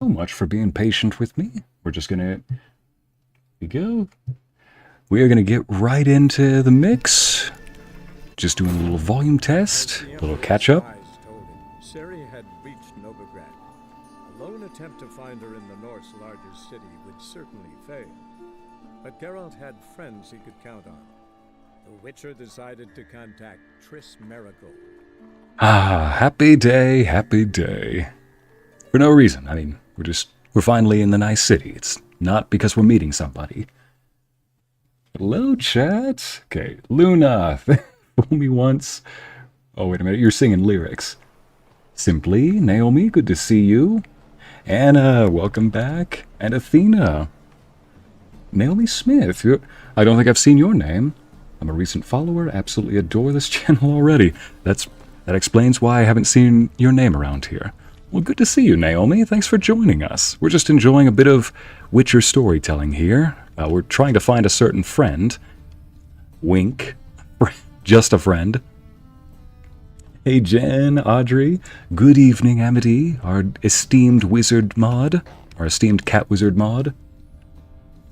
So much for being patient with me. We're just gonna, here we go. We are gonna get right into the mix. Just doing a little volume test, a little catch up. Ciri had reached Novigrad. A lone attempt to find her in the North's largest city would certainly fail. But Geralt had friends he could count on. The Witcher decided to contact Triss Marigold. Ah, happy day, happy day. For no reason. I mean, we're finally in the nice city. It's not because we're meeting somebody. Hello, chat. Okay, Luna. Fool me once. Oh, wait a minute. You're singing lyrics. Simply, Naomi, good to see you. Anna, welcome back. And Athena. Naomi Smith. I don't think I've seen your name. I'm a recent follower. Absolutely adore this channel already. That explains why I haven't seen your name around here. Well, good to see you, Naomi. Thanks for joining us. We're just enjoying a bit of Witcher storytelling here. We're trying to find a certain friend. Wink. Just a friend. Hey, Jen, Audrey. Good evening, Amity, our esteemed wizard mod. Our esteemed cat wizard mod.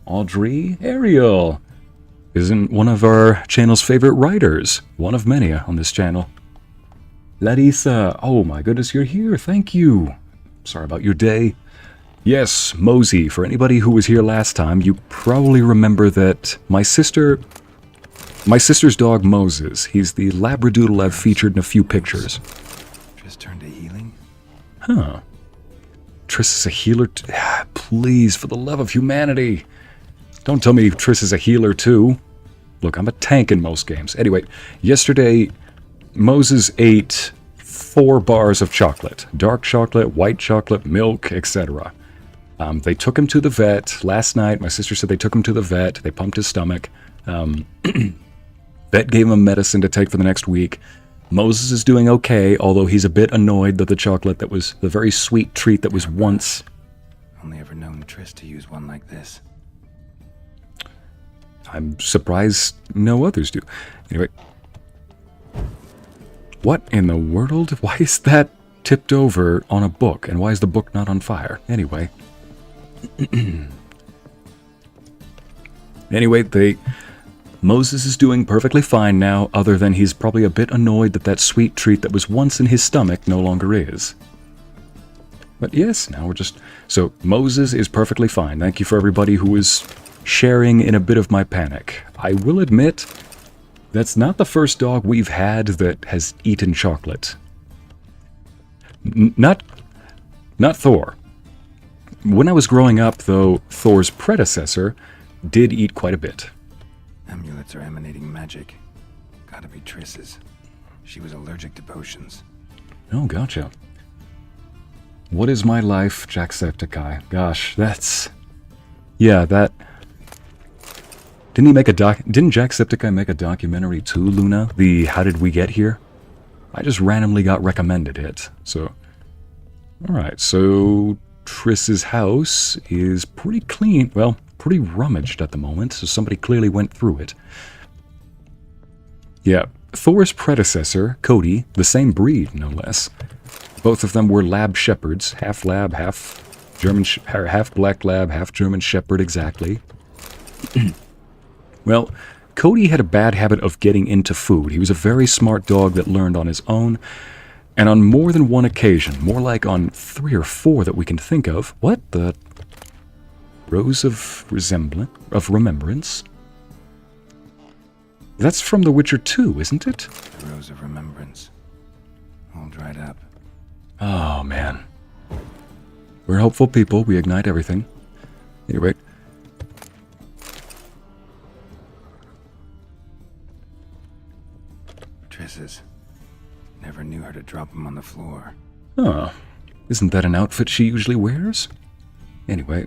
Audrey. Ariel. Isn't one of our channel's favorite writers. One of many on this channel. Larissa, oh my goodness, you're here. Thank you. Sorry about your day. Yes, Mosey. For anybody who was here last time, you probably remember that my sister's dog Moses. He's the Labradoodle I've featured in a few pictures. Triss turned to healing? Huh. Triss is a healer. Please, for the love of humanity. Don't tell me Triss is a healer too. Look, I'm a tank in most games. Anyway, yesterday Moses ate 4 bars of chocolate. Dark chocolate, white chocolate, milk, etc. They took him to the vet. Last night, my sister said they took him to the vet. They pumped his stomach. Vet gave him medicine to take for the next week. Moses is doing okay, although he's a bit annoyed that the chocolate that was the very sweet treat that was once... Only ever known Triss to use one like this. I'm surprised no others do. Anyway... What in the world? Why is that tipped over on a book? And why is the book not on fire? Anyway. Moses is doing perfectly fine now, other than he's probably a bit annoyed that that sweet treat that was once in his stomach no longer is. But yes, now we're just... So, Moses is perfectly fine. Thank you for everybody who is sharing in a bit of my panic. I will admit... That's not the first dog we've had that has eaten chocolate. Not Thor. When I was growing up, though, Thor's predecessor did eat quite a bit. Amulets are emanating magic. Gotta be Triss's. She was allergic to potions. Oh, gotcha. What is my life, Jacksepticeye? Gosh, that's... Yeah, that... Didn't Jacksepticeye make a documentary too, Luna? The How Did We Get Here? I just randomly got recommended it, so... Alright, so... Triss's house is pretty clean, well, pretty rummaged at the moment, so somebody clearly went through it. Yeah, Thor's predecessor, Cody, the same breed, no less. Both of them were lab shepherds, half lab, half German, half black lab, half German shepherd, exactly. Well, Cody had a bad habit of getting into food. He was a very smart dog that learned on his own, and on more than one occasion, more like on 3 or 4 that we can think of. What the... Rose of Remembrance? That's from The Witcher 2, isn't it? The Rose of Remembrance. All dried up. Oh, man. We're hopeful people. We ignite everything. Anyway... Triss's. Never knew her to drop them on the floor. Oh, isn't that an outfit she usually wears? Anyway,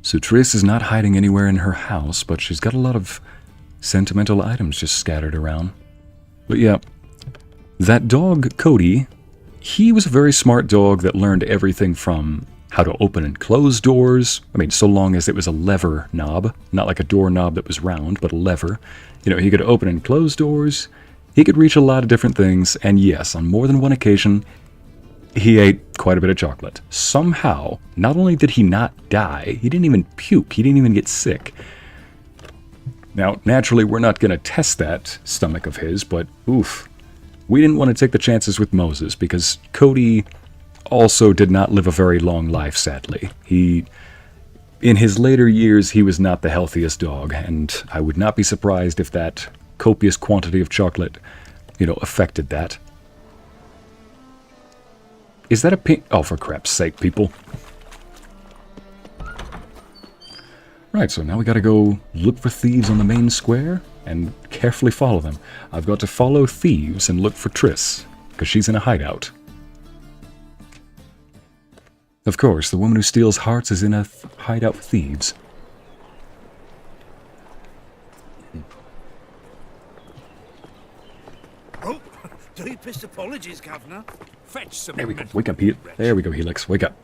so Triss is not hiding anywhere in her house, but she's got a lot of sentimental items just scattered around. But yeah, that dog, Cody, he was a very smart dog that learned everything from how to open and close doors. I mean, so long as it was a lever knob, not like a door knob that was round, but a lever. You know, he could open and close doors. He could reach a lot of different things, and yes, on more than one occasion, he ate quite a bit of chocolate. Somehow, not only did he not die, he didn't even puke, he didn't even get sick. Now, naturally, we're not going to test that stomach of his, but oof. We didn't want to take the chances with Moses, because Cody also did not live a very long life, sadly. In his later years, he was not the healthiest dog, and I would not be surprised if that copious quantity of chocolate, affected that. Is that a pink? Oh, for crap's sake, people. Right, so now we gotta go look for thieves on the main square and carefully follow them. I've got to follow thieves and look for Triss, because she's in a hideout. Of course, the woman who steals hearts is in a hideout with thieves. Oh, deepest apologies, Governor. Fetch some. There we go. Wake up, there we go, Helix. Wake up.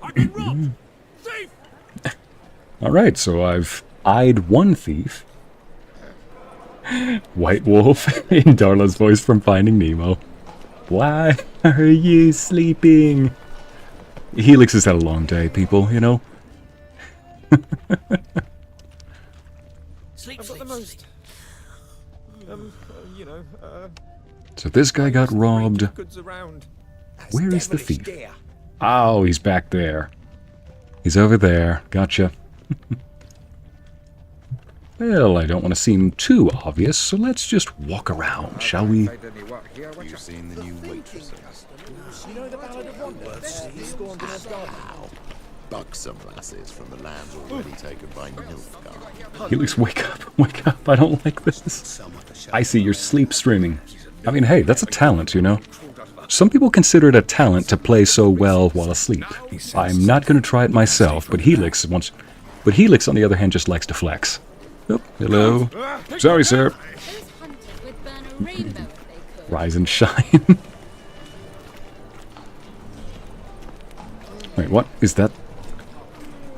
I've been robbed! Thief! Alright, so I've eyed one thief. White Wolf in Darla's voice from Finding Nemo. Why are you sleeping? Helix has had a long day, people, Sleep, I've got the most, So this guy got robbed. goods around. Where is the thief? Oh, he's back there. He's over there. Gotcha. Well, I don't want to seem too obvious, so let's just walk around, shall we? You've seen the new waitresses. You know the Ballad of Wandsworth? He scorned in her garden. Buxom lasses from the lands already taken by Nilfgaard. Helix, wake up. Wake up. I don't like this. Ycey, you're sleep streaming. I mean, hey, that's a talent, Some people consider it a talent to play so well while asleep. I'm not going to try it myself, but Helix, on the other hand, just likes to flex. Oh, hello. Sorry, sir. Those hunters would burn a rainbow if they could. Rise and shine. Wait, what is that?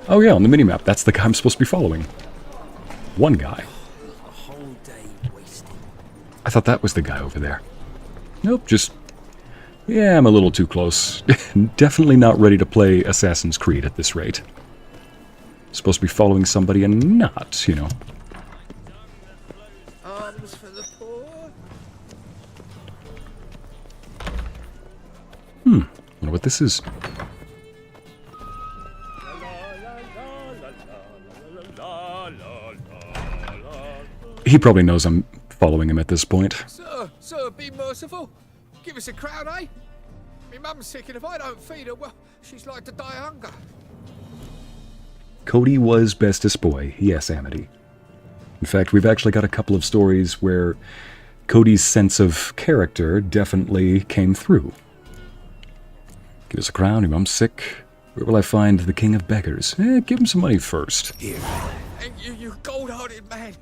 Oh yeah, on the minimap, that's the guy I'm supposed to be following. One guy. A whole day wasted. I thought that was the guy over there. Nope, just... Yeah, I'm a little too close. Definitely not ready to play Assassin's Creed at this rate. Supposed to be following somebody and not, Arms for the poor. Wonder what this is. He probably knows I'm following him at this point. Sir, be merciful. Give us a crown, eh? My mum's sick, and if I don't feed her, well, she's like to die of hunger. Cody was bestest boy, yes, Amity. In fact, we've actually got a couple of stories where Cody's sense of character definitely came through. Give us a crown, your mom's sick. Where will I find the king of beggars? Give him some money first. Here. And you gold-hearted man.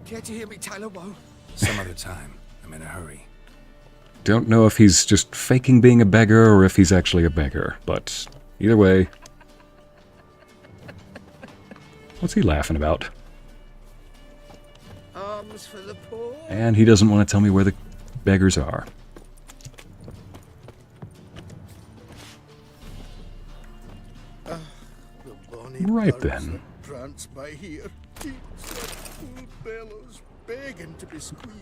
Care to hear me tell a woe? Some other time. I'm in a hurry. Don't know if he's just faking being a beggar or if he's actually a beggar, but either way. What's he laughing about? Arms for the poor. And he doesn't want to tell me where the beggars are. The bonny Right birds then. that prance by here. Keeps their full bellows begging to be squeezed.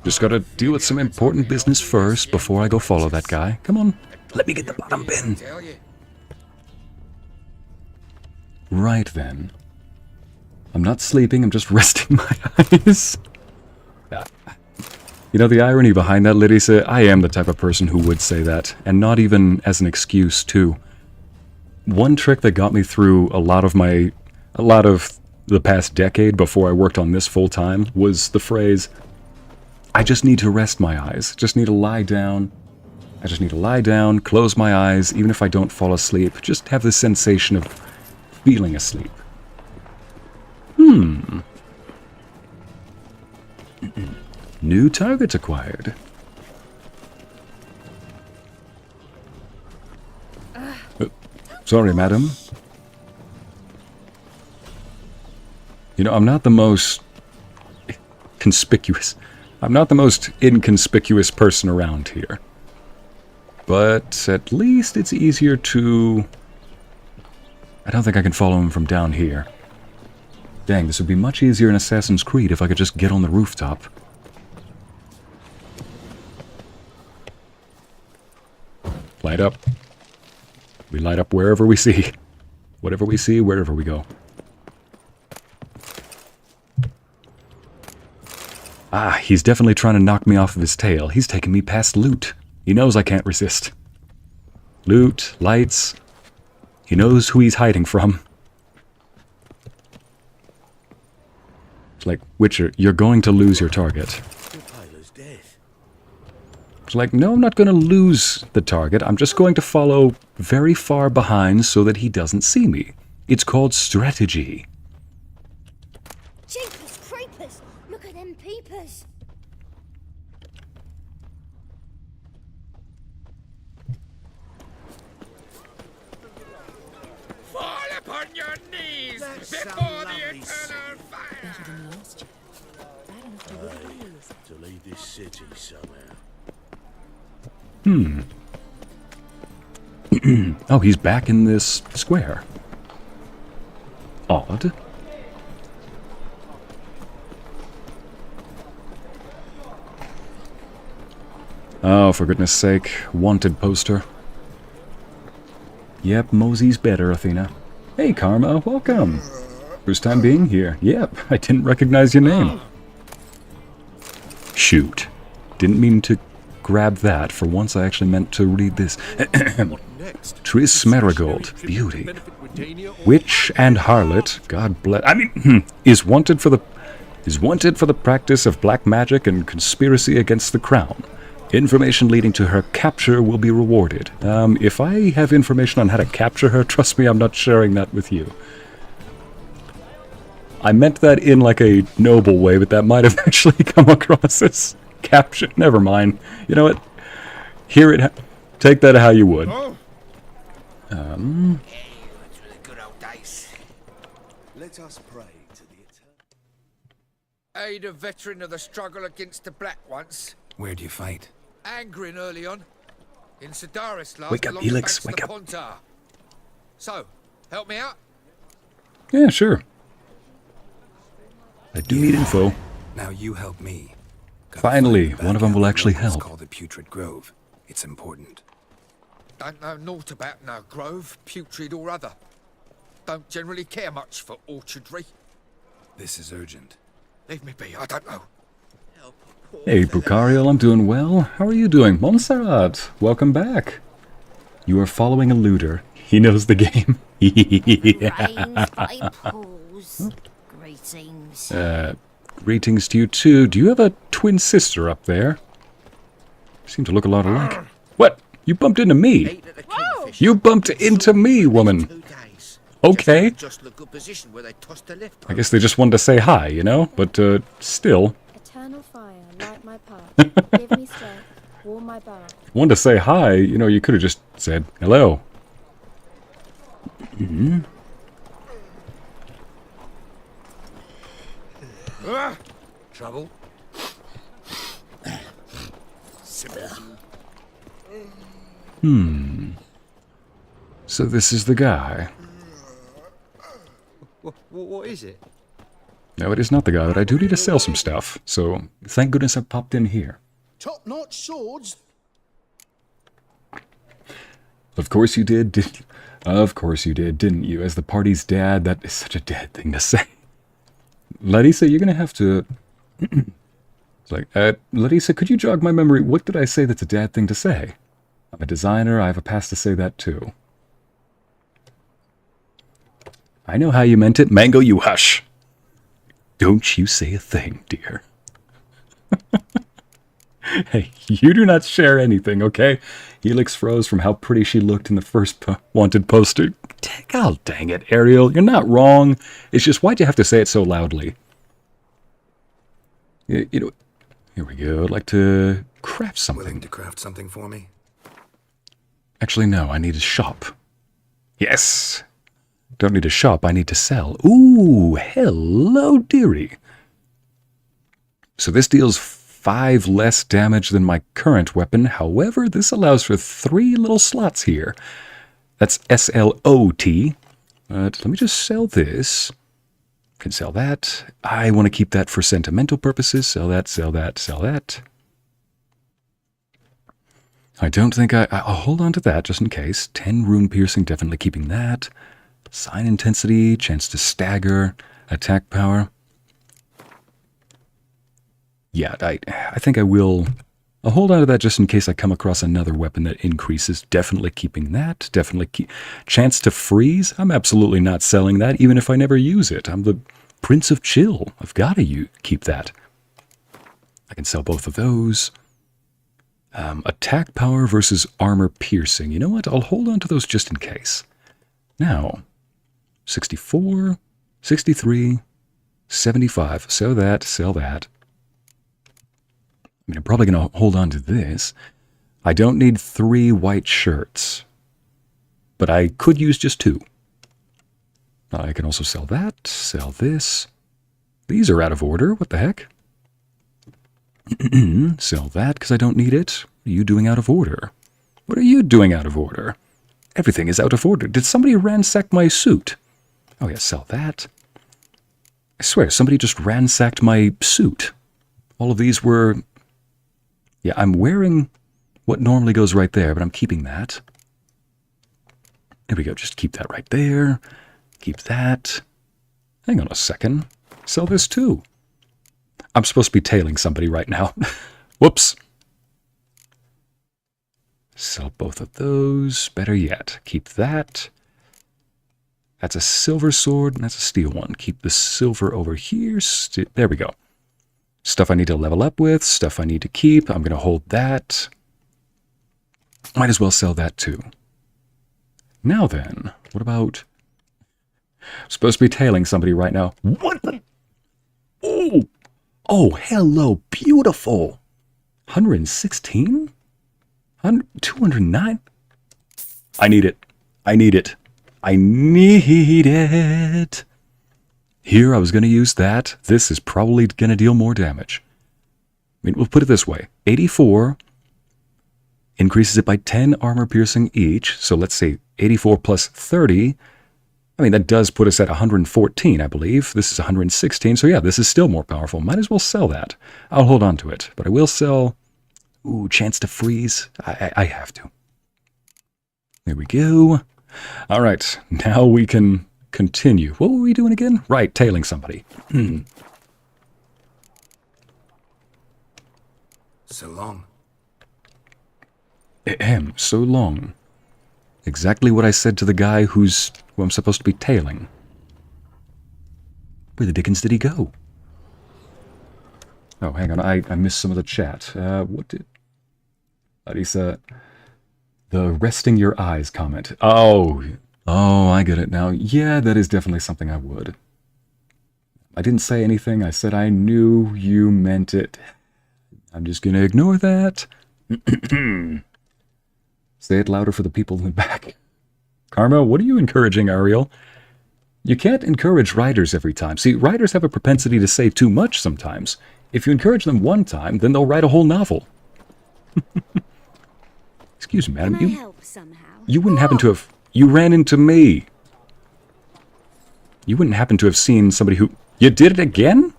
Just gotta deal with some important business first before I go follow that guy. Come on, let me get the bottom bin. Tell you. Right then. I'm not sleeping, I'm just resting my eyes. The irony behind that, Lidisa, I am the type of person who would say that, and not even as an excuse, too. One trick that got me through a lot of the past decade before I worked on this full time was the phrase, I just need to rest my eyes. Just need to lie down. I just need to lie down, close my eyes, even if I don't fall asleep. Just have the sensation of feeling asleep. New target acquired. Sorry, madam. I'm not the most conspicuous. I'm not the most inconspicuous person around here. But at least it's easier to... I don't think I can follow him from down here. Dang, this would be much easier in Assassin's Creed if I could just get on the rooftop. Light up. We light up wherever we see. Whatever we see, wherever we go. Ah, he's definitely trying to knock me off of his tail. He's taking me past loot. He knows I can't resist. Loot, lights. He knows who he's hiding from. It's like, Witcher, you're going to lose your target. It's like, no, I'm not going to lose the target. I'm just going to follow very far behind so that he doesn't see me. It's called strategy. Jeepers creepers! Look at them peepers! Fall upon your knees before the eternal fire! To leave this city somehow. Oh, he's back in this square. Odd. Oh, for goodness sake. Wanted poster. Yep, Mosey's better, Athena. Hey, Karma, welcome. First time being here. Yep, I didn't recognize your name. Shoot. Didn't mean to grab that. For once, I actually meant to read this. Triss Marigold, beauty. Witch and harlot, God bless. I mean, is wanted for the practice of black magic and conspiracy against the crown. Information leading to her capture will be rewarded. If I have information on how to capture her, trust me, I'm not sharing that with you. I meant that in like a noble way, but that might have actually come across as capture. Never mind. You know what? Hear it. Take that how you would. Let us pray to the eternal. Aid a veteran of the struggle against the Black once. Where do you fight? Angering early on. In Sedaris last, Wake up, along the Helix, banks of wake the up. Pontar. So, help me out? Yeah, sure. I do need info. Now you help me. Gotta Finally, find the one of them will back actually alley. It's help. called the Putrid Grove. It's important. Don't know naught about no grove, putrid or other. Don't generally care much for orchardry. This is urgent. Leave me be, I don't know. Hey, Bucariel, I'm doing well. How are you doing? Montserrat, welcome back. You are following a looter. He knows the game. Rains by pools. Greetings. Greetings to you too. Do you have a twin sister up there? Seem to look a lot alike. What? You bumped into me. You bumped into me, woman. Okay. I guess they just wanted to say hi, you know? But, still. Eternal fire, light my path. Give me strength, warm my back. Wanted to say hi, you know, you could have just said hello. Trouble? So this is the guy. What is it? No, it is not the guy, but I do need to sell some stuff. So, thank goodness I popped in here. Top-notch swords. Of course you did. Of course you did, didn't you? As the party's dad, that is such a dad thing to say. Larissa, you're gonna have to... It's like, Larissa, could you jog my memory? What did I say that's a dad thing to say? I'm a designer, I have a past to say that too. I know how you meant it. Mango, you hush. Don't you say a thing, dear. Hey, you do not share anything, okay? Helix froze from how pretty she looked in the first wanted poster. God dang it, Ariel. You're not wrong. It's just, why'd you have to say it so loudly? You know, here we go. I'd like to craft something. Willing to craft something for me? Actually, no. I need a shop. Yes. Don't need a shop. I need to sell. Ooh, hello, dearie. So this deals 5 less damage than my current weapon. However, this allows for 3 little slots here. That's S-L-O-T. But let me just sell this. Can sell that. I want to keep that for sentimental purposes. Sell that, sell that, sell that. I don't think I'll hold on to that just in case. 10 rune piercing, definitely keeping that. Sign intensity, chance to stagger, attack power. Yeah, I think I will. I'll hold on to that just in case I come across another weapon that increases. Definitely keeping that. Definitely chance to freeze. I'm absolutely not selling that, even if I never use it. I'm the Prince of Chill. I've got to keep that. I can sell both of those. Attack power versus armor piercing. You know what? I'll hold on to those just in case. Now, 64, 63, 75. Sell that, sell that. I mean, I'm probably going to hold on to this. I don't need 3 white shirts, but I could use just 2. I can also sell that, sell this. These are out of order. What the heck? Sell that because I don't need it. What are you doing out of order? What are you doing out of order? Everything is out of order. Did somebody ransack my suit? Oh yeah, sell that. I swear, somebody just ransacked my suit. All of these were... Yeah, I'm wearing what normally goes right there, but I'm keeping that. There we go, just keep that right there. Keep that. Hang on a second. Sell this too. I'm supposed to be tailing somebody right now. Whoops. Sell both of those. Better yet, keep that. That's a silver sword, and that's a steel one. Keep the silver over here. There we go. Stuff I need to level up with, stuff I need to keep. I'm going to hold that. Might as well sell that too. Now then, what about... I'm supposed to be tailing somebody right now. What the... Oh! Oh, hello, beautiful. 116? 209? I need it. I need it. I need it. Here, I was going to use that. This is probably going to deal more damage. I mean, we'll put it this way. 84 increases it by 10 armor piercing each. So let's say 84 plus 30. I mean, that does put us at 114, I believe. This is 116, so yeah, this is still more powerful. Might as well sell that. I'll hold on to it, but I will sell... Ooh, chance to freeze. I have to. There we go. All right, now we can continue. What were we doing again? Right, tailing somebody. So long. So long. Exactly what I said to the guy who I'm supposed to be tailing. Where the dickens did he go? Oh, hang on, I missed some of the chat. What did... Larissa... The resting your eyes comment. Oh, I get it now. Yeah, that is definitely something I would. I didn't say anything. I said I knew you meant it. I'm just gonna ignore that. Say it louder for the people in the back. Karma, what are you encouraging, Ariel? You can't encourage writers every time. See, writers have a propensity to say too much sometimes. If you encourage them one time, then they'll write a whole novel. Excuse me, madam. Can I help somehow? You wouldn't happen to have... You ran into me. You wouldn't happen to have seen somebody who... You did it again?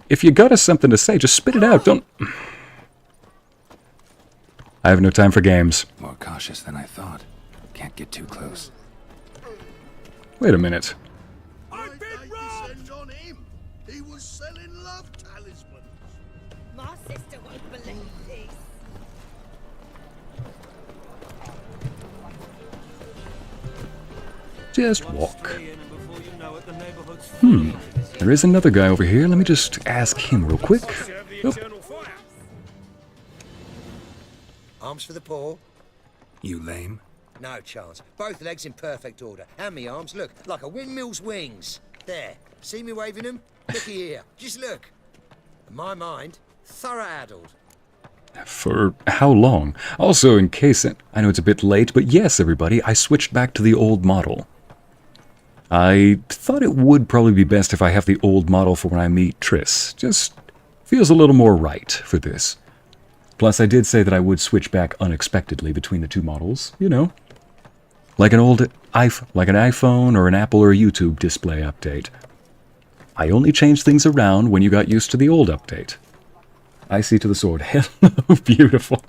If you got us something to say, just spit it out. Don't... I have no time for games. More cautious than I thought. Can't get too close. Wait a minute. I've been robbed on him. He was selling love talismans. My sister won't believe this. Just walk. There is another guy over here. Let me just ask him real quick. Oh. Arms for the poor? You lame? No chance. Both legs in perfect order. And me arms, look, like a windmill's wings. There. See me waving them? Looky here. Just look. In my mind, thorough addled. For how long? Also, in case... I know it's a bit late, but yes, everybody, I switched back to the old model. I thought it would probably be best if I have the old model for when I meet Triss. Just Feels a little more right for this. Plus, I did say that I would switch back unexpectedly between the two models, you know. Like an iPhone or an Apple or a YouTube display update. I only changed things around when you got used to the old update. Ycey to the sword. Hello, beautiful.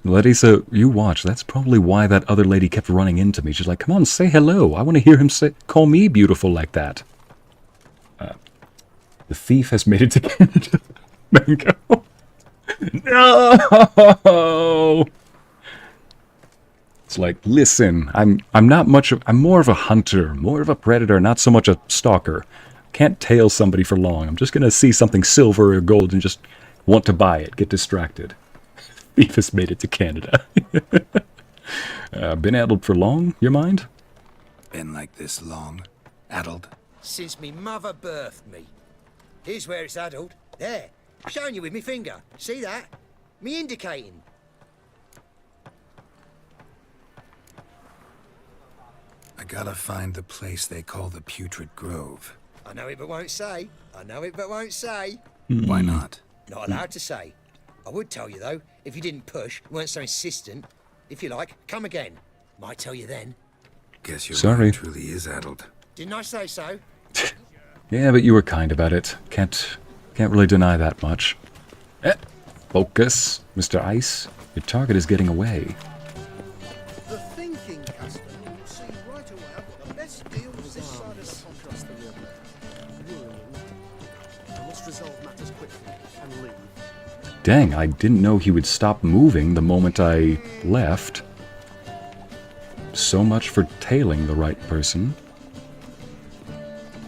Larissa, you watch. That's probably why that other lady kept running into me. She's like, come on, say hello. I want to hear him call me beautiful like that. The thief has made it to Canada. Mango. No! It's like, listen, I'm more of a hunter, more of a predator, not so much a stalker. Can't tail somebody for long. I'm just gonna see something silver or gold and just want to buy it, get distracted. Thief has made it to Canada. Been addled for long, your mind? Been like this long? Addled? Since me mother birthed me. Here's where it's addled. There. Showing you with me finger. See that? Me indicating. I gotta find the place they call the Putrid Grove. I know it but won't say. I know it but won't say. Why not? Not allowed to say. I would tell you though, if you didn't push, weren't so insistent. If you like, come again. Might tell you then. Guess your Sorry. mind truly is addled. Didn't I say so? Yeah, but you were kind about it. Can't really deny that much. Focus, Mr. Ice. Your target is getting away. The thinking customer will see right away I've got the best deals this side of the contrast. I must resolve matters quickly and leave. Dang, I didn't know he would stop moving the moment I left. So much for tailing the right person.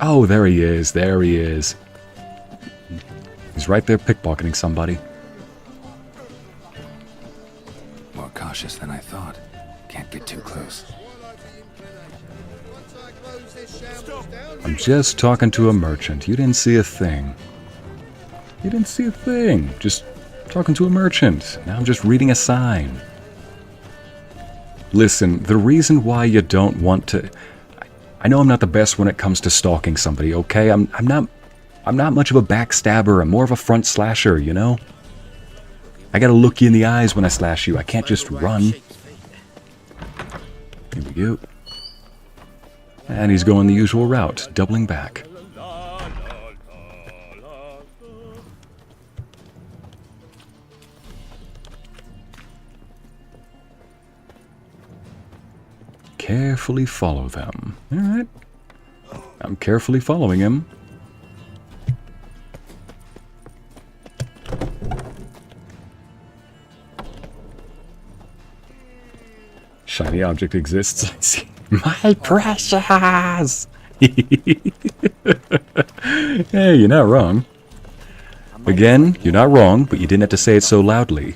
Oh, there he is. There he is. He's right there pickpocketing somebody. More cautious than I thought. Can't get too close. I'm just talking to a merchant. You didn't see a thing. You didn't see a thing. Just talking to a merchant. Now I'm just reading a sign. Listen, the reason why you don't want to... I know I'm not the best when it comes to stalking somebody, okay? I'm not much of a backstabber. I'm more of a front slasher, you know? I gotta look you in the eyes when I slash you. I can't just run. Here we go. And he's going the usual route, doubling back. Carefully follow them. Alright. I'm carefully following him. Shiny object exists. My precious! Hey, you're not wrong. Again, you're not wrong, but you didn't have to say it so loudly.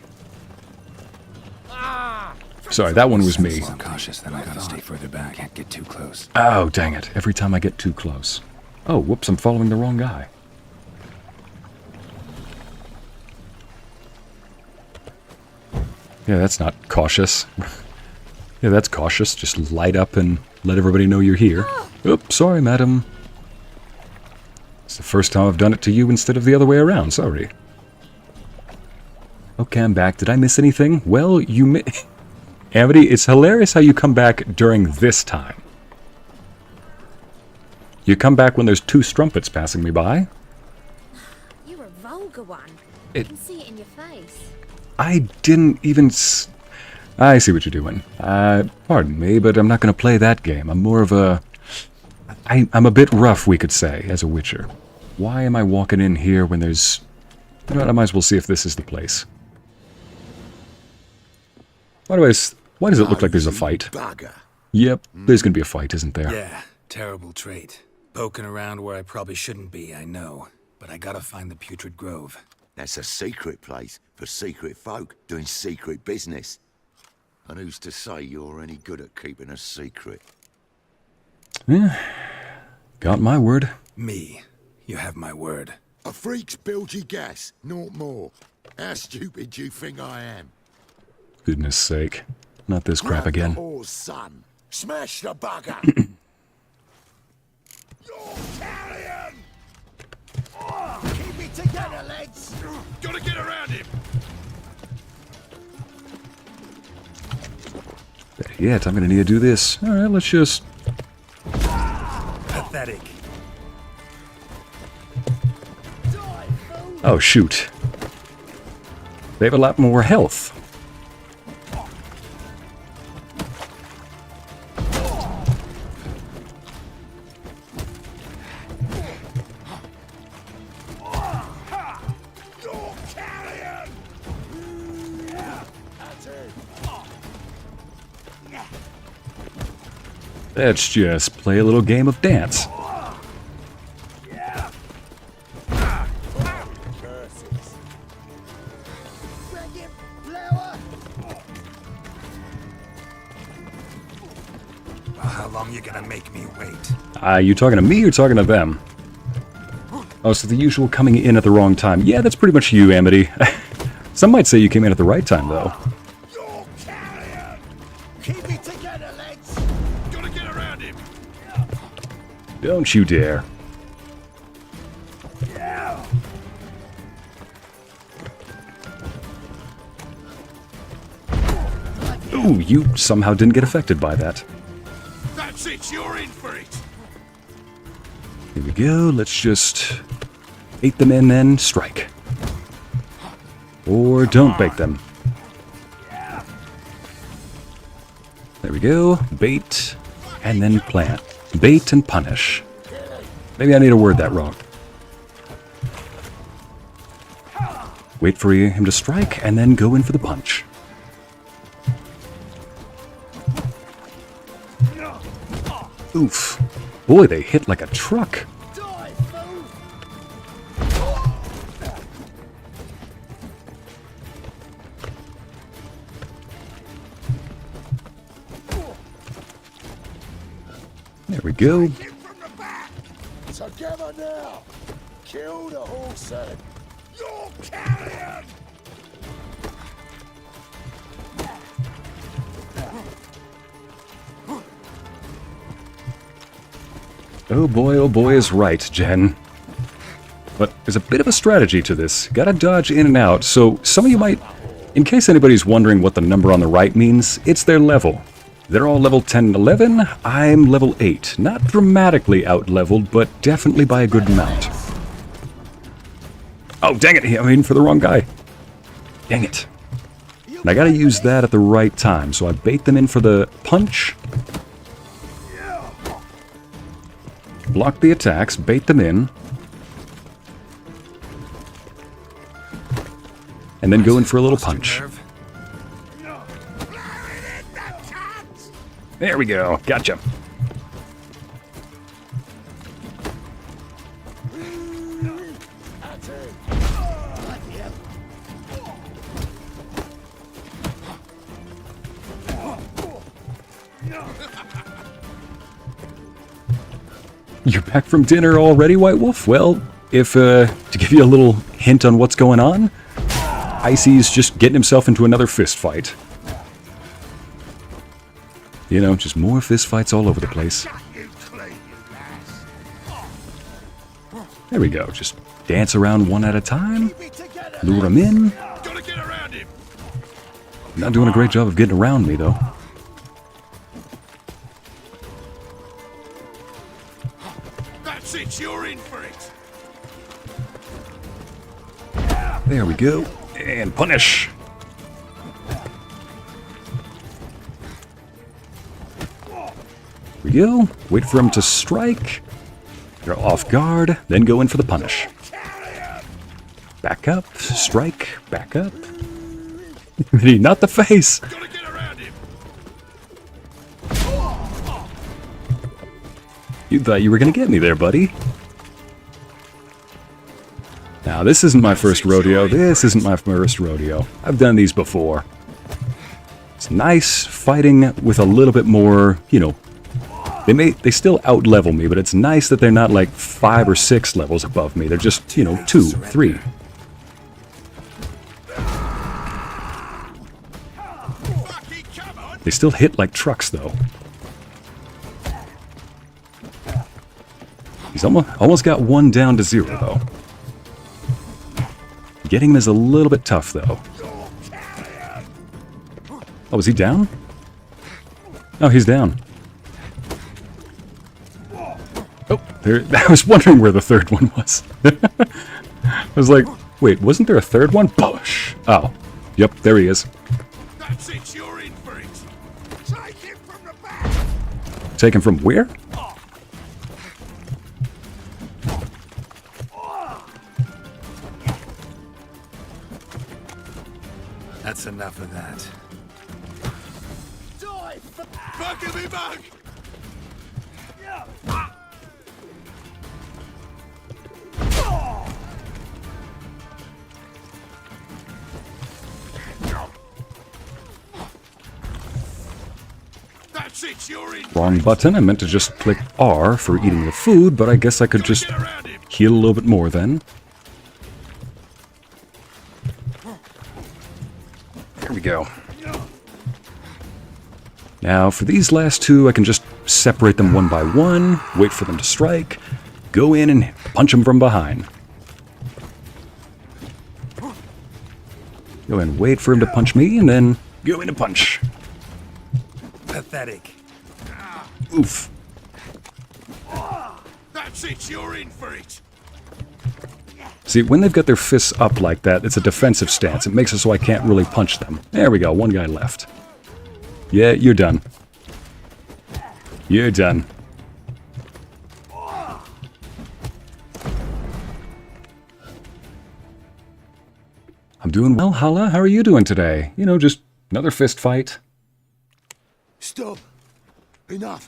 Sorry, that one was me. More cautious than I gotta stay further back. Can't get too close. Oh, dang it. Every time I get too close. Oh, whoops, I'm following the wrong guy. Yeah, that's not cautious. Yeah, that's cautious. Just light up and let everybody know you're here. Oops, sorry, madam. It's the first time I've done it to you instead of the other way around. Sorry. Okay, I'm back. Did I miss anything? Well, you Amity, it's hilarious how you come back during this time. You come back when there's two strumpets passing me by. You're a vulgar one. I can see it in your face. I didn't even... I see what you're doing. Pardon me, but I'm not going to play that game. I'm more of a... I'm a bit rough, we could say, as a witcher. Why am I walking in here when there's... You know what, I might as well see if this is the place. Why does it look like there's a fight? Bugger. Yep, there's going to be a fight, isn't there? Yeah, terrible trait. Poking around where I probably shouldn't be, I know. But I gotta find the Putrid Grove. That's a secret place for secret folk doing secret business. And who's to say you're any good at keeping a secret? Yeah, got my word. Me. You have my word. A freak's bilgy gas, naught more. How stupid do you think I am? Goodness sake. Not this crap again. Oh, son. Smash the bugger! You're carrion! Keep it Gotta get around him. Better yet, I'm gonna need to do this. Alright, let's just... Pathetic. Oh, shoot. They have a lot more health. Let's just play a little game of dance. How long you gonna make me wait? You talking to me or talking to them? Oh, so the usual coming in at the wrong time. Yeah, that's pretty much you, Amity. Some might say you came in at the right time, though. Keep it together, lads. Gotta get around him. Don't you dare. Ooh, you somehow didn't get affected by that. That's it, you're in for it. Here we go, let's just bait them in, then strike. Or don't bait them. There we go, bait, and then plant. Bait and punish. Maybe I need to word that wrong. Wait for him to strike, and then go in for the punch. Oof. Boy, they hit like a truck. There we go. Together now. Kill the horse. You're carrion. Oh boy is right, Jen. But there's a bit of a strategy to this. Gotta dodge in and out, so some of you might... In case anybody's wondering what the number on the right means, it's their level. They're all level 10 and 11, I'm level 8. Not dramatically out-leveled, but definitely by a good amount. Oh, dang it, I mean for the wrong guy. Dang it. And I gotta use that at the right time, so I bait them in for the punch. Block the attacks, bait them in. And then go in for a little punch. There we go, gotcha. You're back from dinner already, White Wolf? Well, if, to give you a little hint on what's going on, Ycey's just getting himself into another fist fight. You know, just more fist fights all over the place. There we go, just dance around one at a time, lure him in. Not doing a great job of getting around me, though. That's it, you're in for it. There we go. And punish. Here we go. Wait for him to strike. You're off guard, then go in for the punish. Back up, strike, back up. Not the face. You thought you were gonna get me there, buddy. Now, this isn't my first rodeo. This isn't my first rodeo. I've done these before. It's nice fighting with a little bit more, you know, they still out-level me, but it's nice that they're not like 5 or 6 levels above me. They're just, you know, 2, 3. They still hit like trucks, though. He's almost got one down to 0, though. Getting him is a little bit tough, though. Oh, is he down? Oh, he's down. Oh, there. I was wondering where the third one was. I was like, wait, wasn't there a third one? Push. Oh, yep, there he is. That's it, you're in for it. Take him from the back. Take him from where? That's enough of that. Back of me back. That's it, you're in. Wrong button. I meant to just click R for eating the food, but I guess I could just heal a little bit more then. There we go. Now, for these last two, I can just separate them one by one, wait for them to strike, go in and punch them from behind. Go in, wait for him to punch me, and then go in and punch. Pathetic. Oof. That's it, you're in for it. See, when they've got their fists up like that, it's a defensive stance. It makes it so I can't really punch them. There we go, one guy left. Yeah, you're done. You're done. I'm doing well, Hala. How are you doing today? You know, just another fist fight. Stop. Enough.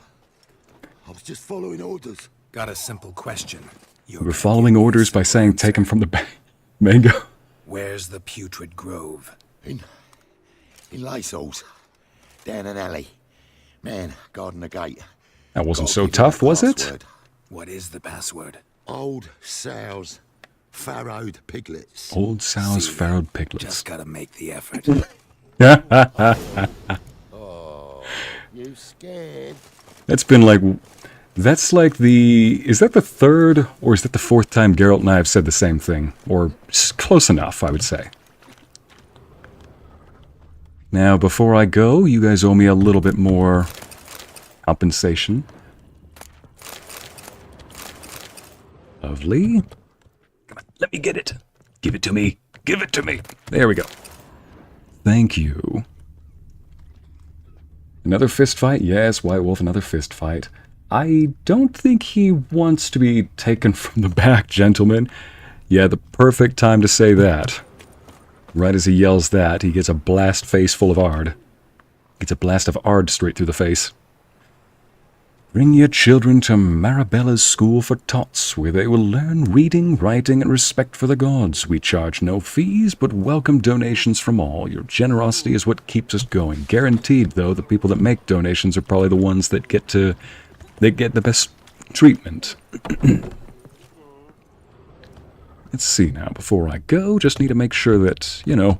I was just following orders. Got a simple question. We're following orders by saying take him from the back. Mango. Where's the putrid grove? In Lysol's. Down an alley. Man, guarding the gate. That wasn't Gotta so give you tough, the was it? password. What is the password? Old sows. Farrowed piglets. Old sows, See, farrowed piglets. Just gotta make the effort. Oh, you scared? That's been like... That's like the... Is that the third or is that the fourth time Geralt and I have said the same thing? Or close enough, I would say. Now, before I go, you guys owe me a little bit more compensation. Lovely. Come on, let me get it. Give it to me. Give it to me. There we go. Thank you. Another fist fight? Yes, White Wolf, another fist fight. I don't think he wants to be taken from the back, gentlemen. Yeah, the perfect time to say that. Right as he yells that, he gets a blast face full of Ard. Gets a blast of Ard straight through the face. Bring your children to Marabella's School for Tots, where they will learn reading, writing, and respect for the gods. We charge no fees, but welcome donations from all. Your generosity is what keeps us going. Guaranteed, though, the people that make donations are probably the ones that get the best treatment. Let's see now, before I go, just need to make sure that, you know,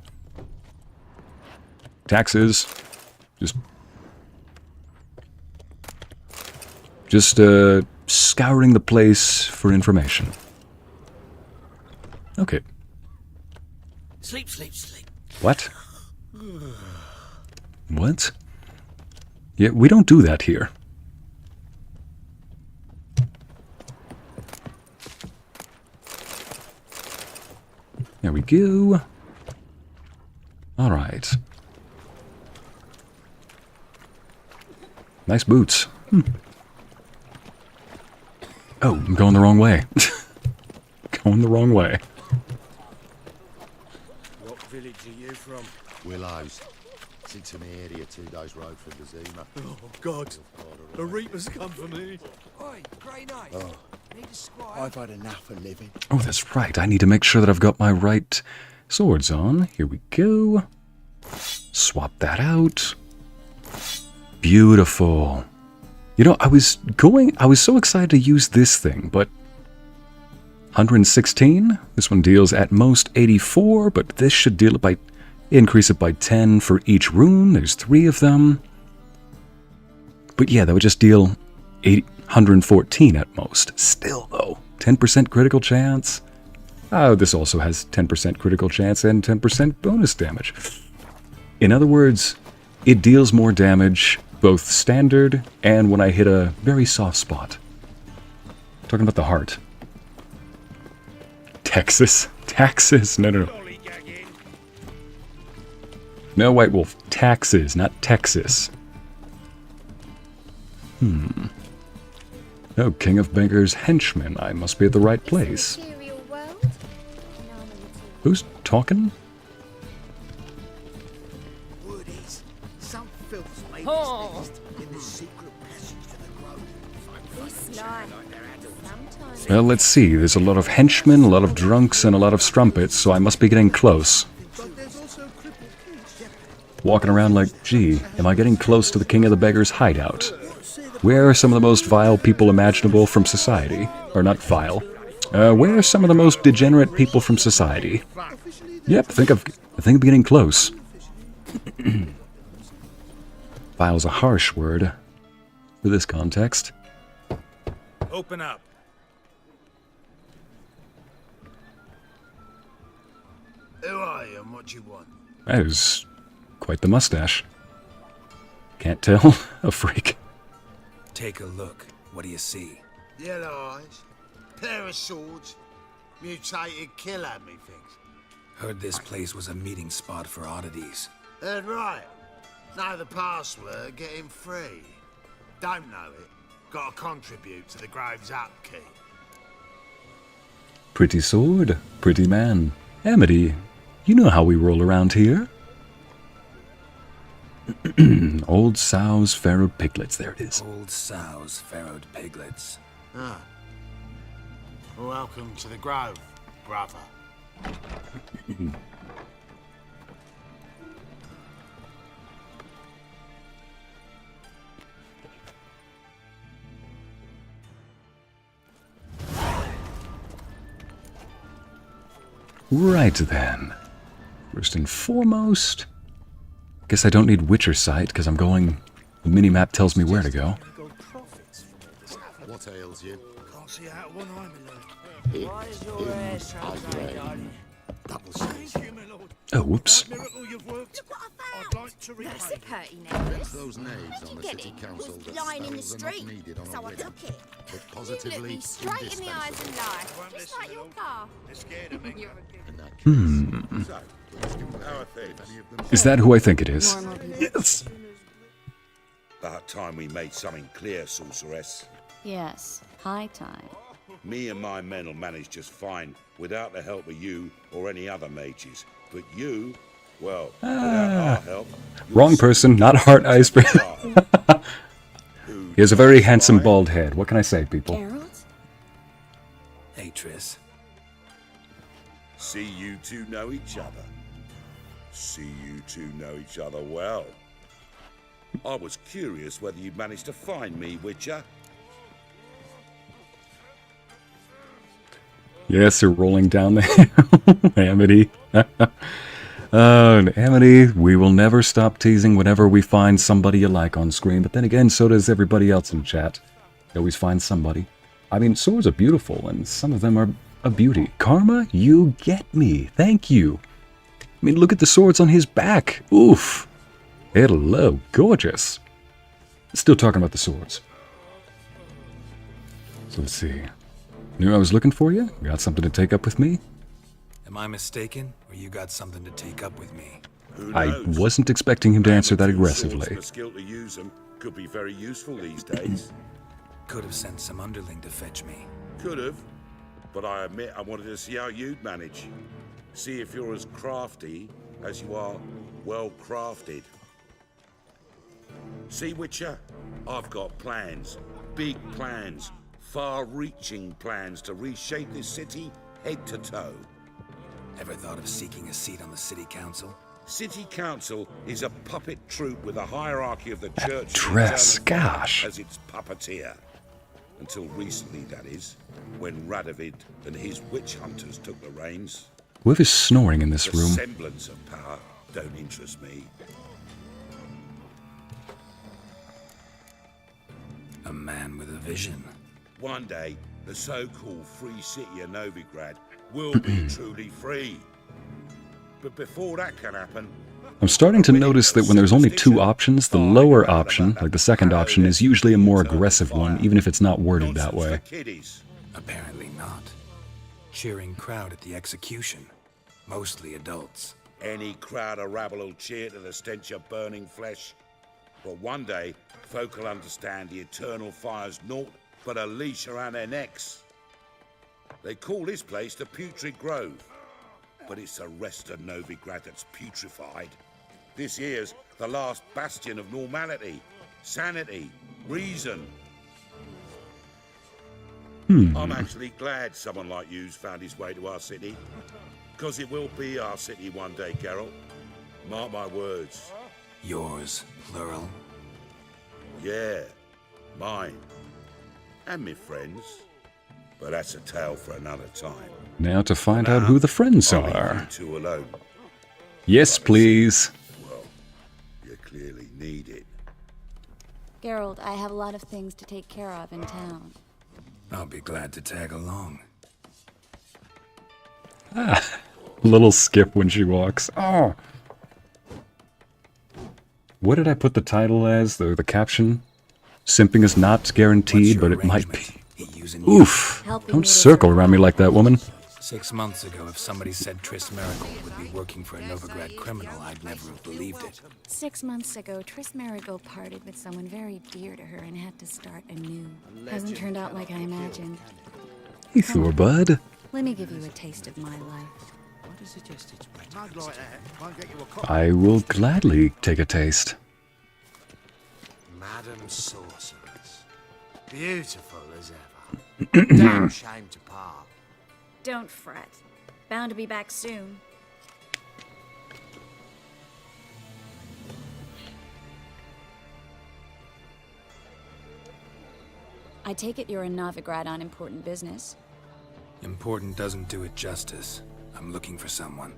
taxes, just scouring the place for information. Okay. Sleep, sleep, sleep. What? What? Yeah, we don't do that here. There we go. All right. Nice boots. Oh, I'm going the wrong way. Going the wrong way. What village are you from? Willows. Sits in the area 2 days' road from the Zima. Oh, God. The Reapers come for me. Oi, Grey Knight. Oh. Need a squire. I've had enough of living. Oh, that's right. I need to make sure that I've got my right swords on. Here we go. Swap that out. Beautiful. You know, I was so excited to use this thing, but 116. This one deals at most 84, but this should increase it by 10 for each rune. There's 3 of them. But yeah, that would just deal 114 at most. Still, though, 10% critical chance. This also has 10% critical chance and 10% bonus damage. In other words, it deals more damage, both standard and when I hit a very soft spot. Talking about the heart. Texas. Taxes. No. No, White Wolf. Taxes, not Texas. Oh, King of Beggars Henchman. I must be at the right place. Who's talking? Woodies. Some filth's made nest in the secret passage to the grove. Well, let's see. There's a lot of henchmen, a lot of drunks, and a lot of strumpets, so I must be getting close. But there's also crippled kids. Walking around like, gee, am I getting close to the King of the Beggars' hideout? Where are some of the most vile people imaginable from society? Or not vile. Where are some of the most degenerate people from society? Yep, I think I'm getting close. Vile's a harsh word for this context. Open up. Who are you and what do you want? That is quite the mustache. Can't tell. A freak. Take a look. What do you see? Yellow eyes, pair of swords, mutated killer, methinks. Heard this place was a meeting spot for oddities. Heard right. Know the password, get him free. Don't know it, gotta contribute to the Grove's upkeep. Pretty sword, pretty man. Amity, you know how we roll around here. Old sows, farrowed piglets, there it is. Old sows, farrowed piglets. Ah. Welcome to the Grove, brother. Right then. First and foremost, guess I don't need Witcher sight because I'm going. The mini-map tells me where to go. What ails you? Can't see out one eye, my lord. Why is your hair so double shades. Oh, whoops. Miracle you've worked. Look what I I'd like to repay. That's a curty necklace. Those knaves on the Get city it? council Was that lying in the spells are not street, needed on so a I wedding, took it. but You look positively me straight in the eyes and lie, Won't just listen like to your them. car. They're scared of me. You're a in that case. Hmm. So, let's give them our things. Is that who I think it is? normal people. Yes. About time we made something clear, sorceress. Yes, high time. Me and my men will manage just fine without the help of you or any other mages. But you, well, without our help... Wrong person, not Heart Iceberg. He has a very handsome bald head. What can I say, people? Geralt? Hey, Triss. See you two know each other. See you two know each other well. I was curious whether you'd managed to find me, Witcher. Yes, you're rolling down the hill, Amity. Amity, we will never stop teasing whenever we find somebody you like on screen. But then again, so does everybody else in chat. You always find somebody. I mean, swords are beautiful, and some of them are a beauty. Karma, you get me. Thank you. I mean, look at the swords on his back. Oof. Hello, gorgeous. Still talking about the swords. So let's see. Knew I was looking for you? Got something to take up with me? Am I mistaken, or you got something to take up with me? Who I knows? wasn't expecting him to answer that Amateur swords aggressively. and the skill to use them could be very useful these days. Could have sent some underling to fetch me. Could have, but I admit I wanted to see how you'd manage. See if you're as crafty as you are well crafted. See, Witcher, I've got plans, big plans, far-reaching plans to reshape this city head to toe. Ever thought of seeking a seat on the city council? City council is a puppet troupe with a hierarchy of the church dress, gosh. as its puppeteer. Until recently, that is, when Radovid and his witch hunters took the reins. Whoever's snoring in this The room. semblance of power don't interest me. A man with a vision. One day, the so-called free city of Novigrad will be truly free. But before that can happen, I'm starting to notice that when there's only two options, the lower option, like the second option, is usually a more aggressive one, even if it's not worded that way. Apparently not. Cheering crowd at the execution. Mostly adults. Any crowd or rabble will cheer to the stench of burning flesh. But one day, folk will understand the eternal fire's naught but a leash around their necks. They call this place the Putrid Grove, but it's the rest of Novigrad that's putrefied. This here's the last bastion of normality, sanity, reason. I'm actually glad someone like you's found his way to our city, because it will be our city one day, Geralt. Mark my words. Yours, plural. Yeah, mine. And me friends. But that's a tale for another time. Now to find out who the friends I'll leave are. you two alone. Yes, please. Well, you clearly need it. Geralt, I have a lot of things to take care of in town. I'll be glad to tag along. Little skip when she walks. Oh. What did I put the title as? The caption? Simping is not guaranteed, but it might be. Oof. Don't circle around me like that, woman. 6 months ago, if somebody said Triss Marigold would be working for a Novigrad criminal, I'd never have believed it. 6 months ago, Triss Marigold parted with someone very dear to her and had to start anew. Hasn't turned out like I imagined. Hey, Thor, bud. Let me give you a taste of my life. I will gladly take a taste. Madam Sorceress. Beautiful as ever. Damn shame to part. Don't fret. Bound to be back soon. I take it you're in Novigrad on important business. Important doesn't do it justice. I'm looking for someone.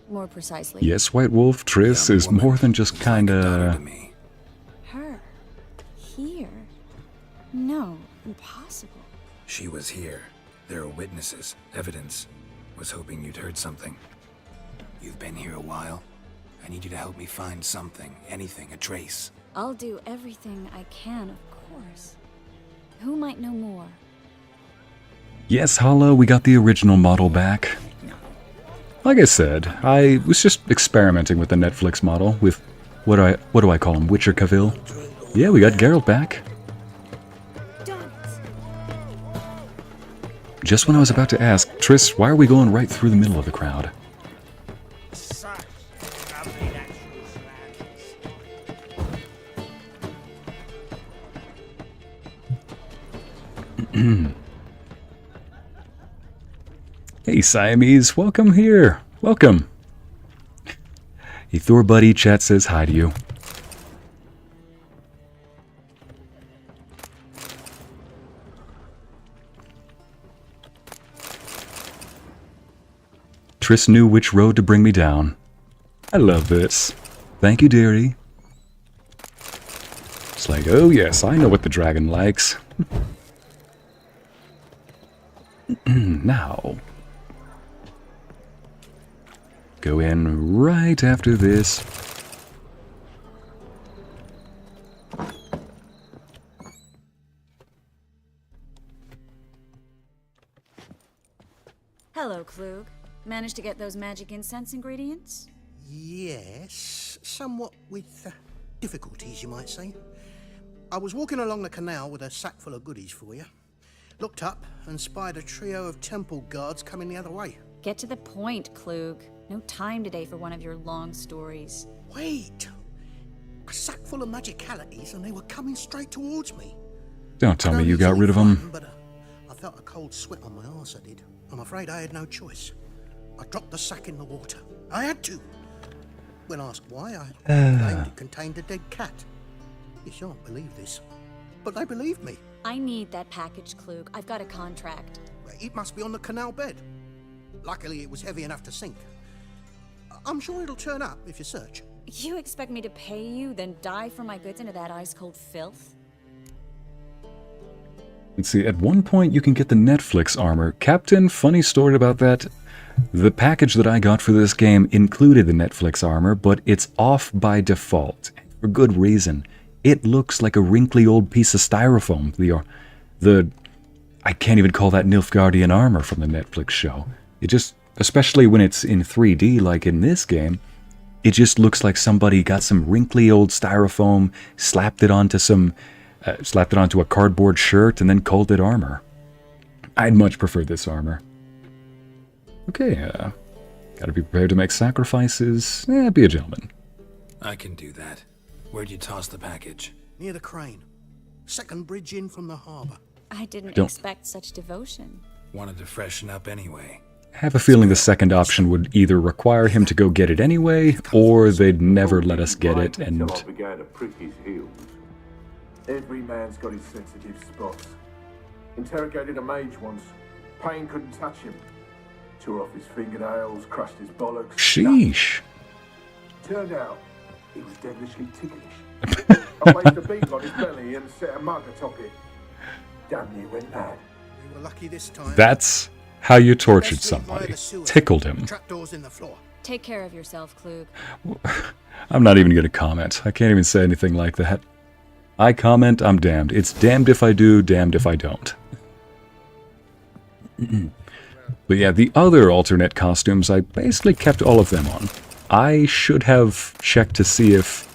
More precisely. Yes, White Wolf, Triss is more than just kinda... Her? Here? No, impossible. She was here. There are witnesses, evidence. Was hoping you'd heard something. You've been here a while. I need you to help me find something, anything, a trace. I'll do everything I can, of course. Who might know more? Yes, Hollow, we got the original model back. Like I said, I was just experimenting with the Netflix model, with, what do I call him, Witcher Cavill? Yeah, we got Geralt back. Just when I was about to ask, Triss, why are we going right through the middle of the crowd? Hey, Siamese, welcome here. Welcome. Hey, Thor buddy, chat says hi to you. Triss knew which road to bring me down. I love this. Thank you, dearie. It's like, oh yes, I know what the dragon likes. Now. Go in right after this. Hello, Klug. Managed to get those magic incense ingredients? Yes, somewhat with difficulties, you might say. I was walking along the canal with a sack full of goodies for you. Looked up and spied a trio of temple guards coming the other way. Get to the point, Klug. No time today for one of your long stories. Wait! A sack full of magicalities and they were coming straight towards me. Don't tell me you got rid of them. But I felt a cold sweat on my arse, I did. I'm afraid I had no choice. I dropped the sack in the water. I had to. When asked why, I claimed it contained a dead cat. You shan't believe this, but they believed me. I need that package, Klug. I've got a contract. It must be on the canal bed. Luckily, it was heavy enough to sink. I'm sure it'll turn up if you search. You expect me to pay you, then dive for my goods into that ice-cold filth? Let's see, at one point you can get the Netflix armor. Captain, funny story about that. The package that I got for this game included the Netflix armor, but it's off by default. For good reason. It looks like a wrinkly old piece of styrofoam. I can't even call that Nilfgaardian armor from the Netflix show. It just, especially when it's in 3D like in this game, it just looks like somebody got some wrinkly old styrofoam, slapped it onto a cardboard shirt, and then called it armor. I'd much prefer this armor. Okay, gotta be prepared to make sacrifices. Be a gentleman. I can do that. Where'd you toss the package? Near the crane. Second bridge in from the harbour. I didn't expect such devotion. Wanted to freshen up anyway. I have a feeling the second option would either require him to go get it anyway, or they'd never let us get it, and... Until I began to prick his heels. Every man's got his sensitive spots. Interrogated a mage once. Pain couldn't touch him. Tore off his fingernails, crushed his bollocks. Sheesh. Turned out, he was devilishly ticklish. I placed a beetle on his belly and set a mug atop it. Damn near went mad. We were lucky this time. That's how you tortured somebody. Tickled him. Trapdoors in the floor. Take care of yourself, Klug. I'm not even going to comment. I can't even say anything like that. I comment, I'm damned. It's damned if I do, damned if I don't. But yeah, the other alternate costumes, I basically kept all of them on. I should have checked to see if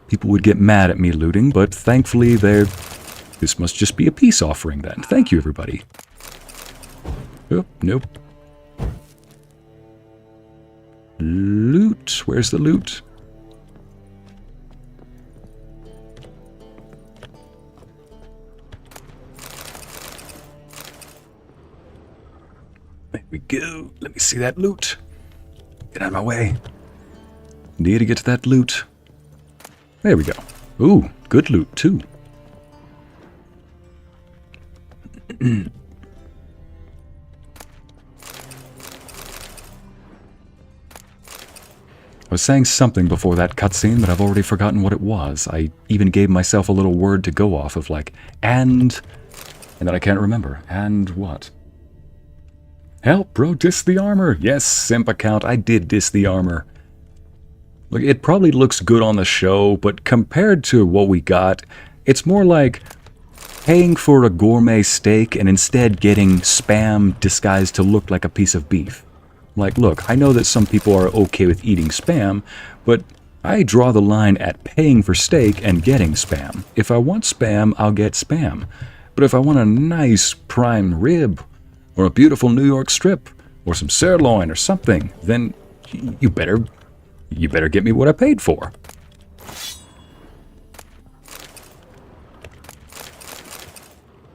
people would get mad at me looting, but thankfully this must just be a peace offering then. Thank you, everybody. Oh, nope. Loot. Where's the loot? There we go. Let me see that loot. Get out of my way. Need to get to that loot. There we go. Ooh, good loot, too. I was saying something before that cutscene, but I've already forgotten what it was. I even gave myself a little word to go off of, like, and then I can't remember. And what? Help, bro, diss the armor. Yes, simp account, I did diss the armor. Look, it probably looks good on the show, but compared to what we got, it's more like paying for a gourmet steak and instead getting Spam disguised to look like a piece of beef. Like, look, I know that some people are okay with eating Spam, but I draw the line at paying for steak and getting Spam. If I want Spam, I'll get Spam. But if I want a nice prime rib, or a beautiful New York strip, or some sirloin or something, then you better get me what I paid for.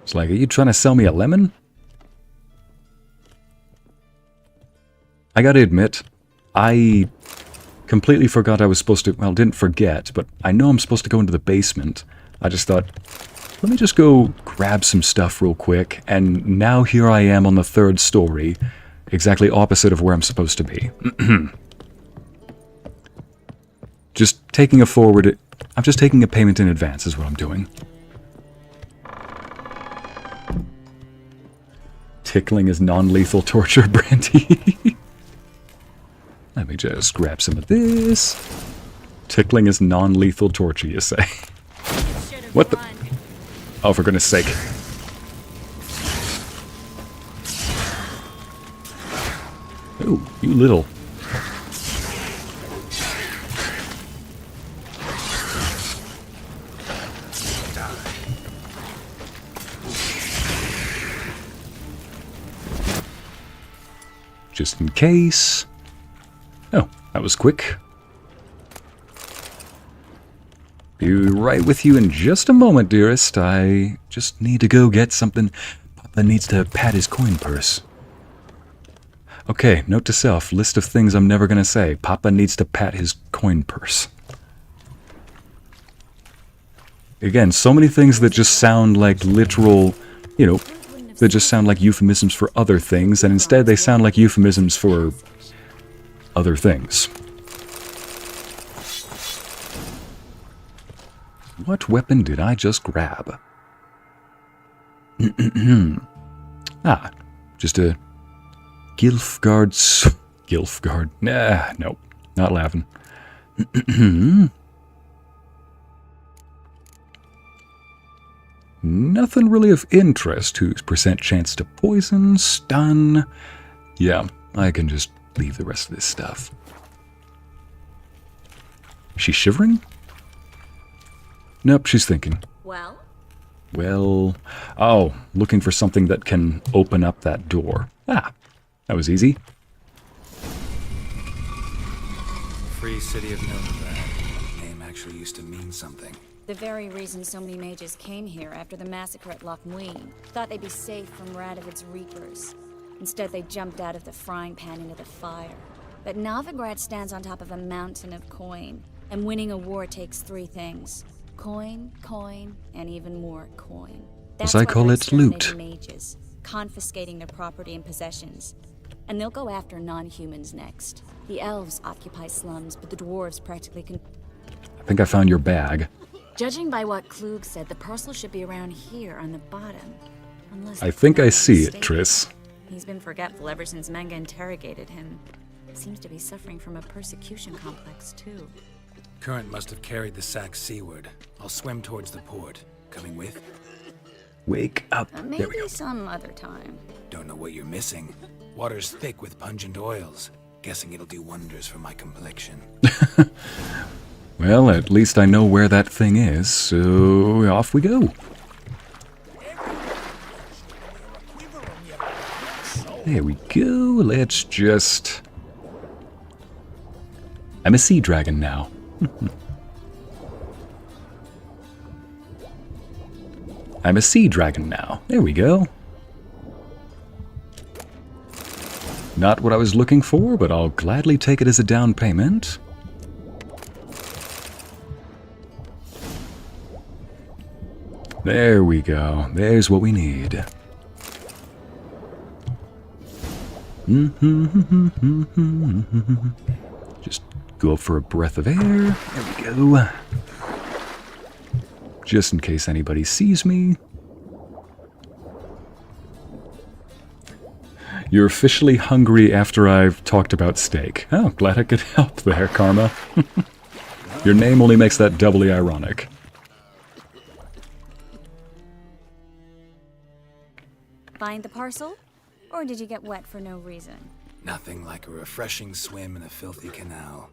It's like, are you trying to sell me a lemon? I gotta admit, I completely forgot I was supposed to, well, didn't forget, but I know I'm supposed to go into the basement. I just thought, let me just go grab some stuff real quick, and now here I am on the third story, exactly opposite of where I'm supposed to be. Just taking a forward, I'm just taking a payment in advance is what I'm doing. Tickling is non-lethal torture, Brandy. Let me just grab some of this. Tickling is non-lethal torture, you say? What the? Oh, for goodness sake. Ooh, you little. Just in case. Oh, that was quick. Be right with you in just a moment, dearest. I just need to go get something. Papa needs to pat his coin purse. Okay, note to self, list of things I'm never gonna say. Papa needs to pat his coin purse. Again, so many things that just sound like literal, you know, that just sound like euphemisms for other things, and instead they sound like euphemisms for other things. What weapon did I just grab? Ah, just a Gilfgaard's... Gilfgaard. Nah, nope. Not laughing. Nothing really of interest. Whose percent chance to poison, stun? Yeah, I can just leave the rest of this stuff. Is she shivering? Nope, she's thinking. Well? Well... Oh, looking for something that can open up that door. Ah, that was easy. Free City of Novigrad. Name actually used to mean something. The very reason so many mages came here after the massacre at Loch Muin. Thought they'd be safe from Radovid's reapers. Instead, they jumped out of the frying pan into the fire. But Novigrad stands on top of a mountain of coin. And winning a war takes 3 things. Coin, coin, and even more coin. As I call it, loot. Mages, confiscating their property and possessions. And they'll go after non-humans next. The elves occupy slums, but the dwarves practically I think I found your bag. Judging by what Klug said, the parcel should be around here on the bottom. Unless I think I see it, Triss. He's been forgetful ever since Manga interrogated him. Seems to be suffering from a persecution complex, too. Current must have carried the sack seaward. I'll swim towards the port. Coming with? Wake up. Maybe There we go. some other time. Don't know what you're missing. Water's thick with pungent oils. Guessing it'll do wonders for my complexion. Well, at least I know where that thing is, so off we go. There we go. Let's just... I'm a sea dragon now. I'm a sea dragon now. There we go. Not what I was looking for, but I'll gladly take it as a down payment. There we go. There's what we need. Just go up for a breath of air. There we go. Just in case anybody sees me. You're officially hungry after I've talked about steak. Oh, glad I could help there, Karma. Your name only makes that doubly ironic. Find the parcel? Or did you get wet for no reason? Nothing like a refreshing swim in a filthy canal.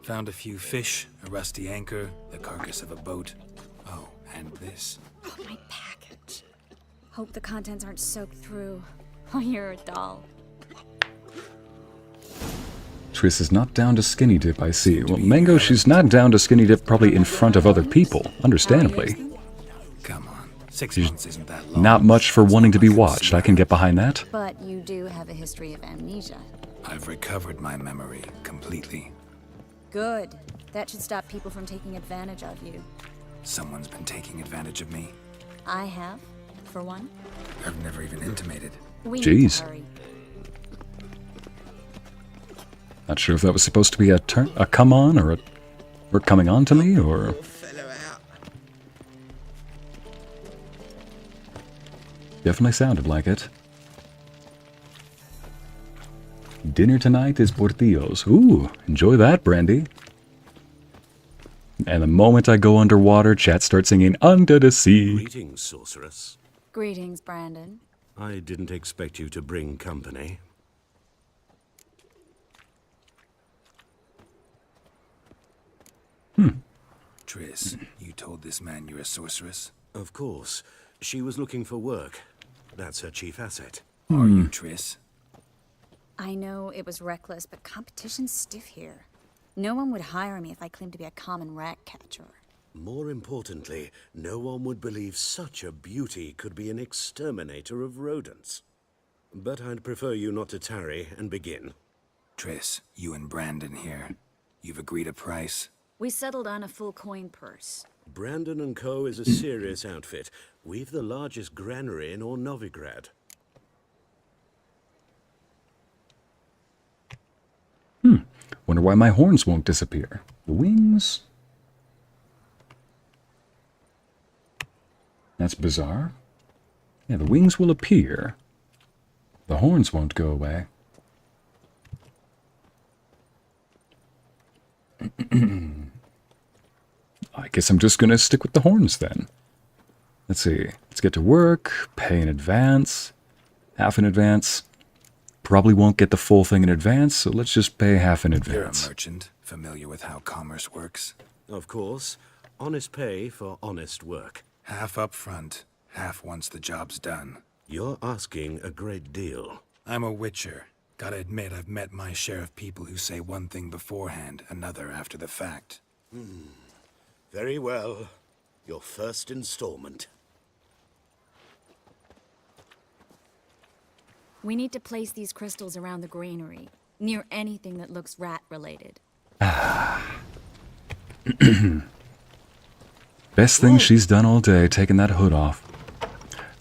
Found a few fish, a rusty anchor, the carcass of a boat. Oh, and this. Oh, my package. Hope the contents aren't soaked through. Oh, you're a doll. Triss is not down to skinny dip, I see. Well, Mango, she's not down to skinny dip probably in front of other people, understandably. Come on, 6 months isn't that long. Not much for wanting to be watched. I can get behind that. But you do have a history of amnesia. I've recovered my memory completely. Good. That should stop people from taking advantage of you. Someone's been taking advantage of me. I have, for one. I've never even intimated. We Jeez. need to hurry. Not sure if that was supposed to be a come on or coming on to me or... Definitely sounded like it. Dinner tonight is portillos. Ooh, enjoy that, Brandy. And the moment I go underwater, chat starts singing Under the Sea. Greetings, sorceress. Greetings, Brandon. I didn't expect you to bring company. Triss, you told this man you're a sorceress? Of course. She was looking for work. That's her chief asset. Are you, Triss? I know it was reckless, but competition's stiff here. No one would hire me if I claimed to be a common rat catcher. More importantly, no one would believe such a beauty could be an exterminator of rodents. But I'd prefer you not to tarry and begin. Triss, you and Brandon here. You've agreed a price? We settled on a full coin purse. Brandon & Co. is a serious outfit. We've the largest granary in all Novigrad. Wonder why my horns won't disappear. The wings? That's bizarre. Yeah, the wings will appear. The horns won't go away. I guess I'm just gonna stick with the horns then. Let's see. Let's get to work. Pay in advance. Half in advance. Probably won't get the full thing in advance, so let's just pay half in advance. You're a merchant, familiar with how commerce works? Of course. Honest pay for honest work. Half up front, half once the job's done. You're asking a great deal. I'm a witcher. Gotta admit, I've met my share of people who say one thing beforehand, another after the fact. Very well. Your first installment. We need to place these crystals around the granary, near anything that looks rat-related. Best thing she's done all day, taking that hood off.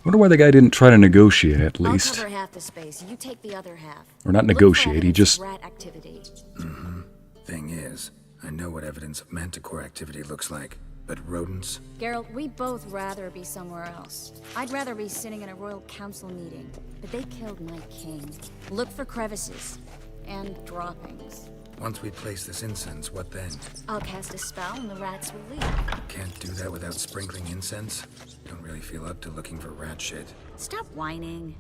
Wonder why the guy didn't try to negotiate at least. I'll cover half the space, you take the other half. Or not negotiate, he just... Rat activity. Thing is, I know what evidence of manticore activity looks like, but rodents? Geralt, we'd both rather be somewhere else. I'd rather be sitting in a royal council meeting, but they killed my king. Look for crevices and droppings. Once we place this incense, what then? I'll cast a spell and the rats will leave. Can't do that without sprinkling incense? Don't really feel up to looking for rat shit. Stop whining.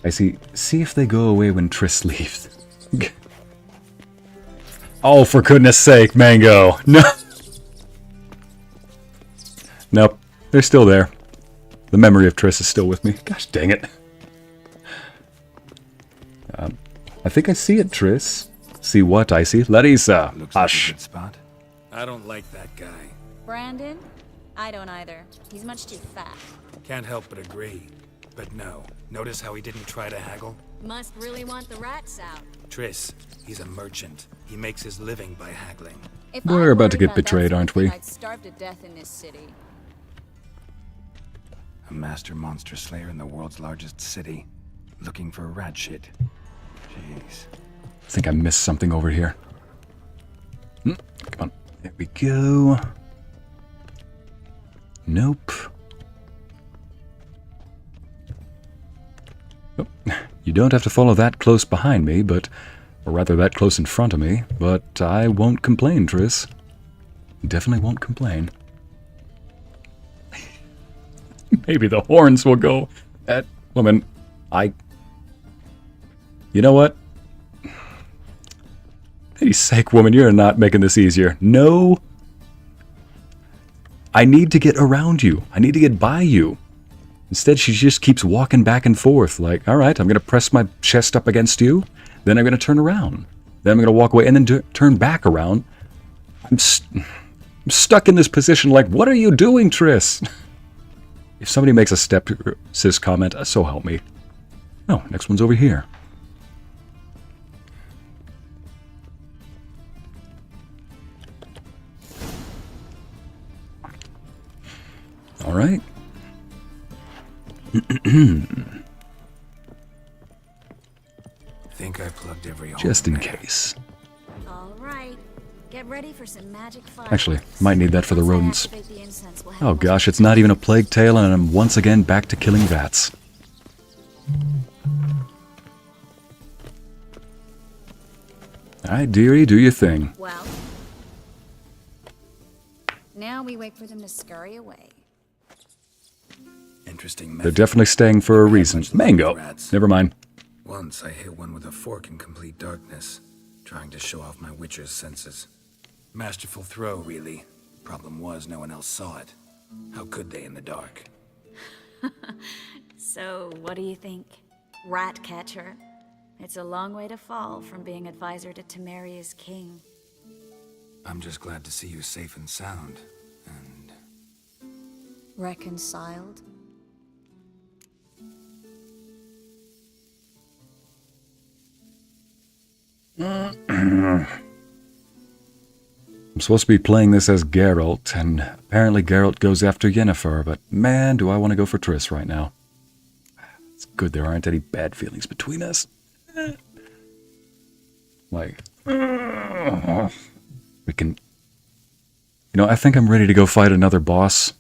I see. See if they go away when Triss leaves. Oh, for goodness sake, Mango. No. Nope. They're still there. The memory of Triss is still with me. Gosh dang it. I think I see it, Triss. See what, Ycey? Larissa. Looks Hush. like a good spot. I don't like that guy. Brandon? I don't either. He's much too fat. Can't help but agree. But no. Notice how he didn't try to haggle? Must really want the rats out. Triss, he's a merchant. He makes his living by haggling. If We're I about to worried get betrayed, that aren't we? I'd starve to death in this city. A master monster slayer in the world's largest city. Looking for rat shit. Jeez. I think I missed something over here. Come on. There we go. Nope. Oh, you don't have to follow that close behind me, or rather that close in front of me, but I won't complain, Triss. Definitely won't complain. Maybe the horns will go at... Woman, You know what? Pity's sake, woman, you're not making this easier. No. I need to get around you. I need to get by you. Instead, she just keeps walking back and forth like, all right, I'm going to press my chest up against you. Then I'm going to turn around. Then I'm going to walk away and then turn back around. I'm stuck in this position like, what are you doing, Triss? If somebody makes a step sis comment, so help me. Oh, next one's over here. All right. Think I plugged every hole. Just in case. All right. Get ready for some magic fire. Actually, might need that for the Once I rodents. activate the incense, we'll have Oh more gosh, it's not even a plague tale and I'm once again back to killing rats. Alright, dearie, do your thing. Well, now we wait for them to scurry away. Interesting They're method. definitely staying for a reason. Much luck with Mango. rats. Never mind. Once I hit one with a fork in complete darkness, trying to show off my witcher's senses. Masterful throw, really. Problem was, no one else saw it. How could they in the dark? So, what do you think? Rat catcher? It's a long way to fall from being advisor to Temeria's king. I'm just glad to see you safe and sound. And Reconciled? I'm supposed to be playing this as Geralt, and apparently Geralt goes after Yennefer, but man, do I want to go for Triss right now. It's good there aren't any bad feelings between us. Like, we can You know, I think I'm ready to go fight another boss.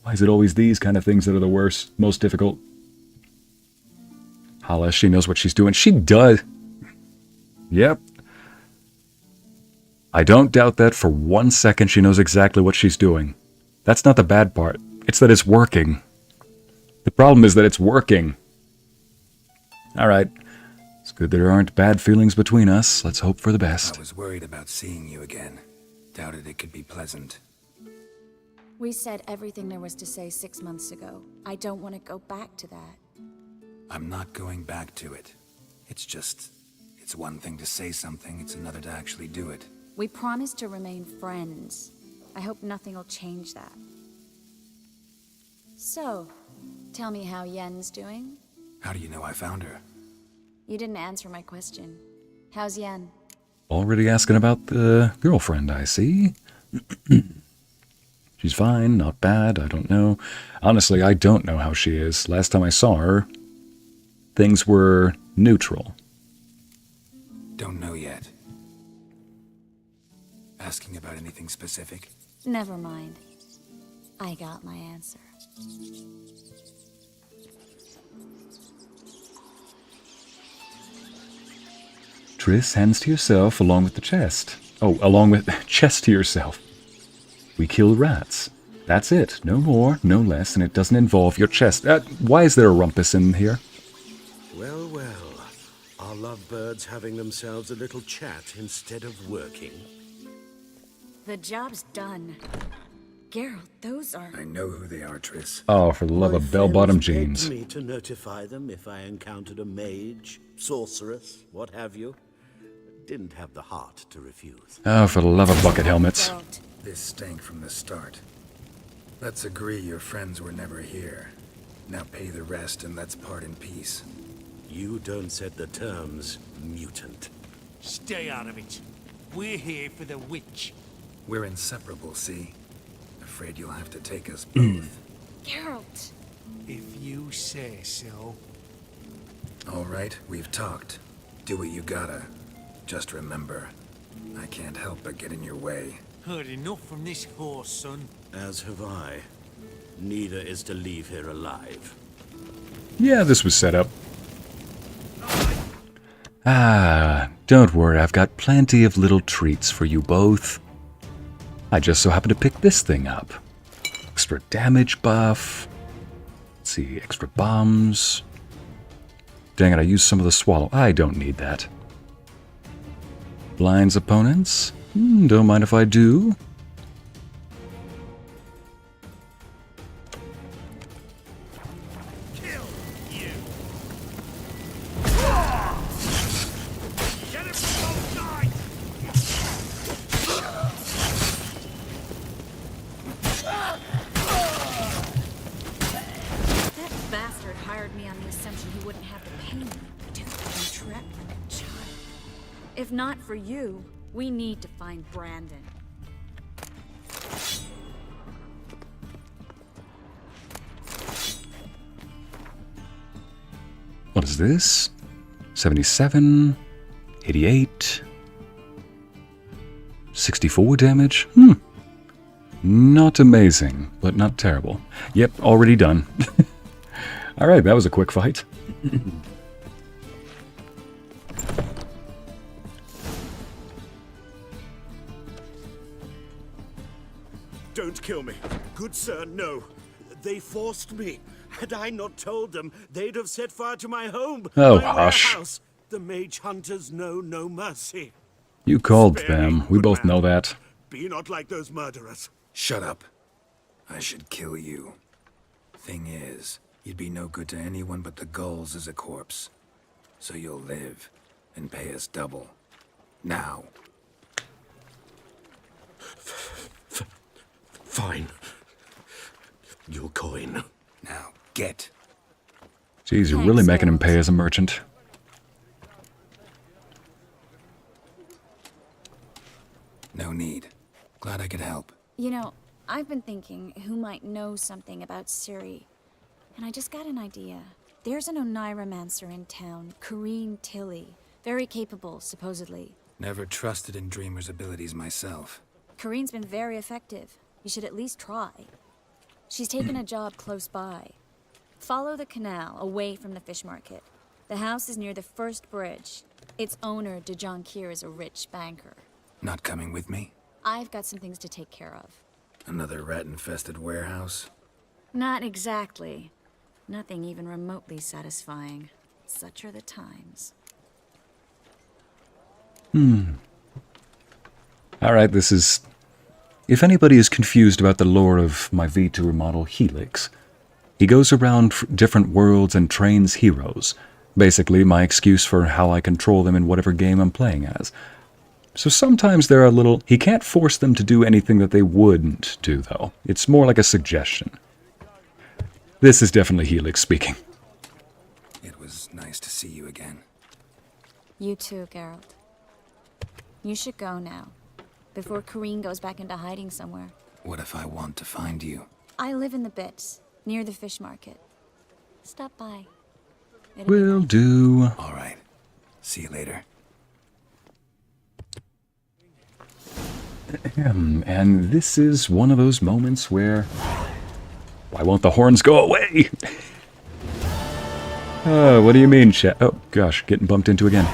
Why is it always these kind of things that are the worst, most difficult? Hala, she knows what she's doing. She does. Yep. I don't doubt that for 1 second she knows exactly what she's doing. That's not the bad part. It's that it's working. The problem is that it's working. Alright. It's good there aren't bad feelings between us. Let's hope for the best. I was worried about seeing you again. Doubted it could be pleasant. We said everything there was to say 6 months ago. I don't want to go back to that. I'm not going back to it. It's one thing to say something, it's another to actually do it. We promised to remain friends. I hope nothing will change that. So, tell me how Yen's doing? How do you know I found her? You didn't answer my question. How's Yen? Already asking about the girlfriend, I see. She's fine, not bad, I don't know. Honestly, I don't know how she is. Last time I saw her, things were neutral. Don't know yet. Asking about anything specific? Never mind. I got my answer. Triss, hands to yourself along with the chest. Oh, along with chest to yourself. We kill rats. That's it. No more, no less, and it doesn't involve your chest. Why is there a rumpus in here? Well, well. Are lovebirds having themselves a little chat instead of working? The job's done. Geralt, those are... I know who they are, Triss. Oh, for the love of bell-bottom friends begged jeans. me to notify them if I encountered a mage, sorceress, what have you. Didn't have the heart to refuse. Oh, for the love of bucket helmets. This stank from the start. Let's agree your friends were never here. Now pay the rest and let's part in peace. You don't set the terms, mutant. Stay out of it. We're here for the witch. We're inseparable, see? Afraid you'll have to take us both. Geralt! If you say so. All right, we've talked. Do what you gotta. Just remember, I can't help but get in your way. Heard enough from this horse, son. As have I. Neither is to leave here alive. Yeah, this was set up. Ah, don't worry, I've got plenty of little treats for you both. I just so happen to pick this thing up. Extra damage buff. Let's see, extra bombs. Dang it, I used some of the swallow. I don't need that. Blinds opponents? Don't mind if I do. If not for you, we need to find Brandon. What is this? 77, 88, 64 damage? Not amazing, but not terrible. Yep, already done. Alright, that was a quick fight. Don't kill me. Good sir, no. They forced me. Had I not told them, they'd have set fire to my home. Oh, my hush. warehouse. The mage hunters know no mercy. You called Spare them. me, We good both man. know that. Be not like those murderers. Shut up. I should kill you. Thing is, you'd be no good to anyone but the gulls as a corpse. So you'll live and pay us double. Now. Fine. Your coin. Now, get. Jeez, you're really making him pay as a merchant. No need. Glad I could help. You know, I've been thinking who might know something about Ciri. And I just got an idea. There's an Oneiromancer in town, Kareen Tilly. Very capable, supposedly. Never trusted in Dreamer's abilities myself. Corinne's been very effective. You should at least try. She's taken a job close by. Follow the canal, away from the fish market. The house is near the first bridge. Its owner, Dejonkir, is a rich banker. Not coming with me? I've got some things to take care of. Another rat-infested warehouse? Not exactly. Nothing even remotely satisfying. Such are the times. Alright, this is... If anybody is confused about the lore of my VTuber model, Helix, he goes around different worlds and trains heroes. Basically, my excuse for how I control them in whatever game I'm playing as. So sometimes they're a little... He can't force them to do anything that they wouldn't do, though. It's more like a suggestion. This is definitely Helix speaking. It was nice to see you again. You too, Geralt. You should go now, before Corinne goes back into hiding somewhere. What if I want to find you? I live in the Bits, near the fish market. Stop by. Will do. All right. See you later. And this is one of those moments where... Why won't the horns go away? What do you mean, chat? Oh, gosh, getting bumped into again.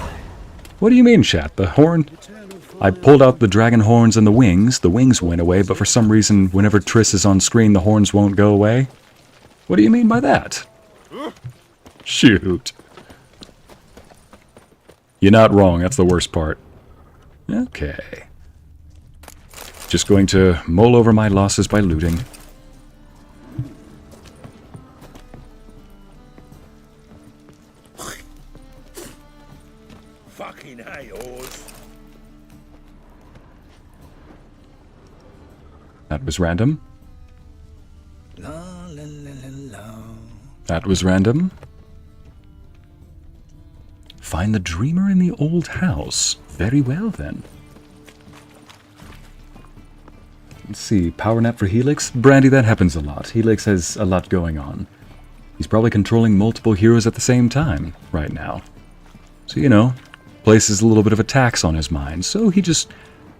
What do you mean, chat? The horn... I pulled out the dragon horns and the wings. The wings went away, but for some reason, whenever Triss is on screen, the horns won't go away. What do you mean by that? Shoot. You're not wrong, that's the worst part. Okay. Just going to mull over my losses by looting. Fucking hey, Oz. That was random. That was random. Find the dreamer in the old house. Very well, then. Let's see. Power nap for Helix? Brandy, that happens a lot. Helix has a lot going on. He's probably controlling multiple heroes at the same time right now. So, you know, places a little bit of a tax on his mind. So he just...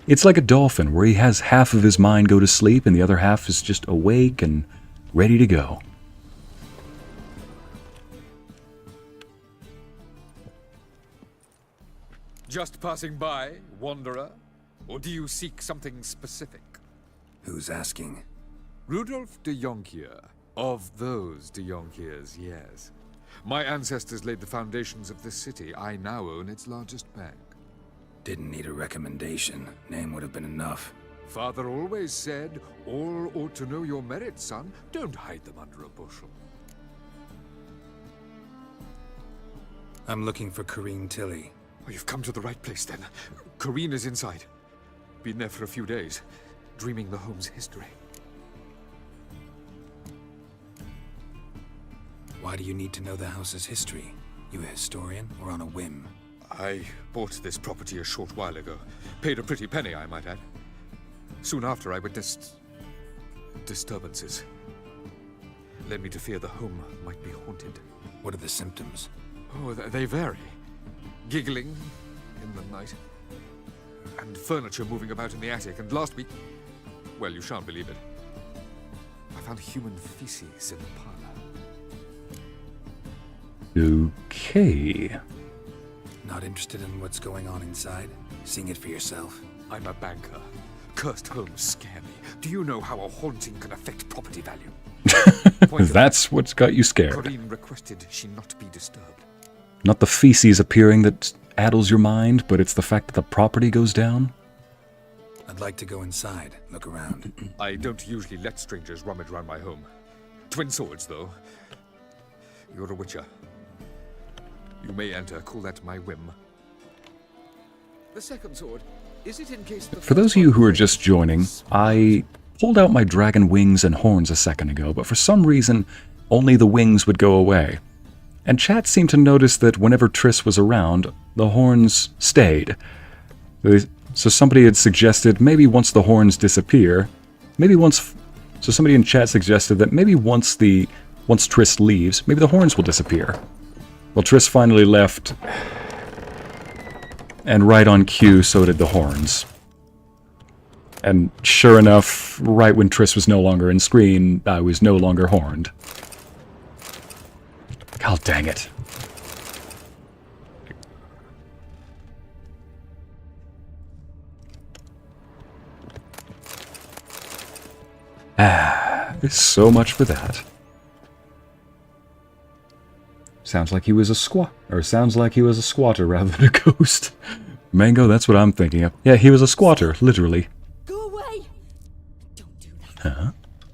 It's like a dolphin, where he has half of his mind go to sleep and the other half is just awake and ready to go. Just passing by, wanderer? Or do you seek something specific? Who's asking? Rudolf de Jonkier. Of those de Jonkiers, yes. My ancestors laid the foundations of this city. I now own its largest bank. Didn't need a recommendation. Name would have been enough. Father always said, all ought to know your merits, son. Don't hide them under a bushel. I'm looking for Corinne Tilly. Oh, you've come to the right place, then. Corinne is inside. Been there for a few days, dreaming the home's history. Why do you need to know the house's history? You a historian or on a whim? I bought this property a short while ago. Paid a pretty penny, I might add. Soon after, I witnessed... disturbances. Led me to fear the home might be haunted. What are the symptoms? Oh, they vary. Giggling in the night. And furniture moving about in the attic. And last week... well, you shan't believe it. I found human feces in the parlor. Okay. Not interested in what's going on inside? Seeing it for yourself? I'm a banker. Cursed homes scare me. Do you know how a haunting can affect property value? That's what's got you scared. Corinne requested she not be disturbed. Not the feces appearing that addles your mind, but it's the fact that the property goes down? I'd like to go inside, look around. I don't usually let strangers rummage around my home. Twin swords, though. You're a witcher. You may enter, call that my whim. The second sword, is it in case the... For those of you who are just joining, I pulled out my dragon wings and horns a second ago, but for some reason, only the wings would go away. And chat seemed to notice that whenever Triss was around, the horns stayed. So somebody had suggested maybe once the horns disappear, so somebody in chat suggested that maybe once Triss leaves, maybe the horns will disappear. Well, Triss finally left, and right on cue, so did the horns. And sure enough, right when Triss was no longer in screen, I was no longer horned. God dang it. So much for that. Sounds like he was a sounds like he was a squatter rather than a ghost. Mango, that's what I'm thinking of. Yeah, he was a squatter, literally. Go away! Don't do that. Huh?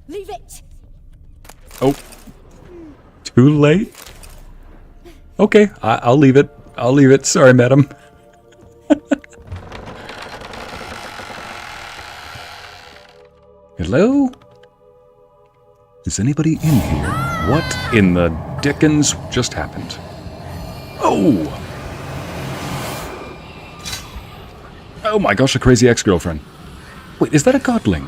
Leave it! Oh. Too late? Okay, I'll leave it. I'll leave it. Sorry, madam. Hello? Is anybody in here? What in the dickens just happened? Oh! Oh my gosh, a crazy ex-girlfriend. Wait, is that a godling?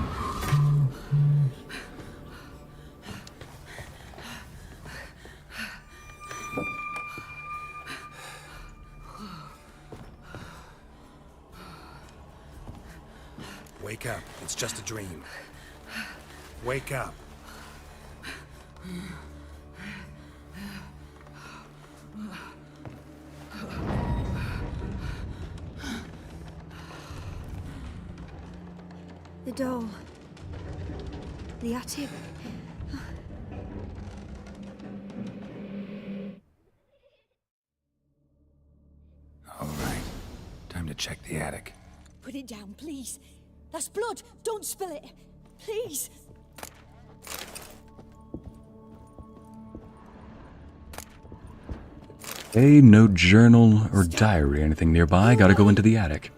Wake up. It's just a dream. Wake up. The doll. The attic. All right. Time to check the attic. Put it down, please. That's blood. Don't spill it. Please. Hey, no journal or diary or anything nearby. Gotta go into the attic.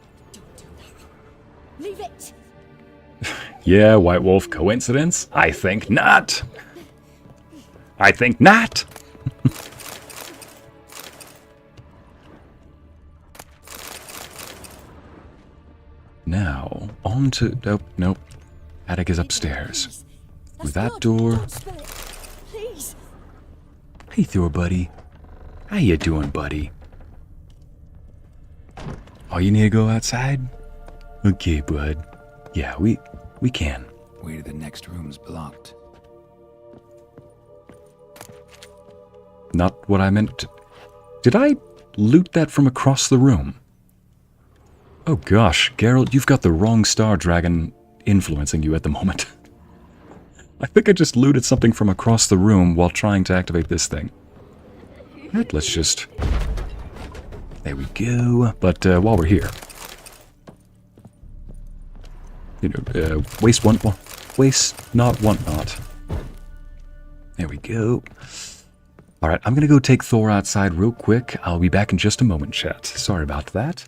Leave it. Yeah, White Wolf, coincidence? I think not. I think not. Now, on to... Nope, nope. Attic is upstairs. With that door... Don't spill it. Please. Hey, Thor, buddy. How you doing, buddy? Oh, you need to go outside? Okay, bud. Yeah, we can. Way to the next room's blocked. Not what I meant to... Did I loot that from across the room? Oh gosh, Geralt, you've got the wrong star dragon influencing you at the moment. I think I just looted something from across the room while trying to activate this thing. Right, let's just... There we go. But while we're here... You know, waste not, want not. There we go. Alright, I'm gonna go take Thor outside real quick. I'll be back in just a moment, chat. Sorry about that.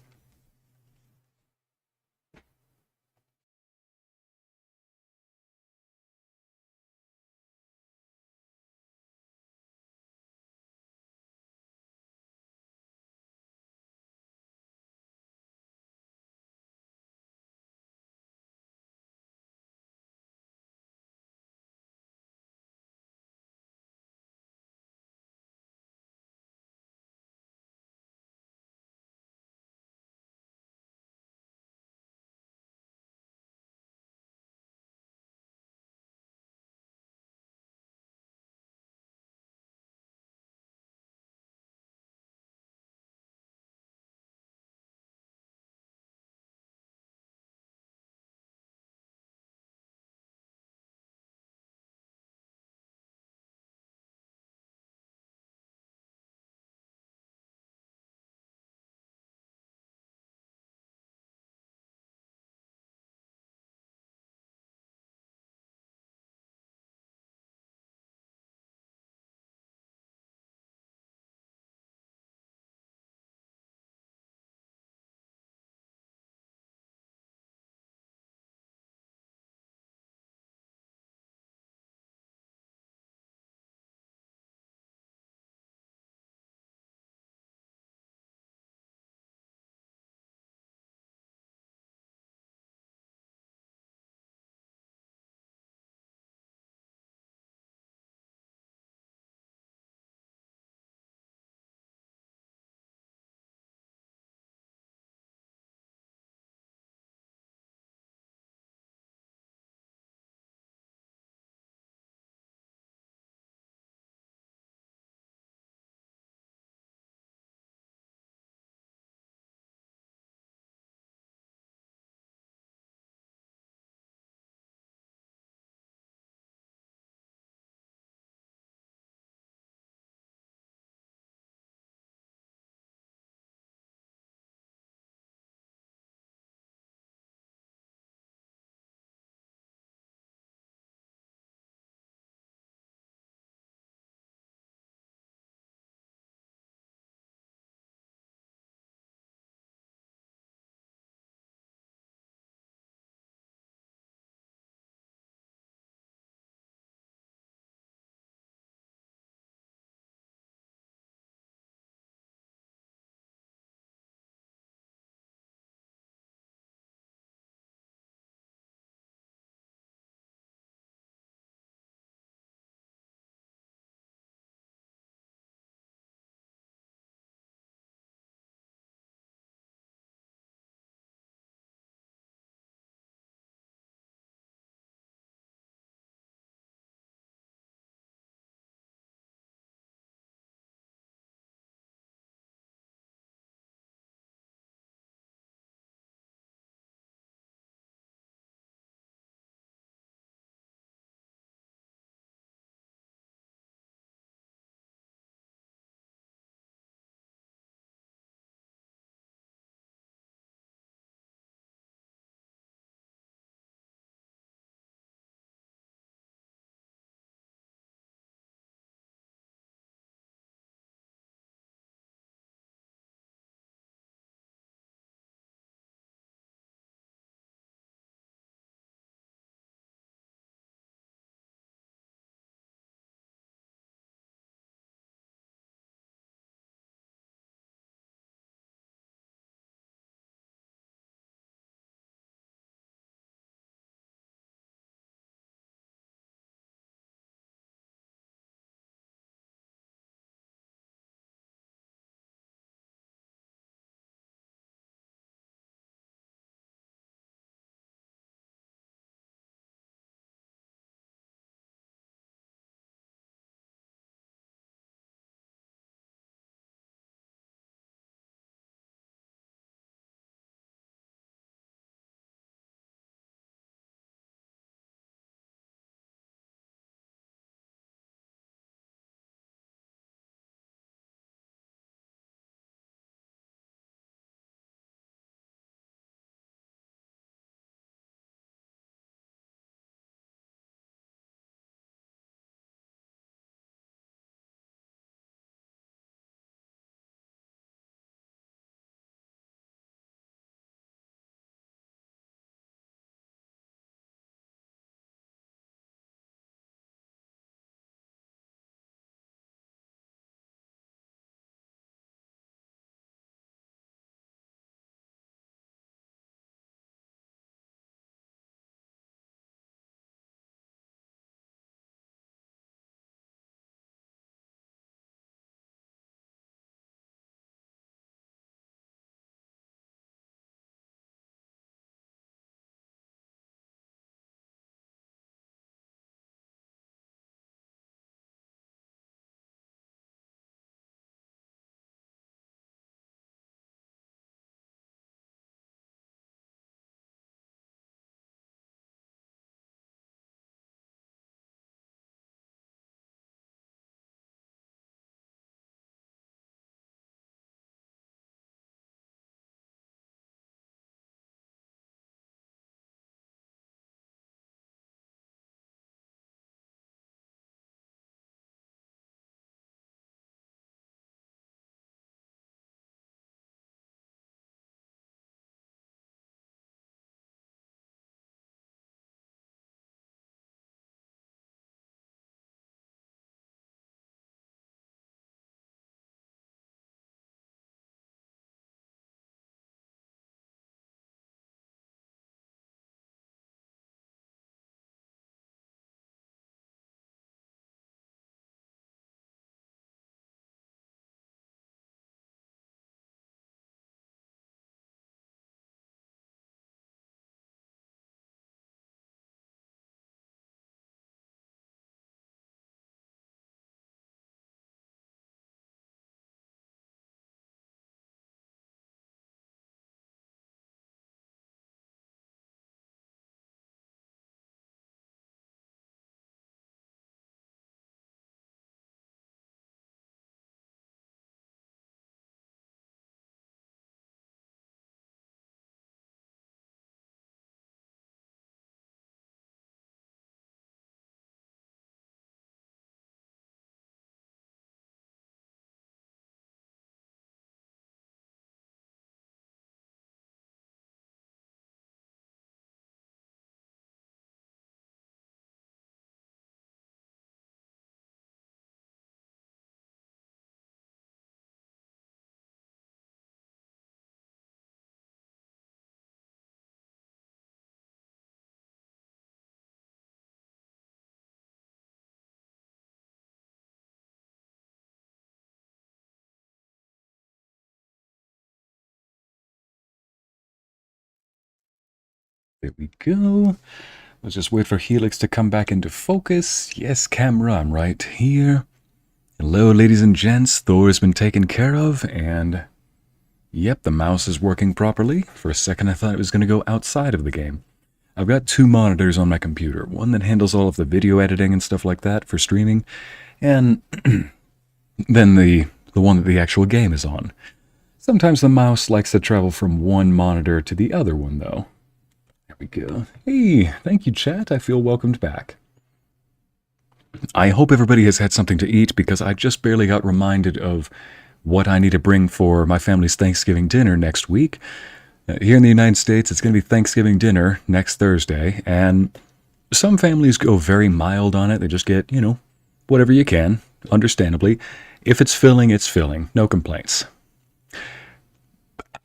There we go. Let's just wait for Helix to come back into focus. Yes, camera, I'm right here. Hello, ladies and gents. Thor has been taken care of, and yep, the mouse is working properly. For a second, I thought it was going to go outside of the game. I've got 2 monitors on my computer. One that handles all of the video editing and stuff like that for streaming, and then the one that the actual game is on. Sometimes the mouse likes to travel from one monitor to the other one, though. There we go. Hey, thank you, chat. I feel welcomed back. I hope everybody has had something to eat, because I just barely got reminded of what I need to bring for my family's Thanksgiving dinner next week. Here in the United States, it's going to be Thanksgiving dinner next Thursday, and some families go very mild on it. They just get, you know, whatever you can, understandably. If it's filling, it's filling. No complaints.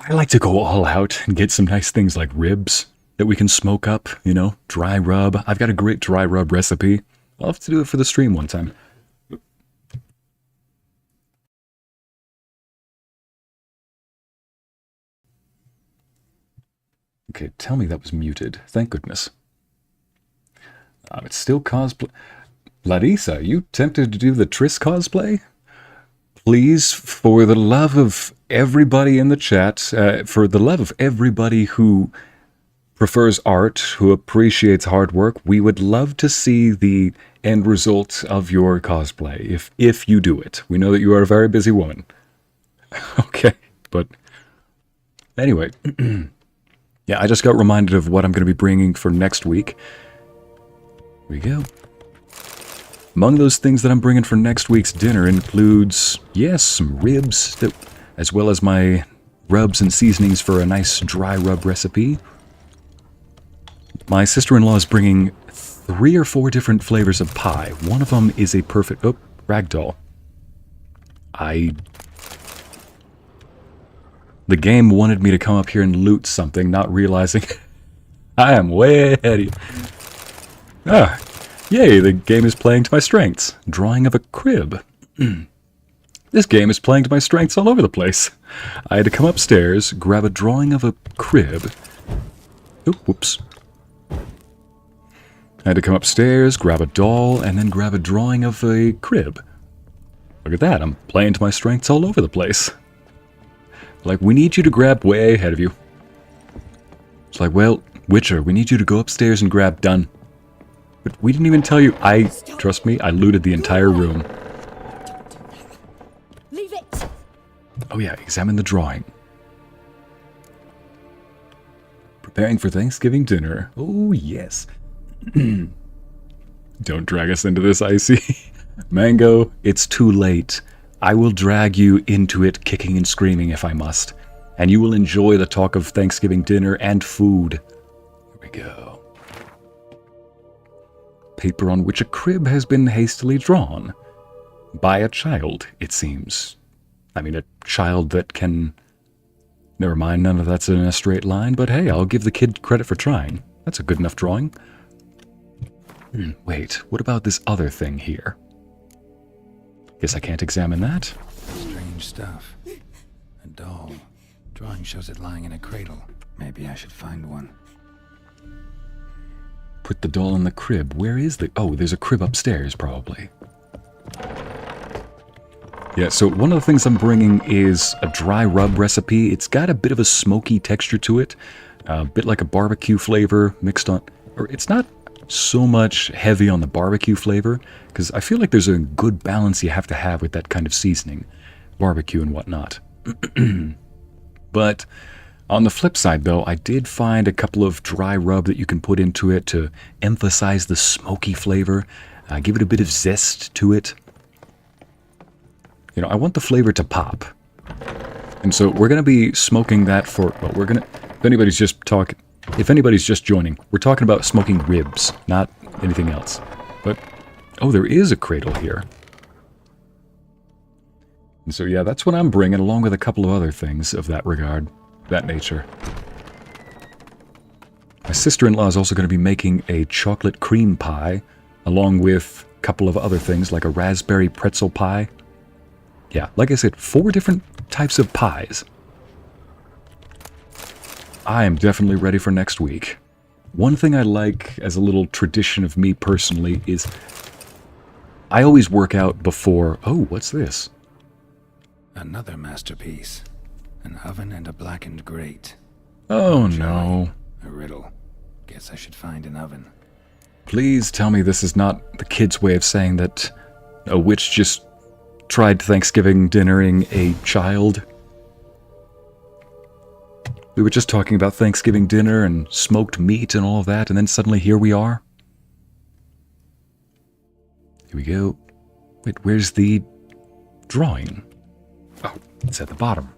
I like to go all out and get some nice things like ribs that we can smoke up, you know, dry rub. I've got a great dry rub recipe. I'll have to do it for the stream one time. Okay, tell me that was muted. Thank goodness. It's still cosplay. Larissa, you tempted to do the Triss cosplay? Please, for the love of everybody in the chat, for the love of everybody who prefers art, who appreciates hard work, we would love to see the end result of your cosplay, if you do it. We know that you are a very busy woman. Okay, but anyway, yeah, I just got reminded of what I'm going to be bringing for next week. Here we go. Among those things that I'm bringing for next week's dinner includes, yes, some ribs, as well as my rubs and seasonings for a nice dry rub recipe. My sister-in-law is bringing 3 or 4 different flavors of pie. One of them is a perfect... Oh, ragdoll. The game wanted me to come up here and loot something, not realizing I am way ahead of you. Ah, yay, the game is playing to my strengths. Drawing of a crib. This game is playing to my strengths all over the place. I had to come upstairs, grab a drawing of a crib. Oh, whoops. I had to come upstairs, grab a doll, and then grab a drawing of a crib. Look at that, I'm playing to my strengths all over the place. Like, we need you to grab way ahead of you. It's like, well, Witcher, we need you to go upstairs and grab done. But we didn't even tell you. Trust me, I looted the entire room. Leave it. Oh yeah, examine the drawing. Preparing for Thanksgiving dinner. Oh yes. Don't drag us into this, Ycey. Mango, it's too late. I will drag you into it kicking and screaming if I must. And you will enjoy the talk of Thanksgiving dinner and food. Here we go. Paper on which a crib has been hastily drawn. By a child, it seems. I mean, a child that can... Never mind, none of that's in a straight line, but hey, I'll give the kid credit for trying. That's a good enough drawing. Wait, what about this other thing here? Guess I can't examine that. Strange stuff. A doll. Drawing shows it lying in a cradle. Maybe I should find one. Put the doll in the crib. Where is the... Oh, there's a crib upstairs, probably. Yeah, so one of the things I'm bringing is a dry rub recipe. It's got a bit of a smoky texture to it. A bit like a barbecue flavor mixed on... Or it's not so much heavy on the barbecue flavor, because I feel like there's a good balance you have to have with that kind of seasoning. Barbecue and whatnot. But on the flip side, though, I did find a couple of dry rub that you can put into it to emphasize the smoky flavor, give it a bit of zest to it. You know, I want the flavor to pop. And so we're going to be smoking that for... Well, we're going to... If anybody's just joining, we're talking about smoking ribs, not anything else. But, oh, there is a cradle here. And so, yeah, that's what I'm bringing, along with a couple of other things of that regard, that nature. My sister-in-law is also going to be making a chocolate cream pie, along with a couple of other things, like a raspberry pretzel pie. Yeah, like I said, 4 different types of pies. I am definitely ready for next week. One thing I like as a little tradition of me personally is I always work out before... Oh, what's this? Another masterpiece. An oven and a blackened grate. Oh, no. A riddle. Guess I should find an oven. Please tell me this is not the kid's way of saying that a witch just tried Thanksgiving dinnering a child. We were just talking about Thanksgiving dinner and smoked meat and all of that, and then suddenly here we are. Here we go. Wait, where's the drawing? Oh, it's at the bottom.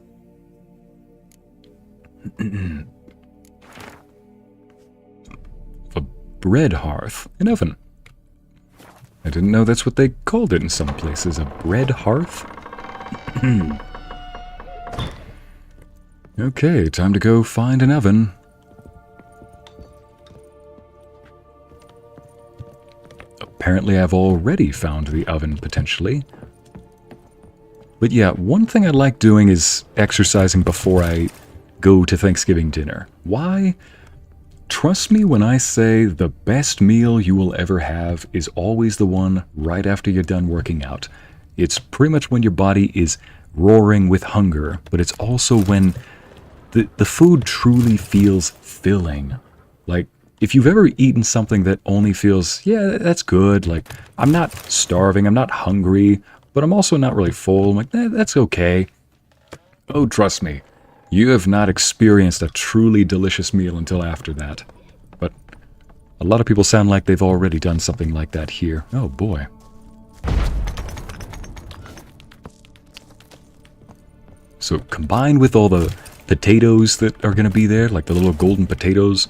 A bread hearth, an oven. I didn't know that's what they called it in some places, a bread hearth. Okay, time to go find an oven. Apparently I've already found the oven, potentially. But yeah, one thing I like doing is exercising before I go to Thanksgiving dinner. Why? Trust me when I say the best meal you will ever have is always the one right after you're done working out. It's pretty much when your body is roaring with hunger, but it's also when the food truly feels filling. Like, if you've ever eaten something that only feels, yeah, that's good, like, I'm not starving, I'm not hungry, but I'm also not really full, I'm like, that's okay. Oh, trust me, you have not experienced a truly delicious meal until after that. But a lot of people sound like they've already done something like that here. Oh, boy. So, combined with all the potatoes that are going to be there, like the little golden potatoes,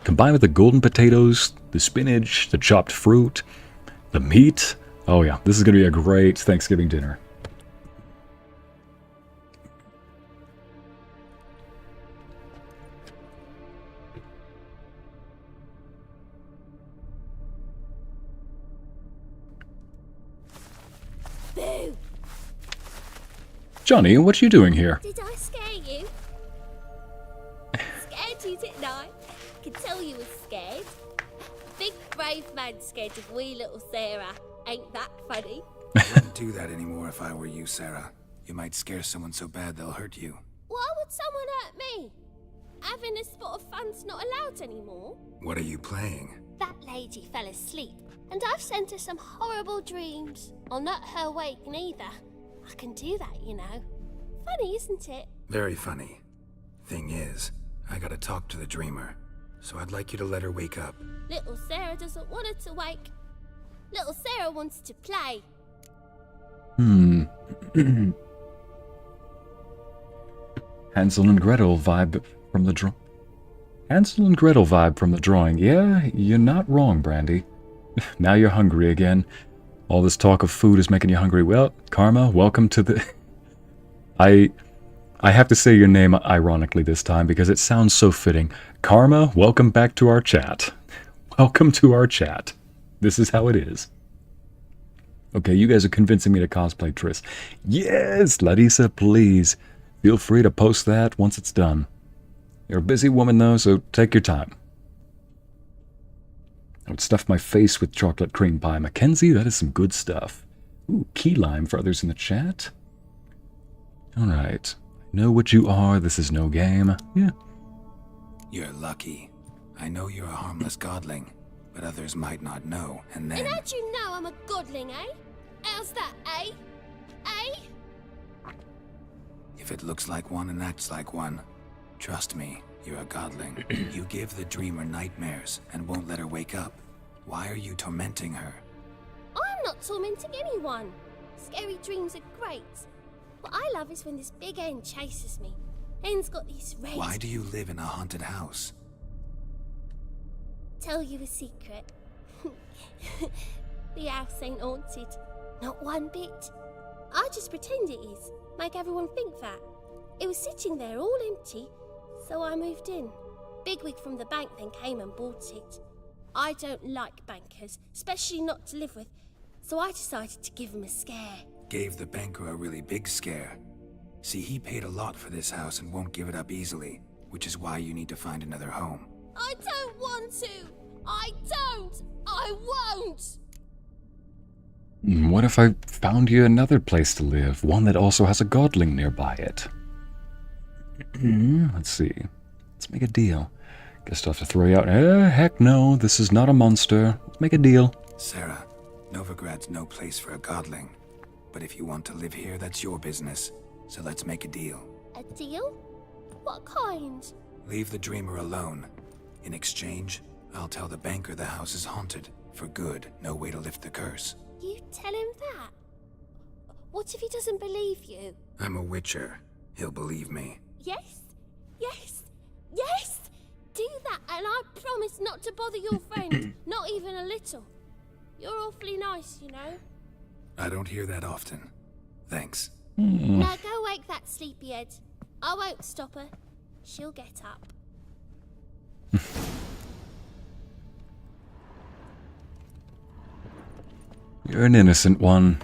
combined with the golden potatoes, the spinach, the chopped fruit, the meat. Oh yeah, this is going to be a great Thanksgiving dinner. Boo! Johnny, what you doing here? Did I scare you? Scared you, didn't I? Could tell you was scared. Big brave man scared of wee little Sarah. Ain't that funny? I wouldn't do that anymore if I were you, Sarah. You might scare someone so bad they'll hurt you. Why would someone hurt me? Having a spot of fun's not allowed anymore. What are you playing? That lady fell asleep, and I've sent her some horrible dreams. I'll not her wake neither. I can do that, you know. Funny, isn't it? Very funny. Thing is, I gotta talk to the dreamer, so I'd like you to let her wake up. Little Sarah doesn't want her to wake. Little Sarah wants to play. Hansel and Gretel vibe from the Hansel and Gretel vibe from the drawing. Yeah, you're not wrong, Brandy. Now you're hungry again. All this talk of food is making you hungry. Well, Karma, welcome to the... I have to say your name ironically this time because it sounds so fitting. Karma, welcome back to our chat. Welcome to our chat. This is how it is. Okay, you guys are convincing me to cosplay Triss. Yes, Larissa, please. Feel free to post that once it's done. You're a busy woman, though, so take your time. I would stuff my face with chocolate cream pie. Mackenzie, that is some good stuff. Ooh, key lime for others in the chat. Alright. I know what you are. This is no game. Yeah. You're lucky. I know you're a harmless godling, but others might not know, and then... And how'd you know I'm a godling, eh? How's that, eh? Eh? If it looks like one and acts like one, trust me, you're a godling. You give the dreamer nightmares and won't let her wake up. Why are you tormenting her? I'm not tormenting anyone. Scary dreams are great. What I love is when this big hen chases me. Hen's got these red... Why do you live in a haunted house? Tell you a secret. The house ain't haunted. Not one bit. I just pretend it is. Make everyone think that. It was sitting there all empty, so I moved in. Bigwig from the bank then came and bought it. I don't like bankers, especially not to live with, so I decided to give him a scare. Gave the banker a really big scare. See, he paid a lot for this house and won't give it up easily, which is why you need to find another home. I don't want to! I don't! I won't! What if I found you another place to live? One that also has a godling nearby it? Let's see. Let's make a deal. Guess I'll have to throw you out. Heck no. This is not a monster. Let's make a deal. Sarah, Novigrad's no place for a godling. But if you want to live here, that's your business. So let's make a deal. A deal? What kind? Leave the dreamer alone. In exchange, I'll tell the banker the house is haunted. For good, no way to lift the curse. You tell him that? What if he doesn't believe you? I'm a witcher. He'll believe me. Yes? Yes? Yes! Do that and I promise not to bother your friend. Not even a little. You're awfully nice, you know. I don't hear that often. Thanks. Now go wake that sleepyhead. I won't stop her. She'll get up. You're an innocent one.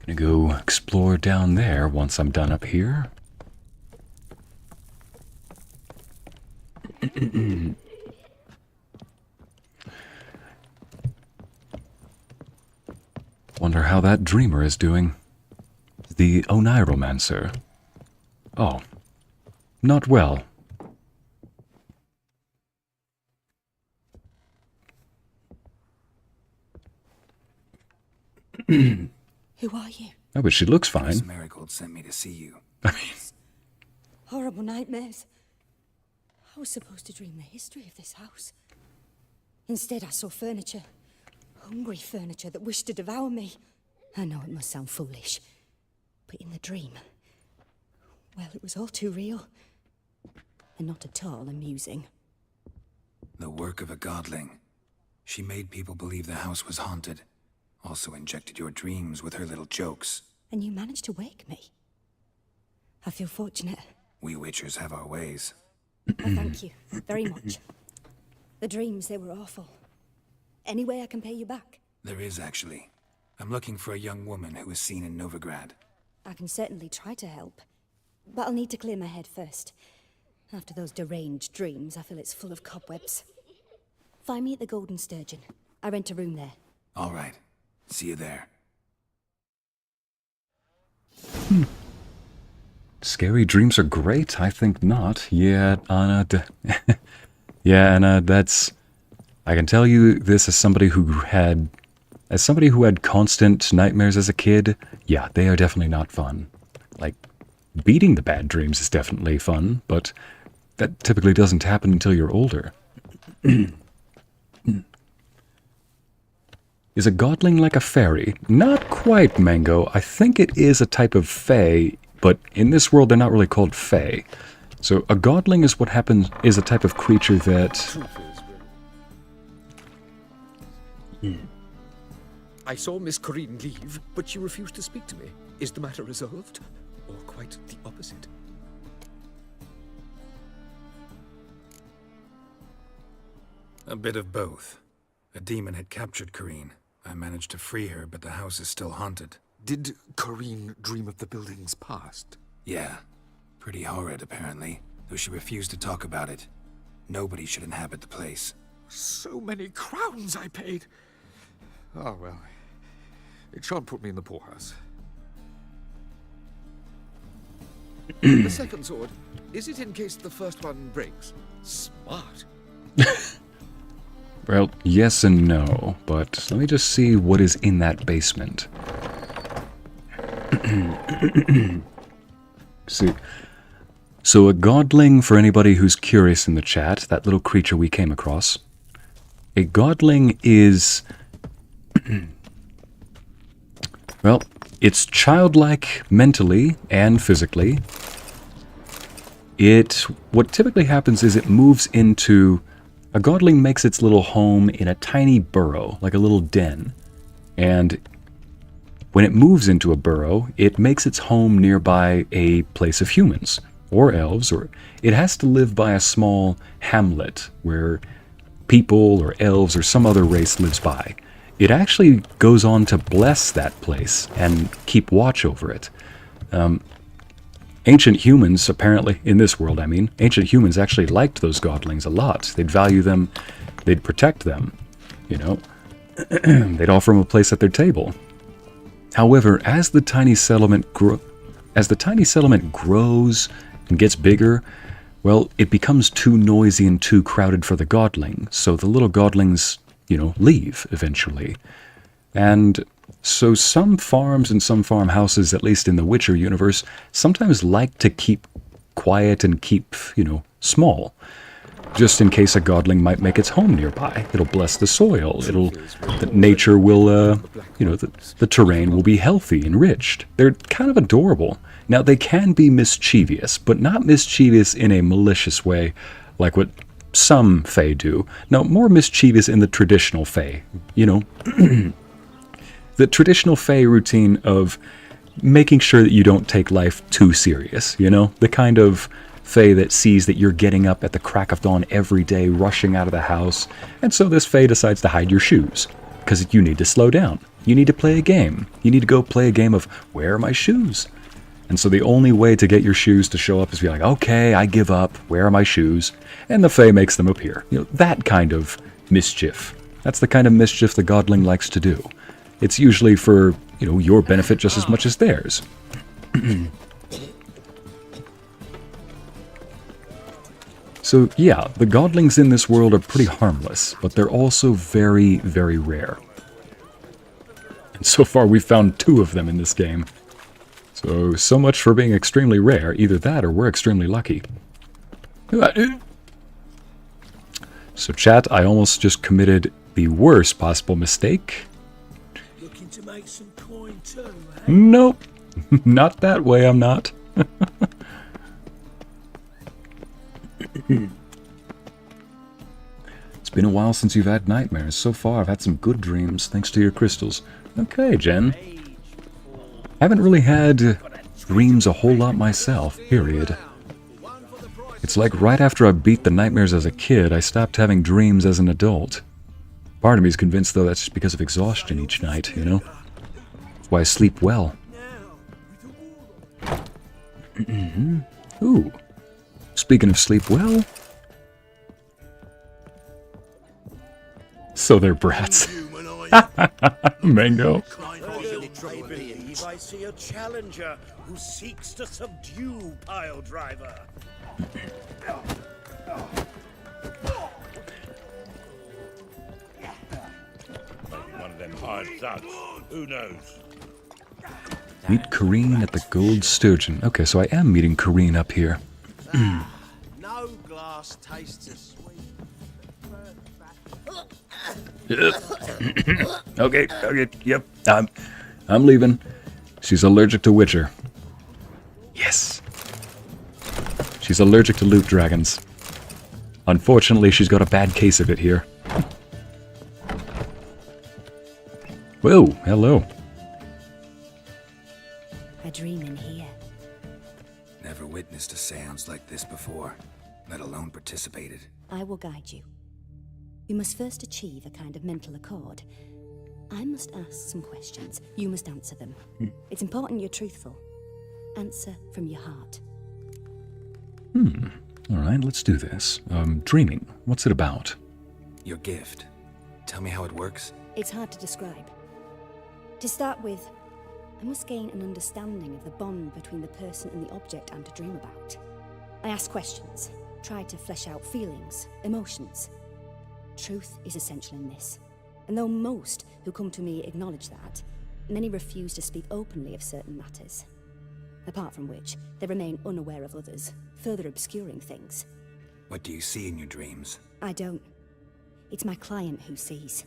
Gonna go explore down there once I'm done up here. Wonder how that dreamer is doing. The Oniromancer. Oh. Not well. Who are you? Oh, but she looks fine. Miss Marigold sent me to see you. Horrible nightmares. I was supposed to dream the history of this house. Instead, I saw furniture. Hungry furniture that wished to devour me. I know it must sound foolish, but in the dream, well, it was all too real. And not at all amusing. The work of a godling. She made people believe the house was haunted. Also injected your dreams with her little jokes. And you managed to wake me. I feel fortunate. We witchers have our ways. Well, thank you very much. The dreams, they were awful. Any way I can pay you back? There is, actually. I'm looking for a young woman who was seen in Novigrad. I can certainly try to help. But I'll need to clear my head first. After those deranged dreams, I feel it's full of cobwebs. Find me at the Golden Sturgeon. I rent a room there. All right. See you there. Scary dreams are great? I think not. Yeah, Anna. Yeah, Anna, that's... I can tell you this as somebody who had... As somebody who had constant nightmares as a kid, yeah, they are definitely not fun. Like, beating the bad dreams is definitely fun, but that typically doesn't happen until you're older. Is a godling like a fairy? Not quite, Mango. I think it is a type of fae, but in this world they're not really called fae. So a godling is what happens, is a type of creature that... I saw Miss Corinne leave, but she refused to speak to me. Is the matter resolved? Or quite the opposite? A bit of both. A demon had captured Corinne. I managed to free her, but the house is still haunted. Did Corinne dream of the building's past? Yeah. Pretty horrid, apparently, though she refused to talk about it. Nobody should inhabit the place. So many crowns I paid! Oh, well. It shan't put me in the poorhouse. The second sword, is it in case the first one breaks? Smart. Well, yes and no, but let me just see what is in that basement. See. So a godling, for anybody who's curious in the chat, that little creature we came across, a godling is... well, it's childlike mentally and physically. What typically happens is it moves into... A godling makes its little home in a tiny burrow, like a little den. And when it moves into a burrow, it makes its home nearby a place of humans, or elves, or it has to live by a small hamlet where people or elves or some other race lives by. It actually goes on to bless that place and keep watch over it. ancient humans, apparently, in this world, I mean, ancient humans actually liked those godlings a lot. They'd value them, they'd protect them, you know. They'd offer them a place at their table. However, as the tiny settlement grows and gets bigger, well, it becomes too noisy and too crowded for the godling, so the little godlings, you know, leave eventually. And so some farms and some farmhouses, at least in the Witcher universe, sometimes like to keep quiet and keep, you know, small, just in case a godling might make its home nearby. It'll bless the soil. Nature will, you know, the terrain will be healthy, enriched. They're kind of adorable. Now, they can be mischievous, but not mischievous in a malicious way, like what some Fae do. No, more mischievous in the traditional Fae, you know. The traditional Fae routine of making sure that you don't take life too serious, you know? The kind of Fae that sees that you're getting up at the crack of dawn every day, rushing out of the house, and so this Fae decides to hide your shoes, because you need to slow down. You need to play a game. You need to go play a game of, where are my shoes? And so the only way to get your shoes to show up is to be like, okay, I give up, where are my shoes? And the Fae makes them appear. You know, that kind of mischief. That's the kind of mischief the godling likes to do. It's usually for, you know, your benefit just as much as theirs. So yeah, the godlings in this world are pretty harmless, but they're also very, very rare. And so far we've found 2 of them in this game. So much for being extremely rare. Either that or we're extremely lucky. So chat, I almost just committed the worst possible mistake. Looking to make some coin too, eh? Nope. Not that way, I'm not. It's been a while since you've had nightmares. So far, I've had some good dreams, thanks to your crystals. Okay, Jen. Haven't really had dreams a whole lot myself, period. It's like right after I beat the nightmares as a kid, I stopped having dreams as an adult. Part of me is convinced, though, that's just because of exhaustion each night, you know? That's why I sleep well. Ooh. Speaking of sleep well... So they're brats. Mango. I see a challenger who seeks to subdue Pile Driver. One of them hired thugs. Who knows? Meet Kareen at the Gold Sturgeon. Okay, so I am meeting Kareen up here. No glass tastes as sweet. Okay, yep. I'm leaving. She's allergic to Witcher. Yes. She's allergic to loot dragons. Unfortunately, she's got a bad case of it here. Whoa, hello. A dream in here. Never witnessed a seance like this before, let alone participated. I will guide you. You must first achieve a kind of mental accord. I must ask some questions. You must answer them. It's important you're truthful. Answer from your heart. Alright, let's do this. Dreaming. What's it about? Your gift. Tell me how it works. It's hard to describe. To start with, I must gain an understanding of the bond between the person and the object I'm to dream about. I ask questions, try to flesh out feelings, emotions. Truth is essential in this. And though most who come to me acknowledge that, many refuse to speak openly of certain matters. Apart from which, they remain unaware of others, further obscuring things. What do you see in your dreams? I don't. It's my client who sees.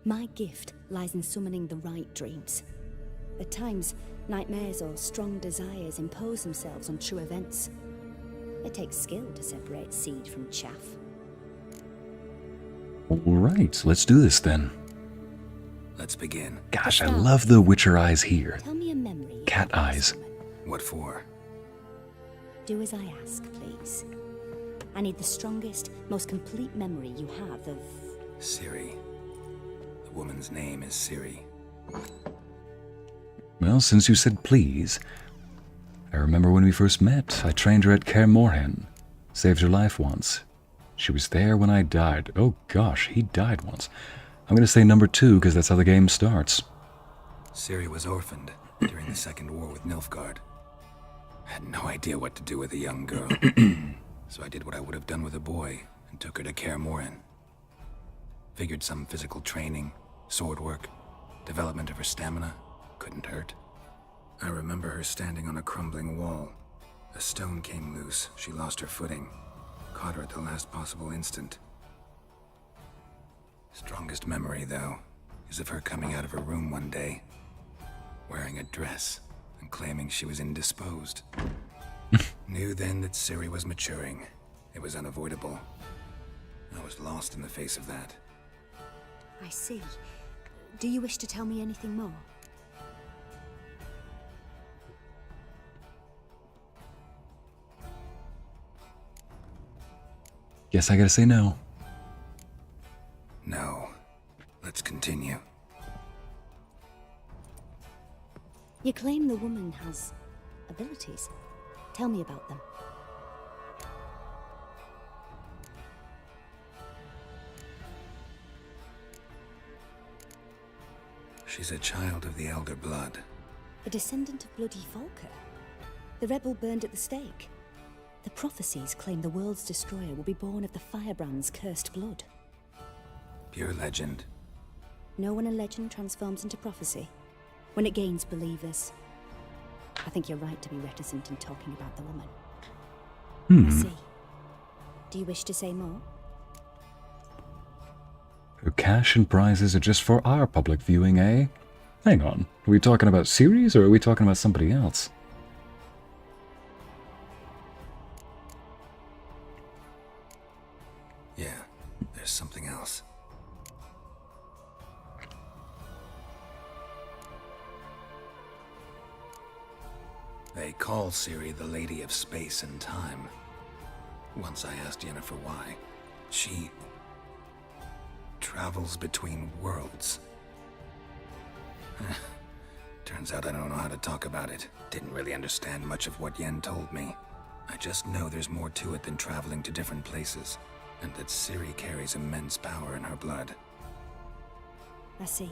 My gift lies in summoning the right dreams. At times, nightmares or strong desires impose themselves on true events. It takes skill to separate seed from chaff. Alright, let's do this then. Let's begin. Gosh, I love the Witcher eyes here. Tell me a memory. Cat eyes. What for? Do as I ask, please. I need the strongest, most complete memory you have of... Ciri. The woman's name is Ciri. Well, since you said please, I remember when we first met. I trained her at Kaer Morhen. Saved her life once. She was there when I died. Oh gosh, he died once. I'm gonna say number 2 because that's how the game starts. Ciri was orphaned during the Second War with Nilfgaard. I had no idea what to do with a young girl. So I did what I would have done with a boy and took her to Kaer Morhen. Figured some physical training, sword work, development of her stamina couldn't hurt. I remember her standing on a crumbling wall. A stone came loose, she lost her footing. Caught her at the last possible instant. Strongest memory, though, is of her coming out of her room one day, wearing a dress and claiming she was indisposed. Knew then that Ciri was maturing. It was unavoidable. I was lost in the face of that. I see. Do you wish to tell me anything more? Guess I gotta say no. No. Let's continue. You claim the woman has abilities. Tell me about them. She's a child of the Elder Blood. A descendant of bloody Volker. The rebel burned at the stake. The prophecies claim the world's destroyer will be born of the firebrand's cursed blood. Pure legend. Know when a legend transforms into prophecy? When it gains believers. I think you're right to be reticent in talking about the woman. I see. Do you wish to say more? Her cash and prizes are just for our public viewing, eh? Hang on. Are we talking about Ciri's or are we talking about somebody else? Yeah, there's something else. They call Ciri the Lady of Space and Time. Once I asked Yennefer why. She travels between worlds. Turns out I don't know how to talk about it. Didn't really understand much of what Yen told me. I just know there's more to it than traveling to different places, and that Ciri carries immense power in her blood. I see.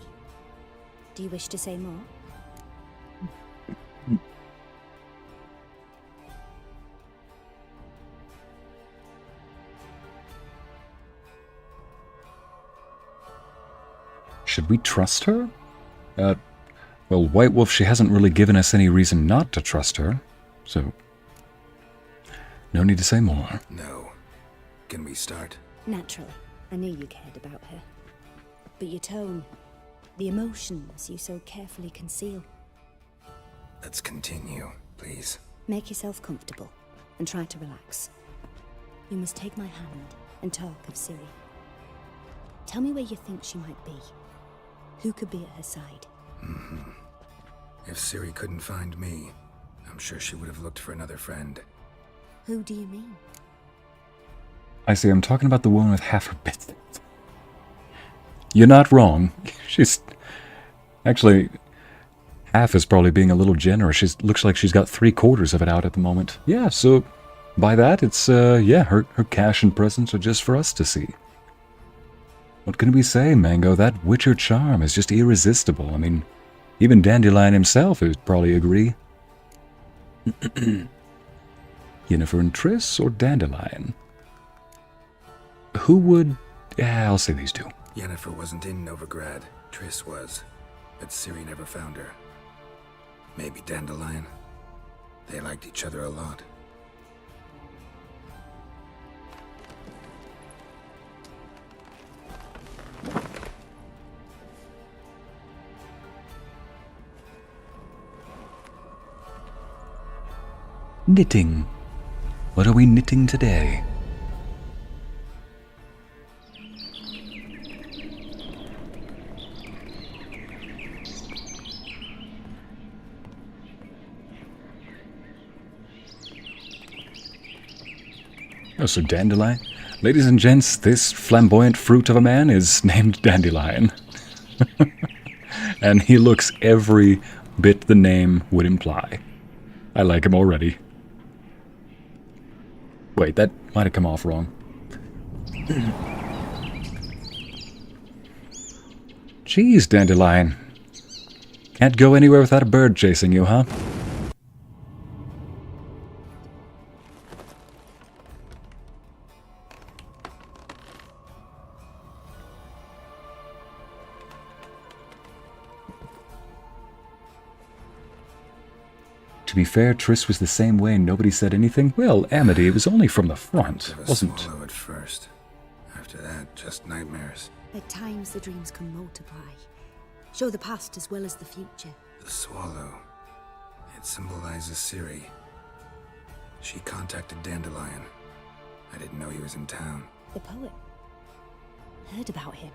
Do you wish to say more? Should we trust her? Well, White Wolf, she hasn't really given us any reason not to trust her, so no need to say more. No. Can we start? Naturally. I knew you cared about her. But your tone, the emotions you so carefully conceal. Let's continue, please. Make yourself comfortable and try to relax. You must take my hand and talk of Ciri. Tell me where you think she might be. Who could be at her side? If Ciri couldn't find me, I'm sure she would have looked for another friend. Who do you mean? I see, I'm talking about the woman with half her bit. You're not wrong. She's... Actually, half is probably being a little generous. She looks like she's got 3/4 of it out at the moment. Yeah, so by that, it's, yeah, her cash and presents are just for us to see. What can we say, Mango? That Witcher charm is just irresistible. I mean, even Dandelion himself would probably agree. Yennefer and Triss or Dandelion? Who would... Yeah, I'll say these two. Yennefer wasn't in Novigrad. Triss was. But Ciri never found her. Maybe Dandelion. They liked each other a lot. Knitting. What are we knitting today? Oh, so Dandelion? Ladies and gents, this flamboyant fruit of a man is named Dandelion. And he looks every bit the name would imply. I like him already. Wait, that might have come off wrong. Jeez, Dandelion. Can't go anywhere without a bird chasing you, huh? To be fair, Triss was the same way and nobody said anything. Well, Amity, it was only from the front, wasn't... Swallow at first. After that, just nightmares. At times the dreams can multiply. Show the past as well as the future. The swallow. It symbolizes Ciri. She contacted Dandelion. I didn't know he was in town. The poet. Heard about him.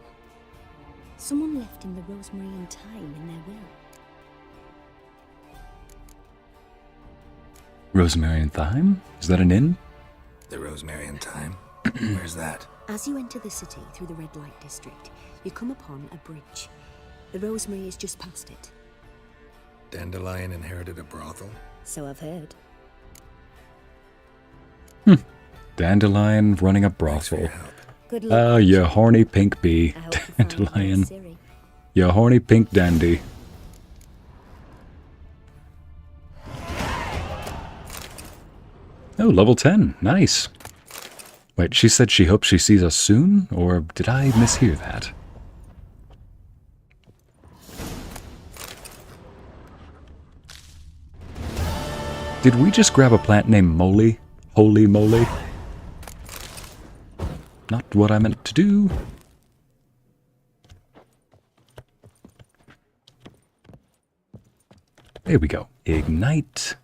Someone left him the rosemary and thyme in their will. Rosemary and Thyme? Is that an inn? The Rosemary and Thyme? Where's that? As you enter the city through the red light district, you come upon a bridge. The rosemary is just past it. Dandelion inherited a brothel? So I've heard. Dandelion running a brothel. Good luck. You horny pink bee. Dandelion. You horny pink dandy. Oh, level 10. Nice. Wait, she said she hopes she sees us soon? Or did I mishear that? Did we just grab a plant named Moly? Holy moly? Not what I meant to do. There we go. Ignite.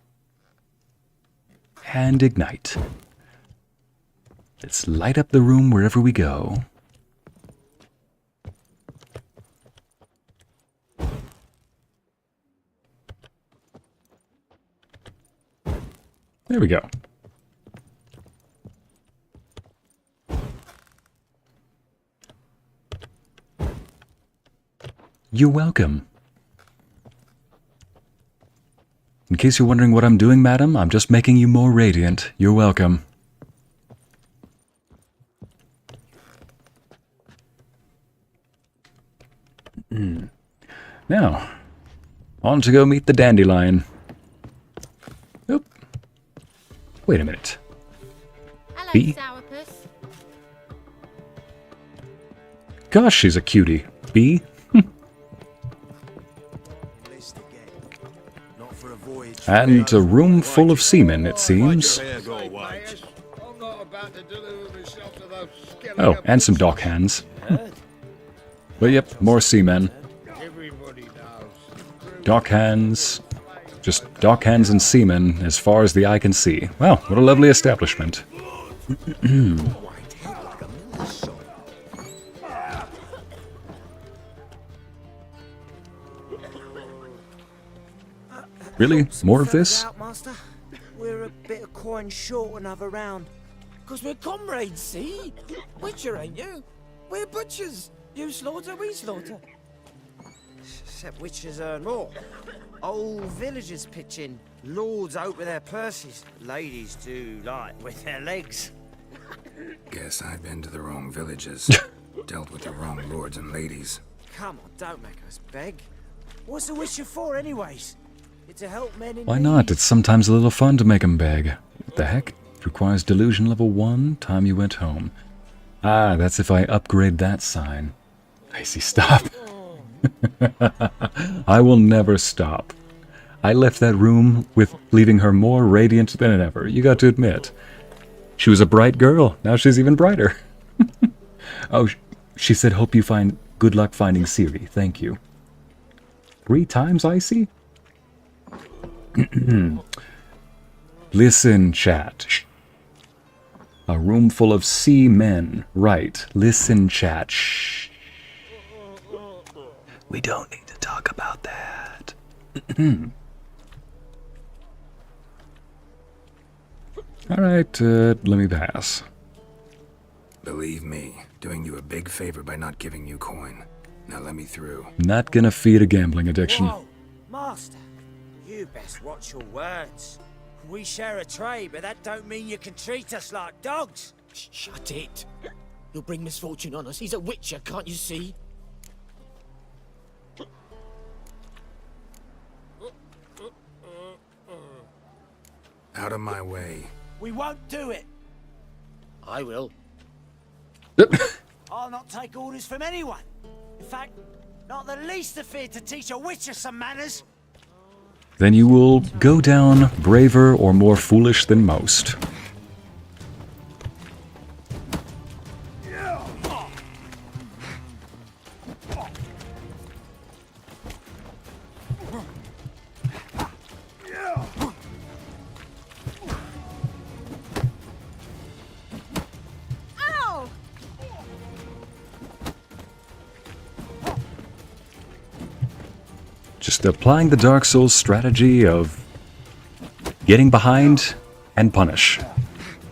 And ignite. Let's light up the room wherever we go. There we go. You're welcome. In case you're wondering what I'm doing, madam, I'm just making you more radiant. You're welcome. Now, on to go meet the Dandelion. Oop. Wait a minute. Hello, Bee? Sourpuss. Gosh, she's a cutie. Bee? And a room full of seamen, it seems. Oh, and some dock hands. But yep, more seamen. Dock hands. Just dock hands and seamen as far as the eye can see. Wow, what a lovely establishment. Really? More of this? Out, Master. We're a bit of coin short another round. 'Cause we're comrades, see? Butcher, ain't you? We're butchers. You slaughter, we slaughter. Except witches earn more. Old villagers pitch in. Lords out with their purses. Ladies do like with their legs. Guess I've been to the wrong villages. Dealt with the wrong lords and ladies. Come on, don't make us beg. What's a witcher for, anyways? It's to help men in Why need. not? It's sometimes a little fun to make them beg. What the heck? It requires delusion level 1, time you went home. Ah, that's if I upgrade that sign. Ycey, stop. I will never stop. I left that room with leaving her more radiant than ever. You got to admit. She was a bright girl. Now she's even brighter. Oh, she said, hope you find good luck finding Ciri. Thank you. 3 times, Ycey? Listen, chat. Shh. A room full of sea men. Right. Listen, chat. Shh. We don't need to talk about that. Alright, let me pass. Believe me, doing you a big favor by not giving you coin. Now let me through. Not gonna feed a gambling addiction. Whoa, Master. You You best watch your words. We share a trade, but that don't mean you can treat us like dogs. Shut it. You'll bring misfortune on us. He's a witcher, can't you see? Out of my way. We won't do it. I will. I'll not take orders from anyone. In fact, not the least afraid to teach a witcher some manners. Then you will go down braver or more foolish than most. Just applying the Dark Souls strategy of getting behind and punish.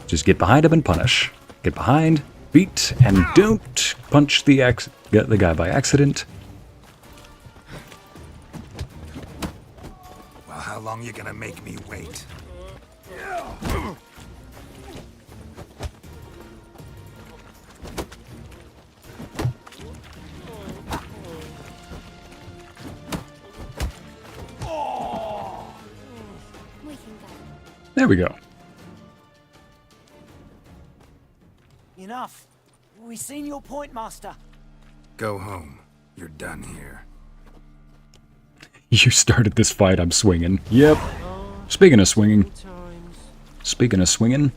Just get behind him and punish. Get behind, beat, and don't punch the guy by accident. Well, how long you gonna make me wait? There we go. Enough. We've seen your point, Master. Go home. You're done here. You started this fight, I'm swinging. Yep. Speaking of swinging. Speaking of swinging.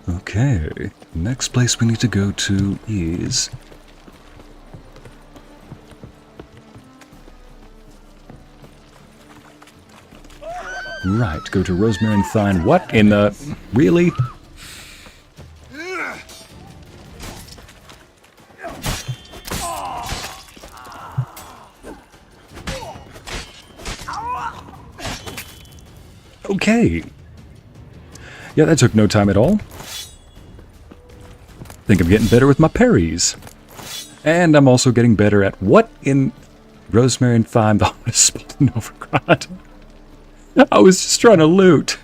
Okay. Next place we need to go to is... Right, go to Rosemary and Thyme. What in the... Really? Okay. Yeah, that took no time at all. Think I'm getting better with my parries. And I'm also getting better at what in Rosemary and Thyme, the Hottest in Novigrad. I was just trying to loot.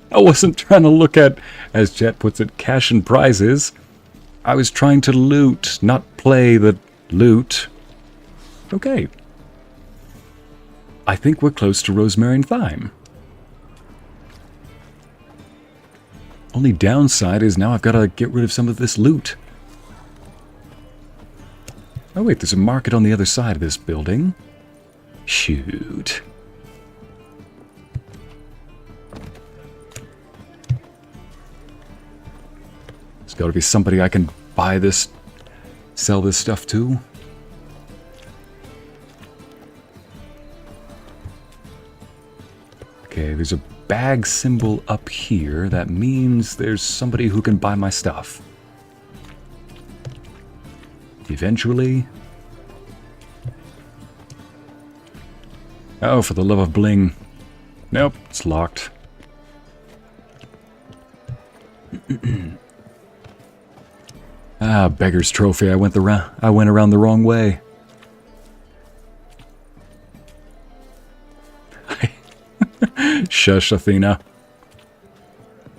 I wasn't trying to look at, as Jet puts it, cash and prizes. I was trying to loot, not play the loot. Okay. I think we're close to Rosemary and Thyme. Only downside is now I've got to get rid of some of this loot. Oh wait, there's a market on the other side of this building. Shoot. There's got to be somebody I can buy this, sell this stuff to. Okay, there's a bag symbol up here. That means there's somebody who can buy my stuff. Eventually. Oh, for the love of bling. Nope, it's locked. Ah, beggar's trophy. I went around the wrong way. Shush, Athena.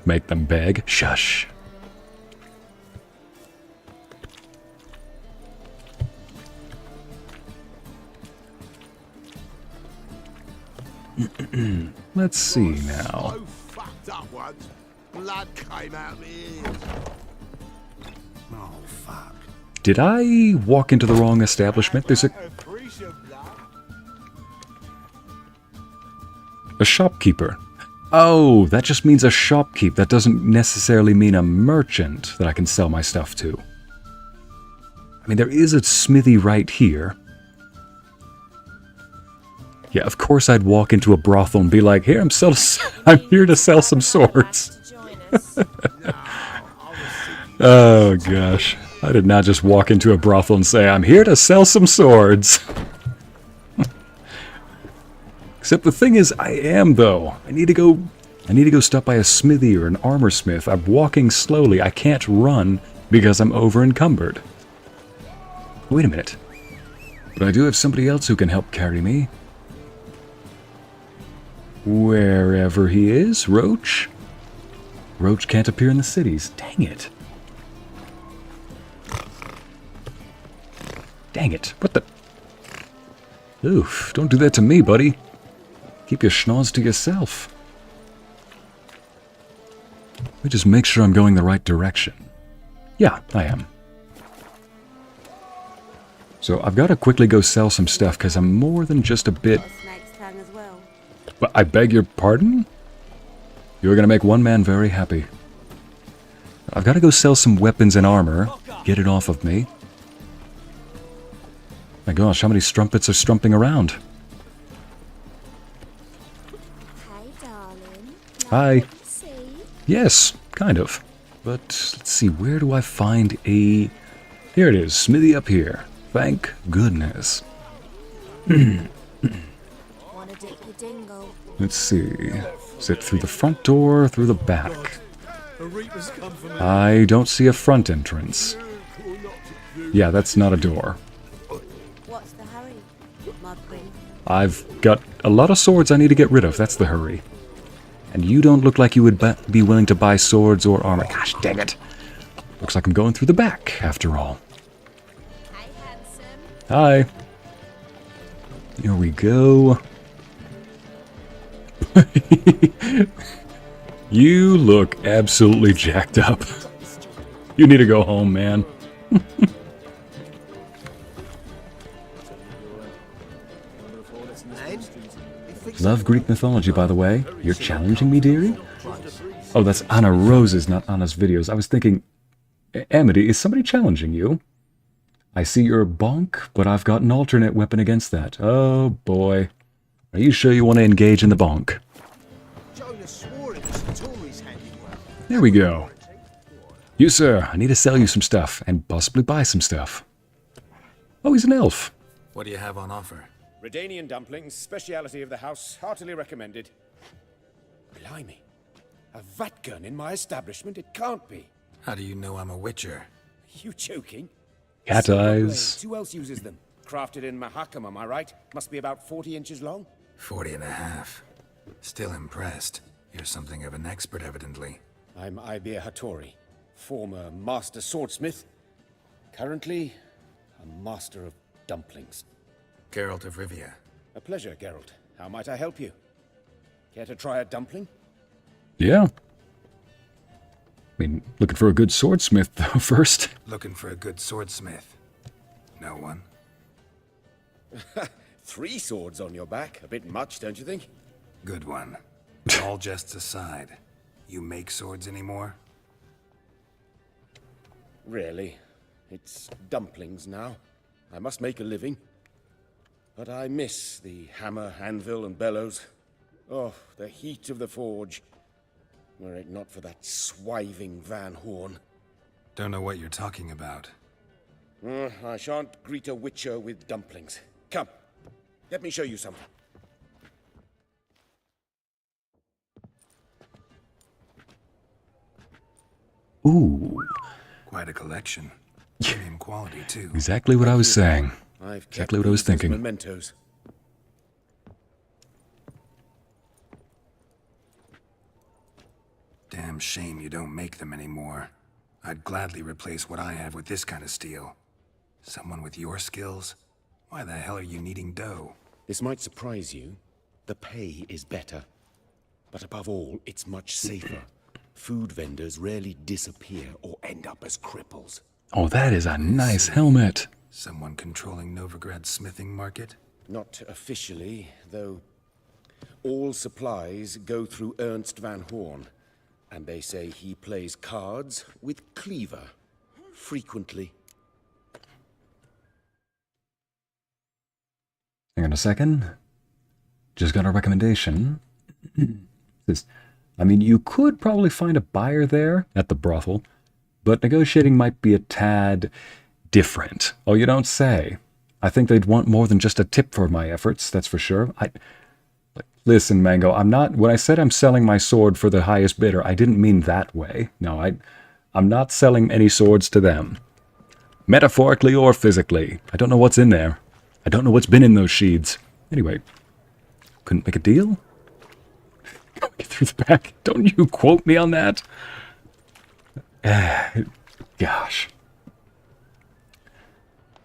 Make them beg. Shush. Let's see now. So fucked up once. Blood came out my ears. Oh, fuck. Did I walk into the wrong establishment? There's a shopkeeper. Oh, that just means a shopkeep. That doesn't necessarily mean a merchant that I can sell my stuff to. I mean, there is a smithy right here. Yeah, of course I'd walk into a brothel and be like, "Here, I'm here to sell some swords." Oh gosh, I did not just walk into a brothel and say, "I'm here to sell some swords." Except the thing is, I am though. I need to go stop by a smithy or an armor smith. I'm walking slowly. I can't run because I'm over-encumbered. Wait a minute. But I do have somebody else who can help carry me. Wherever he is, Roach? Roach can't appear in the cities. Dang it. Dang it. What the... Oof, don't do that to me, buddy. Keep your schnoz to yourself. Let me just make sure I'm going the right direction. Yeah, I am. So I've got to quickly go sell some stuff because I'm more than just a bit... But I beg your pardon? You're going to make one man very happy. I've got to go sell some weapons and armor. Get it off of me. My gosh, how many strumpets are strumping around? Hey, darling. Hi. Yes, kind of. But let's see, where do I find a... Here it is, smithy up here. Thank goodness. Let's see. Is it through the front door or through the back? I don't see a front entrance. Yeah, that's not a door. What's the hurry, my queen? I've got a lot of swords I need to get rid of, that's the hurry. And you don't look like you would be willing to buy swords or armor. Gosh, dang it. Looks like I'm going through the back, after all. Hey, handsome. Hi. Here we go. You look absolutely jacked up. You need to go home, man. Love Greek mythology, by the way. You're challenging me, dearie? Oh, that's Anna Rose's, not Anna's videos. I was thinking, Amity, is somebody challenging you? I see you're bonk, but I've got an alternate weapon against that. Oh, boy. Are you sure you want to engage in the bonk? There we go. You, sir, I need to sell you some stuff, and possibly buy some stuff. Oh, he's an elf. What do you have on offer? Redanian dumplings, speciality of the house, heartily recommended. Blimey. A vat gun in my establishment? It can't be. How do you know I'm a witcher? You joking? Cat eyes. Who else uses them? Crafted in Mahakam, am I right? Must be about 40 inches long? 40 and a half. Still impressed. You're something of an expert, evidently. I'm Ibir Hattori, former master swordsmith. Currently, a master of dumplings. Geralt of Rivia. A pleasure, Geralt. How might I help you? Care to try a dumpling? Yeah. I mean, looking for a good swordsmith, though, first. Looking for a good swordsmith. No one? 3 swords on your back. A bit much, don't you think? Good one. All jests aside, you make swords anymore? Really. It's dumplings now. I must make a living. But I miss the hammer, anvil, and bellows. Oh, the heat of the forge. Were it not for that swiving Van Horn. Don't know what you're talking about. I shan't greet a witcher with dumplings. Come, let me show you something. Ooh. Quite a collection. Premium quality, too. Exactly what I was saying. I've Exactly what I was thinking. Mementos. Damn shame you don't make them anymore. I'd gladly replace what I have with this kind of steel. Someone with your skills? Why the hell are you needing dough? This might surprise you. The pay is better. But above all, it's much safer. Food vendors rarely disappear or end up as cripples. Oh, that is a nice helmet. Someone controlling Novigrad's smithing market? Not officially, though all supplies go through Ernst Van Horn. And they say he plays cards with Cleaver. Frequently. Hang on a second. Just got a recommendation. I mean, you could probably find a buyer there at the brothel, but negotiating might be a tad different. Oh, you don't say. I think they'd want more than just a tip for my efforts, that's for sure. Listen, Mango, I'm not... When I said I'm selling my sword for the highest bidder, I didn't mean that way. No, I'm not selling any swords to them. Metaphorically or physically. I don't know what's in there. I don't know what's been in those sheaths. Anyway, couldn't make a deal? Get through the back. Don't you quote me on that. Gosh.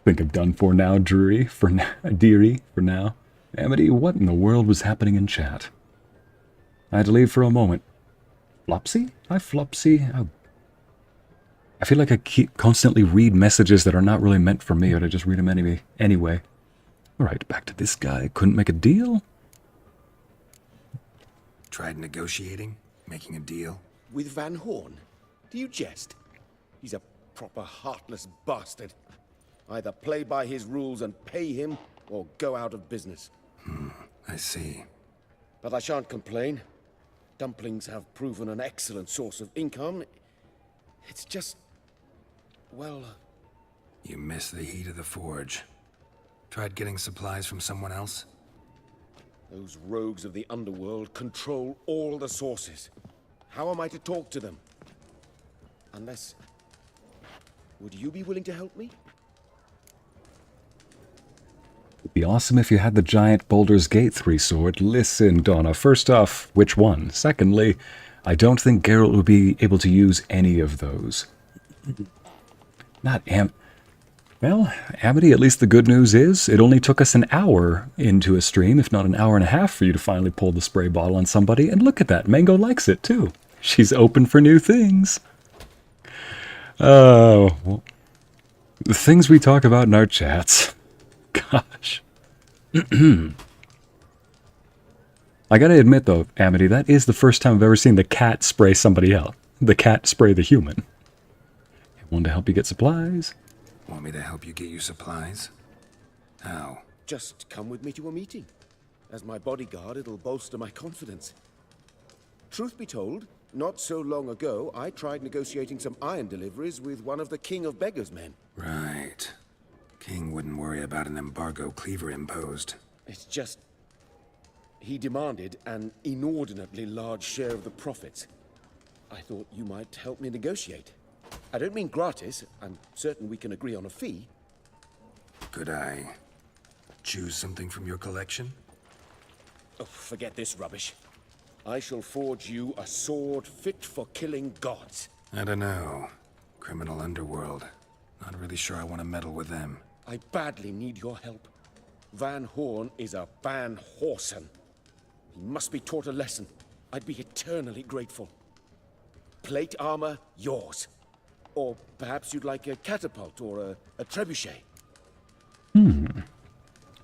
Think I'm done for now, Deary, for now. Amity, what in the world was happening in chat? I had to leave for a moment. Flopsy? Hi, Flopsy. I feel like I constantly read messages that are not really meant for me, or to just read them anyway. Alright, back to this guy. Couldn't make a deal? Tried negotiating? Making a deal? With Van Horn? Do you jest? He's a proper heartless bastard. Either play by his rules and pay him, or go out of business. I see. But I shan't complain. Dumplings have proven an excellent source of income. It's just... well... You miss the heat of the forge. Tried getting supplies from someone else? Those rogues of the underworld control all the sources. How am I to talk to them? Unless... would you be willing to help me? It'd be awesome if you had the giant Baldur's Gate 3 sword. Listen, Donna, first off, which one? Secondly, I don't think Geralt would be able to use any of those. Well, Amity, at least the good news is, it only took us an hour into a stream, if not an hour and a half, for you to finally pull the spray bottle on somebody, and look at that, Mango likes it, too. She's open for new things. Oh, well, the things we talk about in our chats. Gosh. I gotta admit, though, Amity, that is the first time I've ever seen the cat spray somebody else. The cat spray the human. Want to help you get supplies? Want me to help you get you supplies? How? Just come with me to a meeting. As my bodyguard, it'll bolster my confidence. Truth be told, not so long ago, I tried negotiating some iron deliveries with one of the King of Beggars' men. Right. King wouldn't worry about an embargo Cleaver imposed. It's just... he demanded an inordinately large share of the profits. I thought you might help me negotiate. I don't mean gratis. I'm certain we can agree on a fee. Could I choose something from your collection? Oh, forget this rubbish. I shall forge you a sword fit for killing gods. I don't know. Criminal underworld. Not really sure I want to meddle with them. I badly need your help. Van Horn is a Van Horsen. He must be taught a lesson. I'd be eternally grateful. Plate armor, yours. Or perhaps you'd like a catapult or a trebuchet.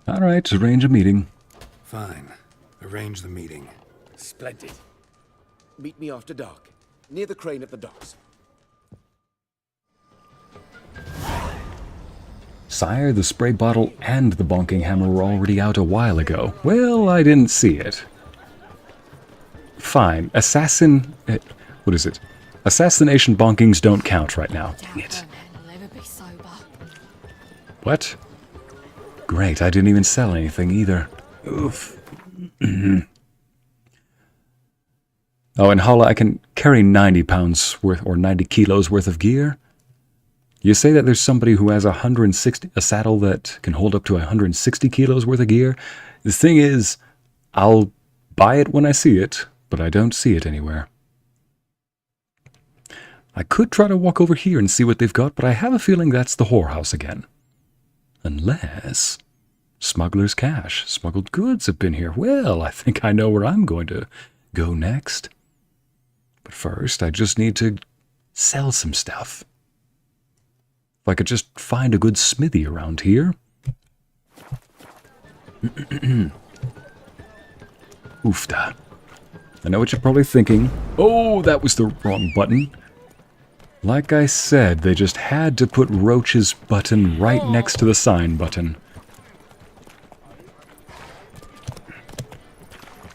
Alright, arrange a meeting. Fine. Arrange the meeting. Splendid. Meet me after dark, near the crane at the docks. Sire, the spray bottle and the bonking hammer were already out a while ago. Well, I didn't see it. Fine. What is it? Assassination bonkings don't count right now. Dang it. What? Great, I didn't even sell anything either. Oof. Oh, and Hala, I can carry 90 pounds worth, or 90 kilos worth of gear. You say that there's somebody who has a saddle that can hold up to 160 kilos worth of gear? The thing is, I'll buy it when I see it, but I don't see it anywhere. I could try to walk over here and see what they've got, but I have a feeling that's the whorehouse again. Unless... smuggler's cash. Smuggled goods have been here. Well, I think I know where I'm going to go next. But first, I just need to sell some stuff. If I could just find a good smithy around here. Oofda. I know what you're probably thinking. Oh, that was the wrong button. Like I said, they just had to put Roach's button right next to the sign button.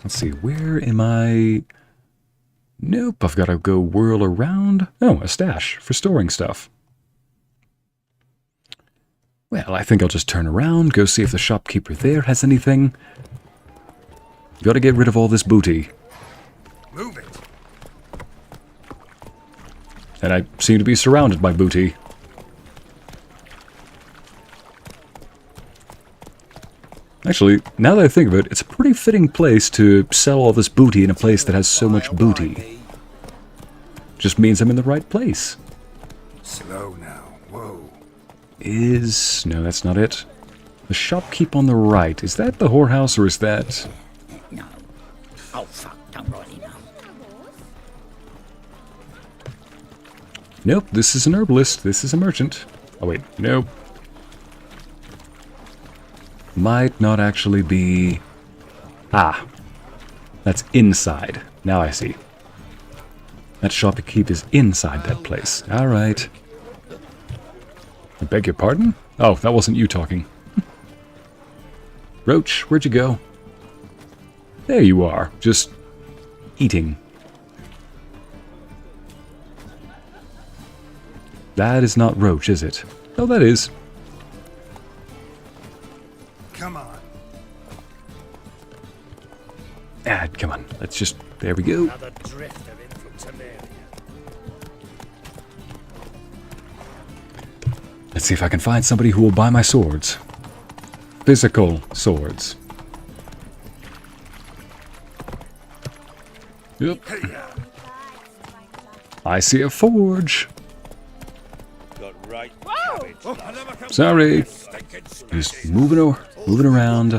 Let's see, where am I? Nope, I've got to go whirl around. Oh, a stash for storing stuff. Well, I think I'll just turn around, go see if the shopkeeper there has anything. Gotta get rid of all this booty. Move it. And I seem to be surrounded by booty. Actually, now that I think of it, it's a pretty fitting place to sell all this booty in a place that has so much booty. Just means I'm in the right place. Slow now. Whoa. No, that's not it. The shopkeep on the right. Is that the whorehouse or is that... No. Oh, fuck. Don't really know. Nope, this is an herbalist. This is a merchant. Oh, wait. Nope. Might not actually be... Ah. That's inside. Now I see. That shopkeep is inside that place. Alright. I beg your pardon? Oh, that wasn't you talking. Roach, where'd you go? There you are, just eating. That is not Roach, is it? Oh, that is. Come on. Ah, come on. Let's just... There we go. Another drifter in from Temeria. Let's see if I can find somebody who will buy my swords. Physical swords. Yep. I see a forge. Sorry. Just moving around.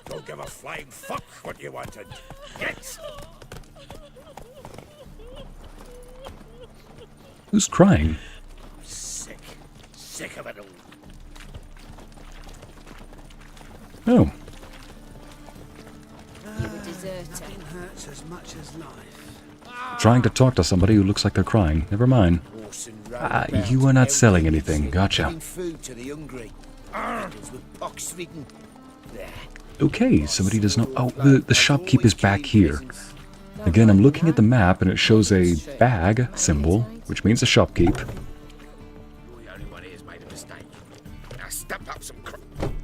Don't give a flying fuck what you wanted. Get. Who's crying? Sick of it all. Oh. You're a deserter. Hurts as much as life. Trying to talk to somebody who looks like they're crying. Never mind. You are not selling anything. Gotcha. Food to the hungry. With pox-ridden. Okay, somebody does not... Oh, the shopkeep is back here. Again, I'm looking at the map and it shows a bag symbol, which means a shopkeep.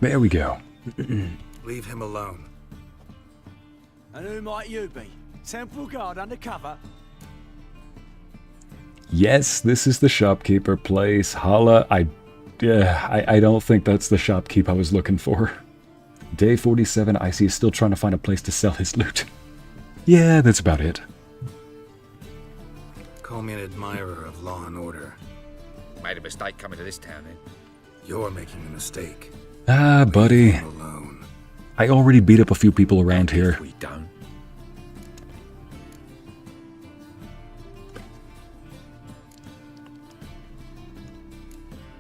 There we go. Leave him alone. And who might you be? Temple guard undercover? Yes, this is the shopkeeper place. Holla, I don't think that's the shopkeep I was looking for. Day 47, Ycey is still trying to find a place to sell his loot. Yeah, that's about it. Call me an admirer of law and order. Made a mistake coming to this town, then. You're making a mistake. Ah, buddy. I already beat up a few people around here. We don't.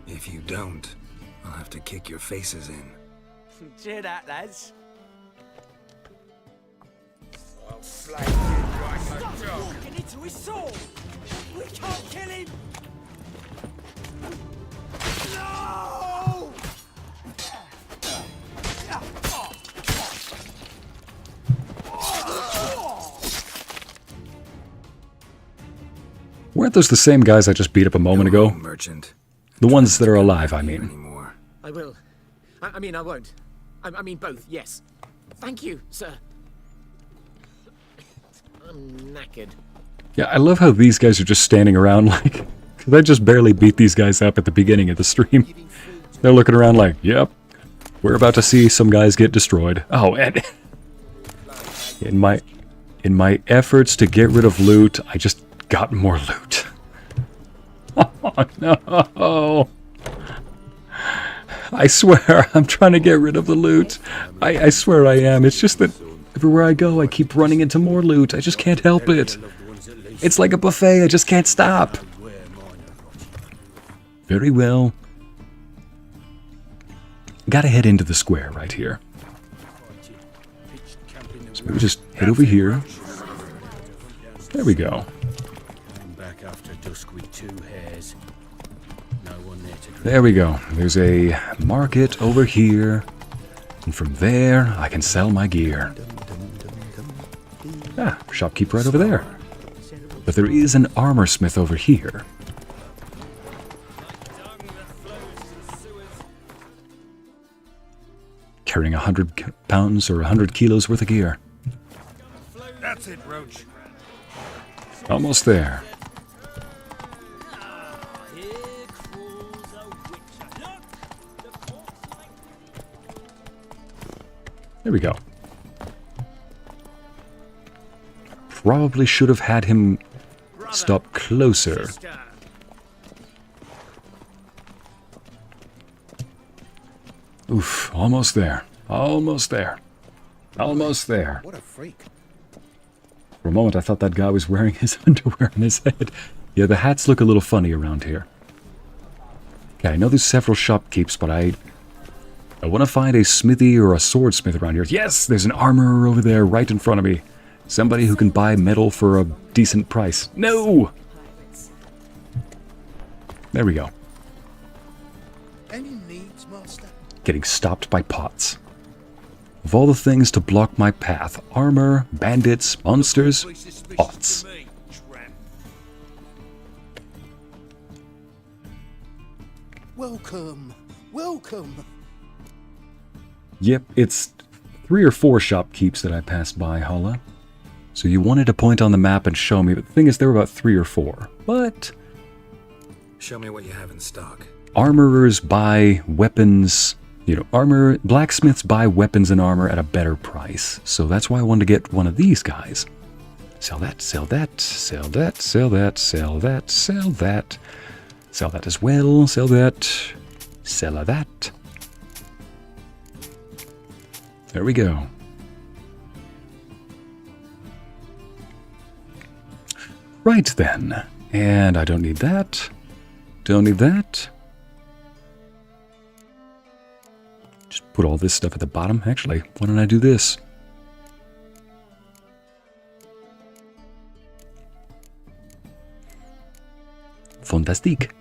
If you don't, I'll have to kick your faces in. Cheer that, lads. I'll slay you like a Stop dog. walking into his sword! We can't kill him! No! Weren't those the same guys I just beat up a moment ago? Merchant. The ones that are alive, I mean. I will. I mean, I won't. I mean, both, yes. Thank you, sir. I'm knackered. Yeah, I love how these guys are just standing around like... Cause I just barely beat these guys up at the beginning of the stream. They're looking around like, yep, we're about to see some guys get destroyed. Oh, and... In my efforts to get rid of loot, I just got more loot. Oh, no. I swear, I'm trying to get rid of the loot. I swear I am. It's just that everywhere I go, I keep running into more loot. I just can't help it. It's like a buffet. I just can't stop. Very well. Gotta head into the square right here. So maybe just head over here. There we go. Back after dusk with 2 hares. No one there to There we go. There's a market over here. And from there, I can sell my gear. Ah, shopkeep right over there. But there is an armor smith over here. Carrying 100 pounds or 100 kilos worth of gear. That's it, Roach. Almost there. There we go. Probably should have had him stop closer. Oof, almost there. Almost there. Almost there. What a freak. For a moment, I thought that guy was wearing his underwear on his head. Yeah, the hats look a little funny around here. Okay, I know there's several shopkeepers, but I want to find a smithy or a swordsmith around here. Yes, there's an armorer over there right in front of me. Somebody who can buy metal for a decent price. No! There we go. Any needs, master? Getting stopped by pots. Of all the things to block my path, armor, bandits, monsters, pots. Welcome, welcome. Yep, it's 3 or 4 shopkeepers that I passed by, Holla. So you wanted to point on the map and show me, but the thing is there were about 3 or 4. But Show me what you have in stock. armorers buy weapons, you know, blacksmiths buy weapons and armor at a better price. So that's why I wanted to get one of these guys. Sell that, sell that, sell that, sell that, sell that, sell that. Sell that as well, sell that, sell that. There we go. Right then. And I don't need that. Don't need that. Just put all this stuff at the bottom. Actually, why don't I do this? Fantastique.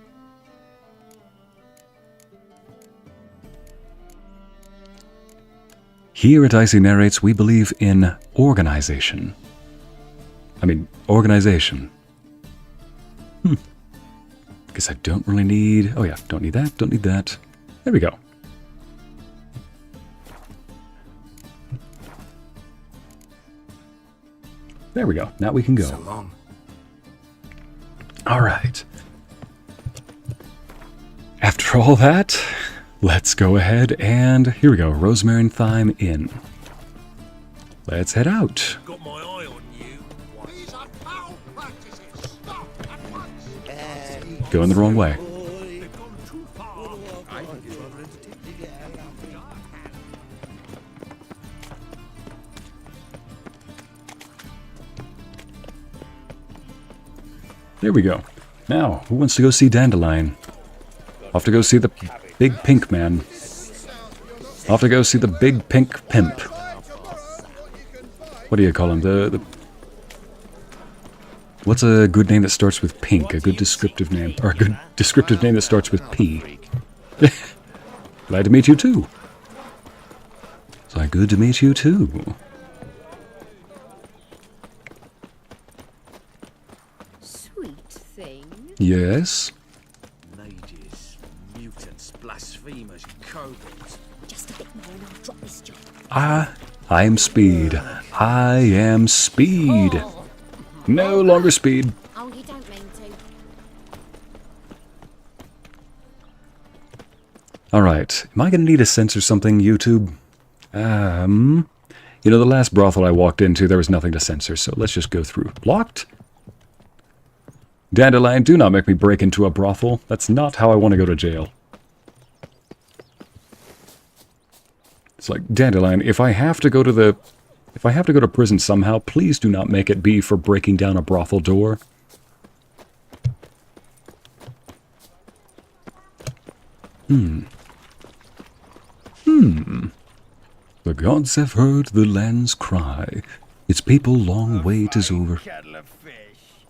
Here at Ycey Narrates, we believe in organization. Organization. Guess I don't really need... Oh yeah, don't need that, don't need that. There we go. There we go. Now we can go. So long. All right. After all that, let's go ahead and... Here we go. Rosemary and Thyme Inn. Let's head out. Got my eye on you. These are foul practices. Stop at once. Going the wrong way. They've gone too far. I think it's rather entertaining. There we go. Now, who wants to go see Dandelion? Off to go see the big pink man. Off to go see the big pink pimp. What do you call him? The What's a good name that starts with pink? A good descriptive name. Or a good descriptive name that starts with P. Glad to meet you too. It's like good to meet you too. Sweet thing. Yes? Mages, mutants, blasphemers, kobolds. Just a bit more and I'll drop this job. I am Speed. I am Speed. No longer Speed. Oh, you don't mean to. Alright, am I going to need to censor something, YouTube? You know, the last brothel I walked into, there was nothing to censor, so let's just go through. Blocked? Dandelion, do not make me break into a brothel. That's not how I want to go to jail. It's like, Dandelion, if I have to go to prison somehow, please do not make it be for breaking down a brothel door. The gods have heard the land's cry. Its people long wait is over.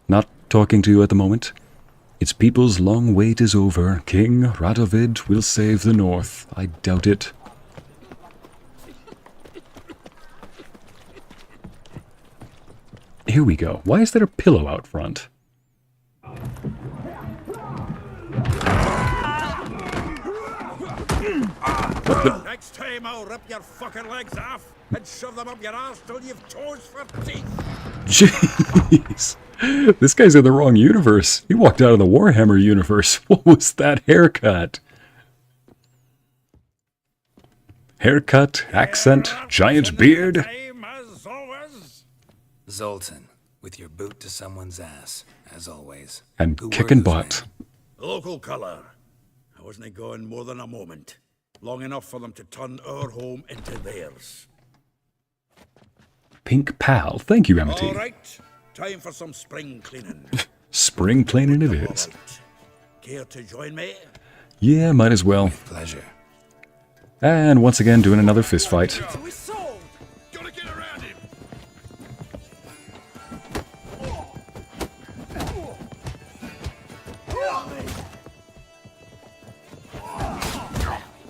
Not talking to you at the moment. Its people's long wait is over. King Radovid will save the north. I doubt it. Here we go. Why is there a pillow out front? Next time I'll rip your fucking legs off and shove them up your arse till you've toes for teeth. Jeez. This guy's in the wrong universe. He walked out of the Warhammer universe. What was that haircut? Haircut, accent, giant beard. Zoltan, with your boot to someone's ass, as always. And Who kicking were those butt. Local colour. I wasn't gone more than a moment. Long enough for them to turn our home into theirs. Pink Pal. Thank you, Amity. All right, time for some spring cleaning. Spring cleaning it is. Care to join me? Yeah, might as well. Pleasure. And once again, doing another fist fight.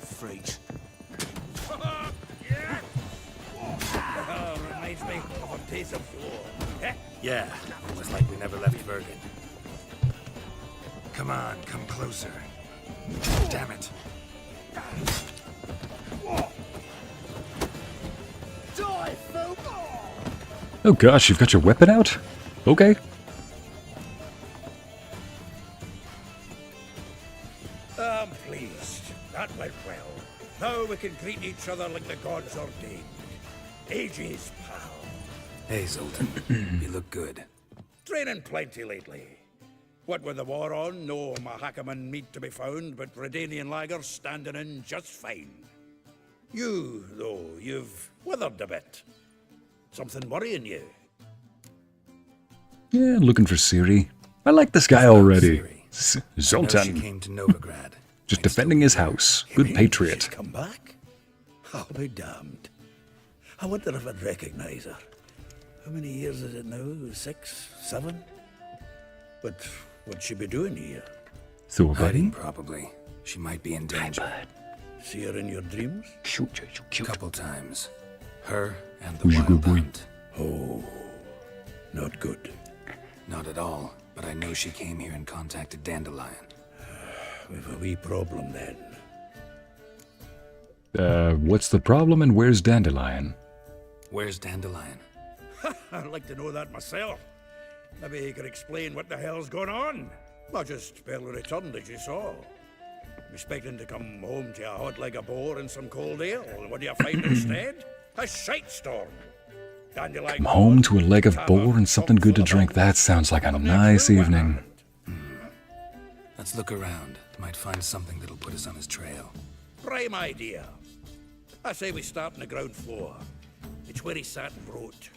Freaks. Reminds me of a piece of floor. Yeah, almost like we never left Bergen. Come on, come closer. Damn it. Oh gosh, you've got your weapon out? Okay. I'm pleased. That went well. Now we can greet each other like the gods ordained. Ages, pal. Hey, Zoltan. You look good. Training plenty lately. What with the war on, no Mahakaman meat to be found, but Redanian lagers standing in just fine. You, though, you've withered a bit. Something worrying you? Yeah, looking for Ciri. I like this guy already. Zoltan. She came to Novigrad. Just defending his house. Good patriot. Come back? I'll be damned. I wonder if I'd recognize her. How many years is it now? 6, 7? But what'd she be doing here? Thor Hiding, probably. She might be in danger. See her in your dreams? Couple times. Her and the Who's your wild good boy? hunt. Oh, not good. Not at all, but I know she came here and contacted Dandelion. We've a wee problem then. What's the problem and where's Dandelion? Where's Dandelion? I'd like to know that myself. Maybe he could explain what the hell's going on. Not just barely returned, as you saw. Expecting to come home to a hot leg of boar and some cold ale. What do you find instead? A shite storm. Dandelion. Come home to a leg of boar and something good to drink. That sounds like a nice evening. Let's look around. Might find something that'll put us on his trail. Prime idea. I say we start on the ground floor. It's where he sat and wrote.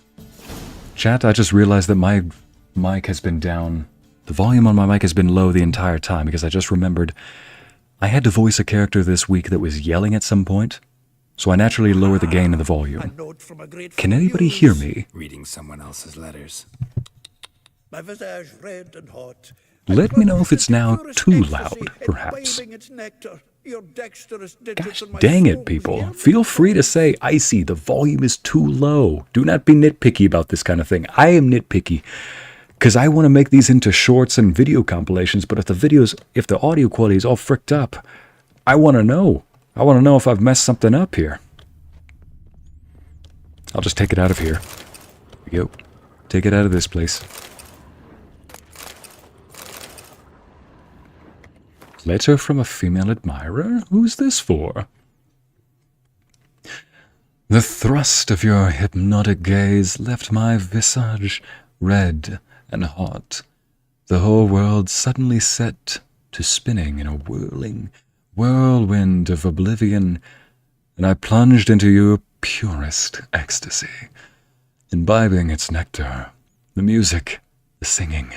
Chat, I just realized that my mic has been down. The volume on my mic has been low the entire time because I just remembered I had to voice a character this week that was yelling at some point. So I naturally lowered the gain of the volume. Can anybody hear me? Reading someone else's letters. My visage red and hot. Let me know if it's now too loud, perhaps. Gosh dang it, people. Feel free to say, Ycey, the volume is too low. Do not be nitpicky about this kind of thing. I am nitpicky because I want to make these into shorts and video compilations, but if the audio quality is all fricked up, I want to know. I want to know if I've messed something up here. I'll just take it out of here. Here we go. Take it out of this place. Letter from a female admirer? Who's this for? The thrust of your hypnotic gaze left my visage red and hot. The whole world suddenly set to spinning in a whirling whirlwind of oblivion, and I plunged into your purest ecstasy, imbibing its nectar, the music, the singing,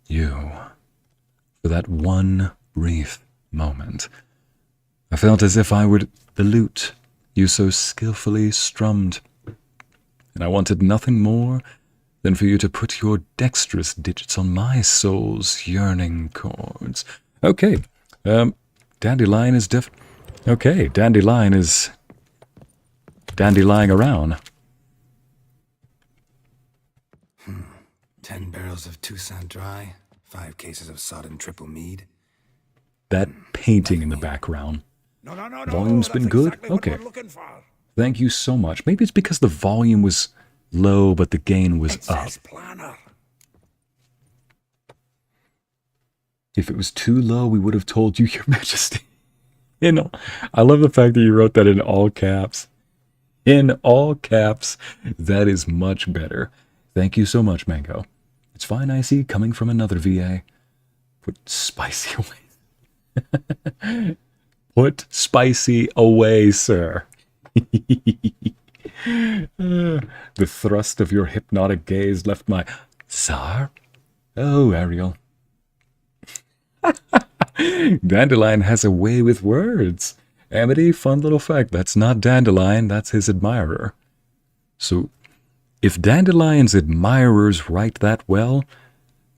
you. For that one brief moment, I felt as if I were the lute you so skillfully strummed, and I wanted nothing more than for you to put your dexterous digits on my soul's yearning chords. Okay, Dandelion is okay, Dandelion is dandylying around. 10 barrels of Toussaint Dry, 5 cases of sodden triple mead. That painting in the background. No, Volume's been good? exactly what Okay. we're looking for. Thank you so much. Maybe it's because the volume was low, but the gain was up. Planner. If it was too low, we would have told you, Your Majesty. I love the fact that you wrote that in all caps. In all caps. That is much better. Thank you so much, Mango. It's fine, Ycey, coming from another VA. Put spicy away. Put spicy away, sir. The thrust of your hypnotic gaze left my... Sir? Oh, Ariel. Dandelion has a way with words. Amity, fun little fact. That's not Dandelion, that's his admirer. So, if Dandelion's admirers write that well,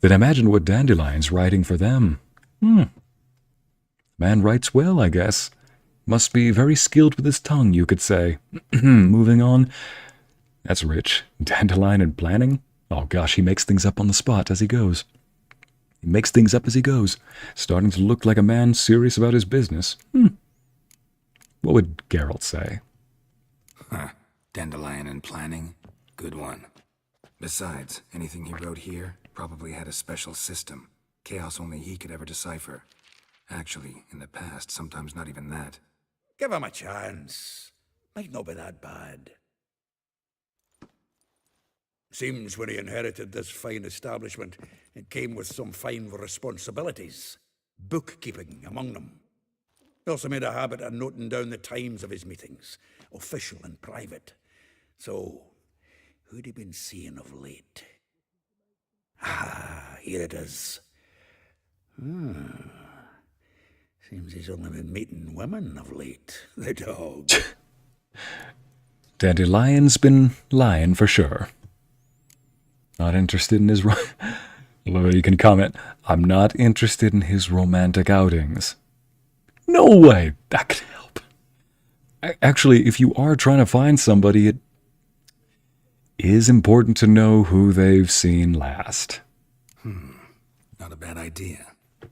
then imagine what Dandelion's writing for them. Man writes well, I guess. Must be very skilled with his tongue, you could say. Moving on. That's rich. Dandelion and planning? Oh gosh, he makes things up on the spot as he goes. He makes things up as he goes. Starting to look like a man serious about his business. What would Geralt say? Huh. Dandelion and planning? Good one. Besides, anything he wrote here probably had a special system. Chaos only he could ever decipher. Actually, in the past, sometimes not even that. Give him a chance. Might not be that bad. Seems when he inherited this fine establishment, it came with some fine responsibilities. Bookkeeping among them. He also made a habit of noting down the times of his meetings, official and private. So, who'd he been seeing of late? Ah, here it is. Seems he's only been meeting women of late. The dog. Dandelion's been lying for sure. Not interested in his... You can comment, I'm not interested in his romantic outings. No way! That could help. Actually, if you are trying to find somebody, it is important to know who they've seen last. Not a bad idea.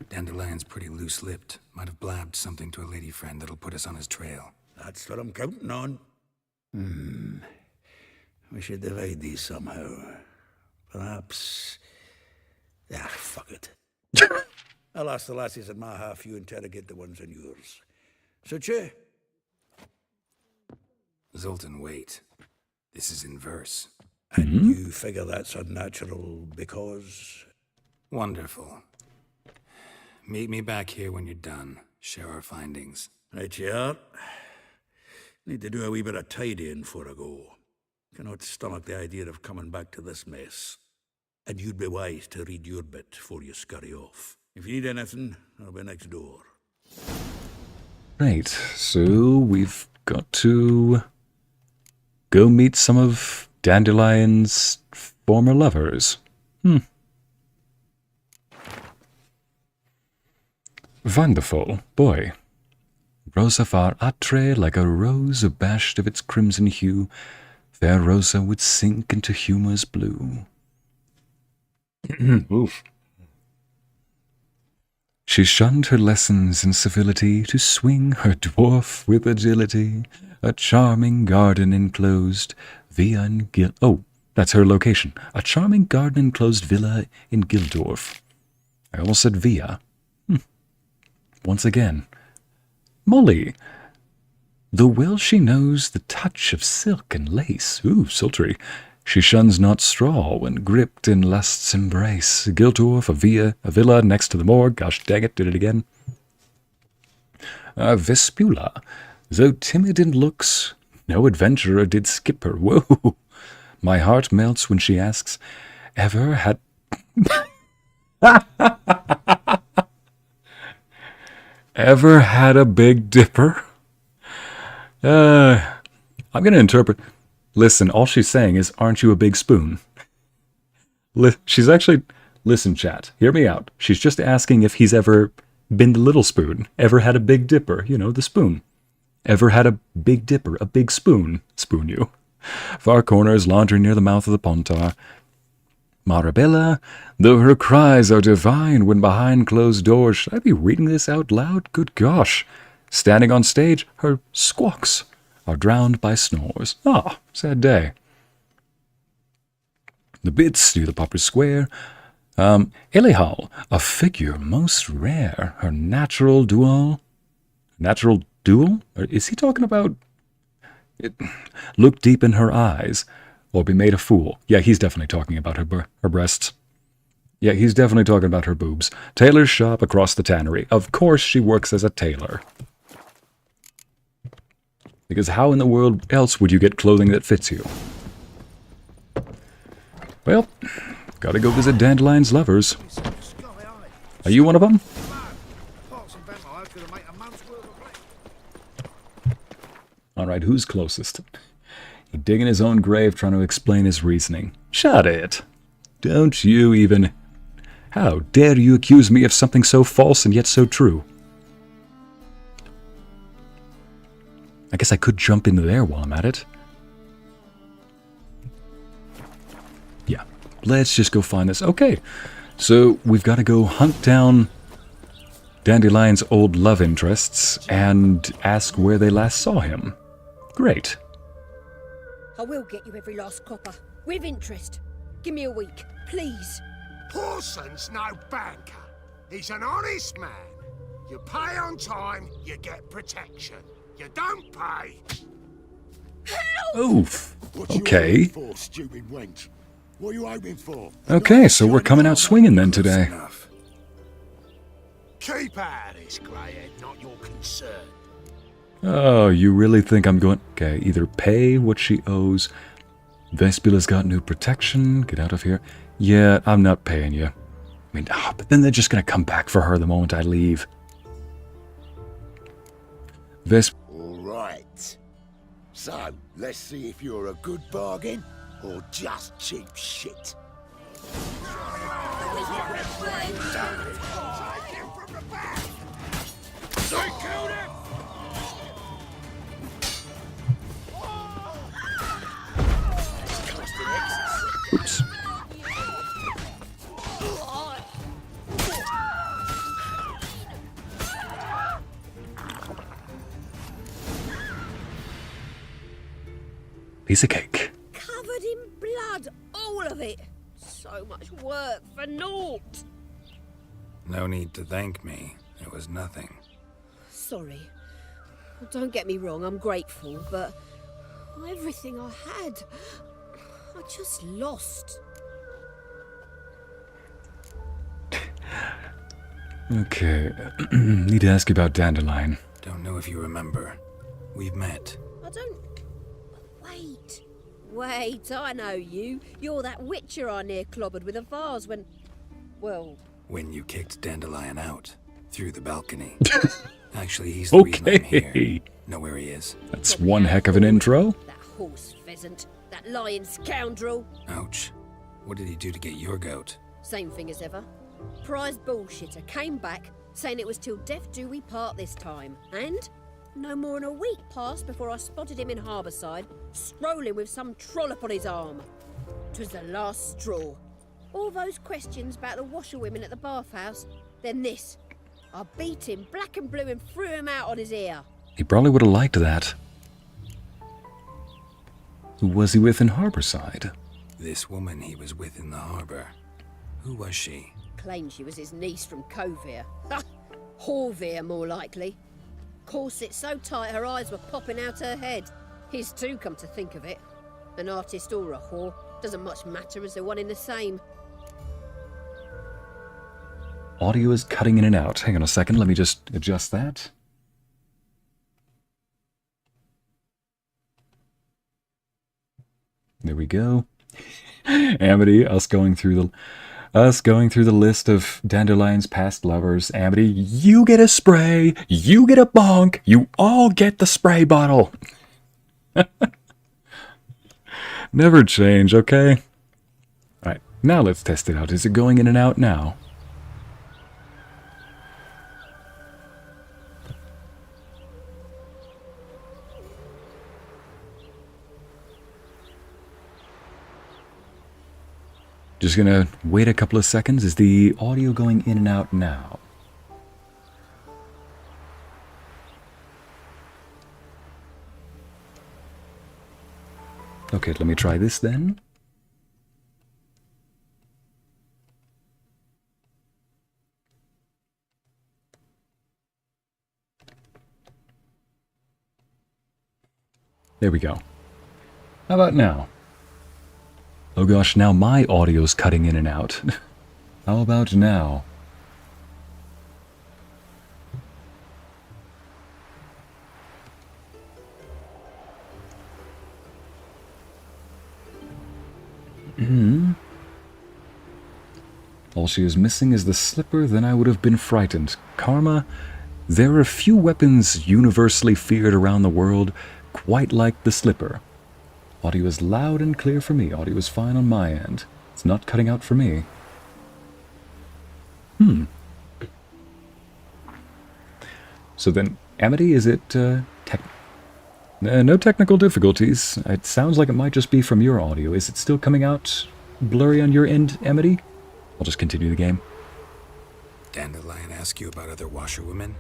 Dandelion's pretty loose-lipped. Might have blabbed something to a lady friend that'll put us on his trail. That's what I'm counting on. We should divide these somehow. Perhaps... fuck it. I'll ask the lassies in my half, you interrogate the ones in yours. Suit you? Zoltan, wait. This is in verse. And you figure that's unnatural because... Wonderful. Meet me back here when you're done. Share our findings. Right you are. Need to do a wee bit of tidying before I go. Cannot stomach the idea of coming back to this mess. And you'd be wise to read your bit before you scurry off. If you need anything, I'll be next door. Right, so we've got to go meet some of Dandelion's former lovers. Wonderful. Boy. Rosa far atre, like a rose abashed of its crimson hue, fair Rosa would sink into humor's blue. Oof. She shunned her lessons in civility to swing her dwarf with agility. A charming garden enclosed villa in that's her location. A charming garden enclosed villa in Gildorf. I almost said villa. Once again. Molly. Though well she knows the touch of silk and lace. Ooh, sultry. She shuns not straw when gripped in lust's embrace. Gildorf, a villa next to the morgue. Gosh dang it, did it again. Vespula. Though timid in looks, no adventurer did skip her. Whoa. My heart melts when she asks, ever had... Ever had a Big Dipper? I'm going to interpret... Listen, all she's saying is, aren't you a big spoon? She's actually... Listen, chat, hear me out. She's just asking if he's ever been the little spoon. Ever had a Big Dipper? You know, the spoon. Ever had a Big Dipper? A big spoon? Spoon you. Far corners, laundry near the mouth of the Pontar. Marabella, though her cries are divine when behind closed doors... Should I be reading this out loud? Good gosh. Standing on stage, her squawks are drowned by snores. Ah, sad day. The bits near the Popper's Square. Elihal, a figure most rare. Her natural duel Natural duel? Or is he talking about... Look deep in her eyes, or be made a fool. Yeah, he's definitely talking about her breasts. Yeah, he's definitely talking about her boobs. Tailor's shop across the tannery. Of course she works as a tailor. Because how in the world else would you get clothing that fits you? Well, gotta go visit Dandelion's lovers. Are you one of them? Alright, who's closest? He digging his own grave trying to explain his reasoning. Shut it! Don't you even... How dare you accuse me of something so false and yet so true? I guess I could jump into there while I'm at it. Yeah, let's just go find this. Okay, so we've got to go hunt down Dandelion's old love interests and ask where they last saw him. Great. I will get you every last copper, with interest. Give me a week, please. Parson's no banker. He's an honest man. You pay on time, you get protection. You don't pay. Oof. What you Okay. hoping for, stupid wench? What are you hoping for? Okay, so we're coming out swinging then today. Keep out of this, greyhead, not your concern. Oh, you really think I'm going... Okay, either pay what she owes. Vespula's got new protection. Get out of here. Yeah, I'm not paying you. I mean, but then they're just going to come back for her the moment I leave. All right. So, let's see if you're a good bargain or just cheap shit. Oops. Piece of cake. Covered in blood, all of it. So much work for naught. No need to thank me. It was nothing. Sorry. Well, don't get me wrong, I'm grateful, but everything I had, I just lost. Okay. Need to ask you about Dandelion. Don't know if you remember. We've met. I don't... Wait, I know you. You're that witcher I near clobbered with a vase when... Well... When you kicked Dandelion out. Through the balcony. Actually, he's the reason I'm here. Know where he is. That's one heck of an intro. That horse pheasant. That lying scoundrel. Ouch. What did he do to get your goat? Same thing as ever. Prize bullshitter came back, saying it was till death do we part this time. And... no more than a week passed before I spotted him in Harbourside, strolling with some trollop on his arm. 'Twas the last straw. All those questions about the washerwomen at the bathhouse, then this. I beat him black and blue and threw him out on his ear. He probably would have liked that. Who was he with in Harbourside? This woman he was with in the harbor. Who was she? Claimed she was his niece from Kovir. Ha! Horvir, more likely. Corset so tight her eyes were popping out her head. His too, come to think of it. An artist or a whore. Doesn't much matter as they're one in the same. Audio is cutting in and out. Hang on a second, let me just adjust that. There we go. Amity, us going through the list of Dandelion's past lovers. Amity, you get a spray, you get a bonk, you all get the spray bottle. Never change, okay? Alright, now let's test it out. Is it going in and out now? Just gonna wait a couple of seconds. Is the audio going in and out now? Okay, let me try this then. There we go. How about now? Oh gosh, now my audio's cutting in and out. How about now? All she is missing is the slipper, then I would have been frightened. Karma, there are few weapons universally feared around the world quite like the slipper. Audio is loud and clear for me. Audio is fine on my end. It's not cutting out for me. So then, Amity, is it no technical difficulties. It sounds like it might just be from your audio. Is it still coming out blurry on your end, Amity? I'll just continue the game. Dandelion ask you about other washerwomen?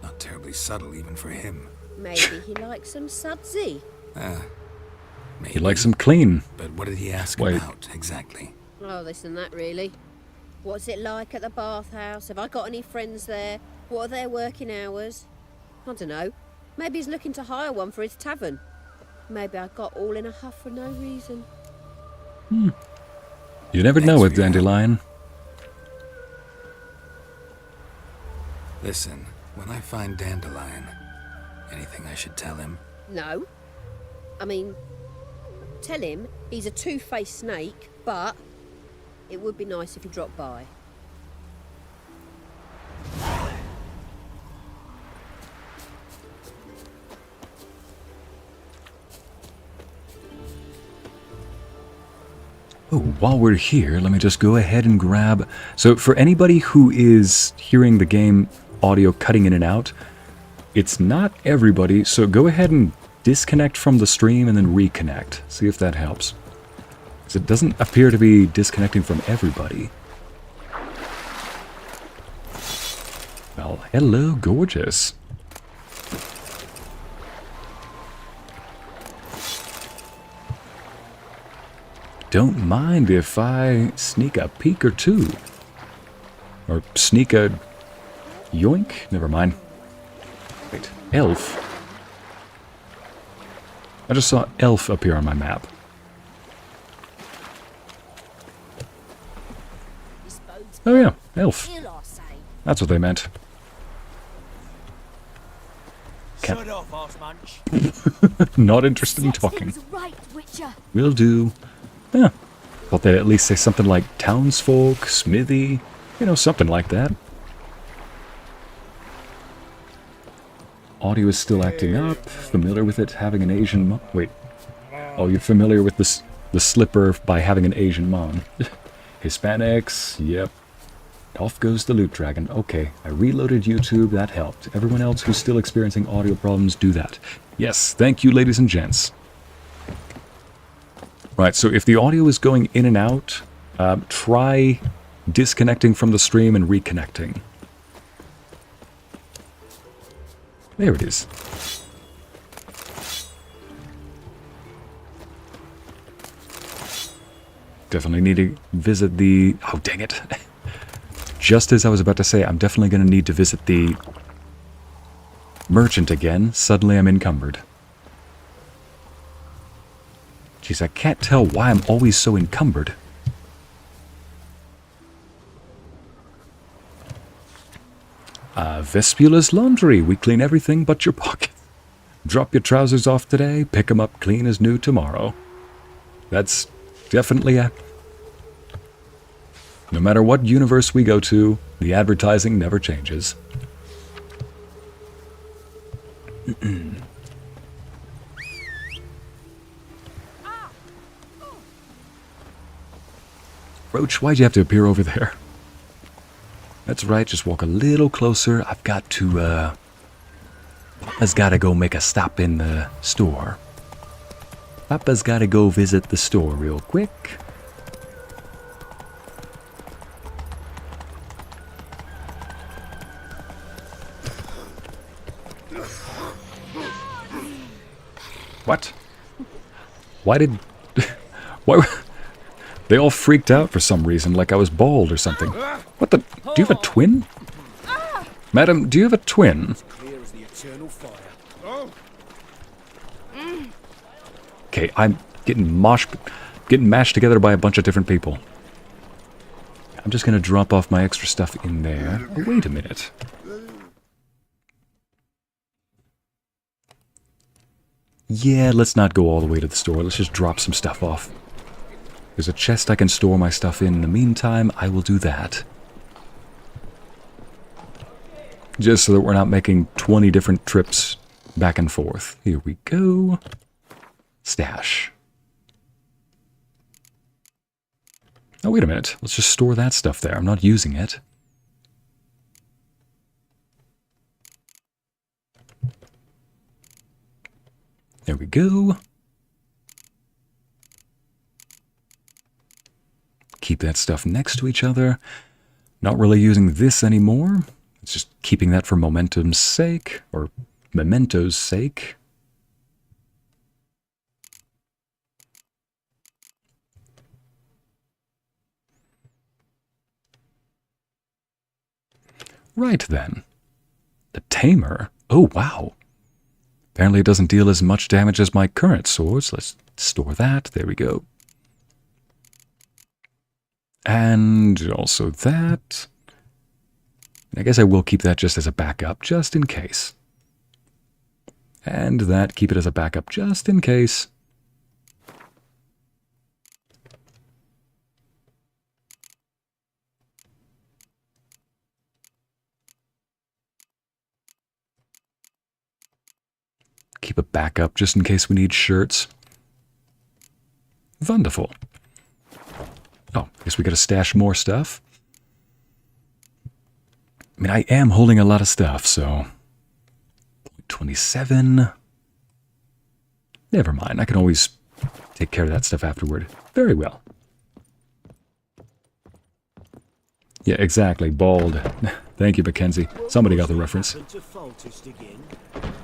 Not terribly subtle even for him. Maybe he likes some sudsy. Maybe. He likes them clean. But what did he ask about, exactly? Oh, this and that, really. What's it like at the bathhouse? Have I got any friends there? What are their working hours? I don't know. Maybe he's looking to hire one for his tavern. Maybe I got all in a huff for no reason. You never know with Dandelion. Listen, when I find Dandelion, anything I should tell him? No. I mean, tell him he's a two-faced snake, but it would be nice if he dropped by. Oh, while we're here, let me just go ahead and grab... So for anybody who is hearing the game audio cutting in and out, it's not everybody, so go ahead and disconnect from the stream and then reconnect. See if that helps. Because it doesn't appear to be disconnecting from everybody. Well, hello, gorgeous. Don't mind if I sneak a peek or two. Or sneak a yoink? Never mind. Wait, elf? I just saw elf appear on my map. Oh yeah, elf. That's what they meant. Shut off, arse munch. Not interested in talking. Right, Witcher. Will do. Yeah. Thought they'd at least say something like townsfolk, smithy, you know, something like that. Audio is still acting up. Familiar with it having an Asian mon. Wait. Oh, you're familiar with this the slipper by having an Asian mon. Hispanics, yep. Off goes the loot dragon. Okay, I reloaded YouTube, that helped. Everyone else who's still experiencing audio problems, do that. Yes, thank you, ladies and gents. Right, so if the audio is going in and out, try disconnecting from the stream and reconnecting. There it is. Definitely need to visit the... Oh, dang it. Just as I was about to say, I'm definitely going to need to visit the merchant again. Suddenly I'm encumbered. Jeez, I can't tell why I'm always so encumbered. Vespula's Laundry. We clean everything but your pocket. Drop your trousers off today, pick them up clean as new tomorrow. That's definitely a... No matter what universe we go to, the advertising never changes. Roach, why'd you have to appear over there? That's right, just walk a little closer. I've got to, Papa's gotta go make a stop in the store. Papa's gotta go visit the store real quick. What? Why did... Why... They all freaked out for some reason, like I was bald or something. What the... Do you have a twin? Madam, do you have a twin? Clear as the eternal fire. Okay, I'm getting mashed together by a bunch of different people. I'm just gonna drop off my extra stuff in there. Oh, wait a minute. Yeah, let's not go all the way to the store. Let's just drop some stuff off. There's a chest I can store my stuff in. In the meantime, I will do that. Just so that we're not making 20 different trips back and forth. Here we go. Stash. Oh, wait a minute. Let's just store that stuff there. I'm not using it. There we go. Keep that stuff next to each other. Not really using this anymore. It's just keeping that for momentum's sake, or memento's sake. Right then. The Tamer? Oh, wow. Apparently it doesn't deal as much damage as my current swords. Let's store that. There we go. And also that. I guess I will keep that just as a backup, just in case. And that, keep it as a backup, just in case. Keep a backup just in case we need shirts. Wonderful. Oh, I guess we gotta stash more stuff. I mean, I am holding a lot of stuff, so... 27. Never mind, I can always take care of that stuff afterward. Very well. Yeah, exactly, bald. Thank you, Mackenzie. Somebody got the reference.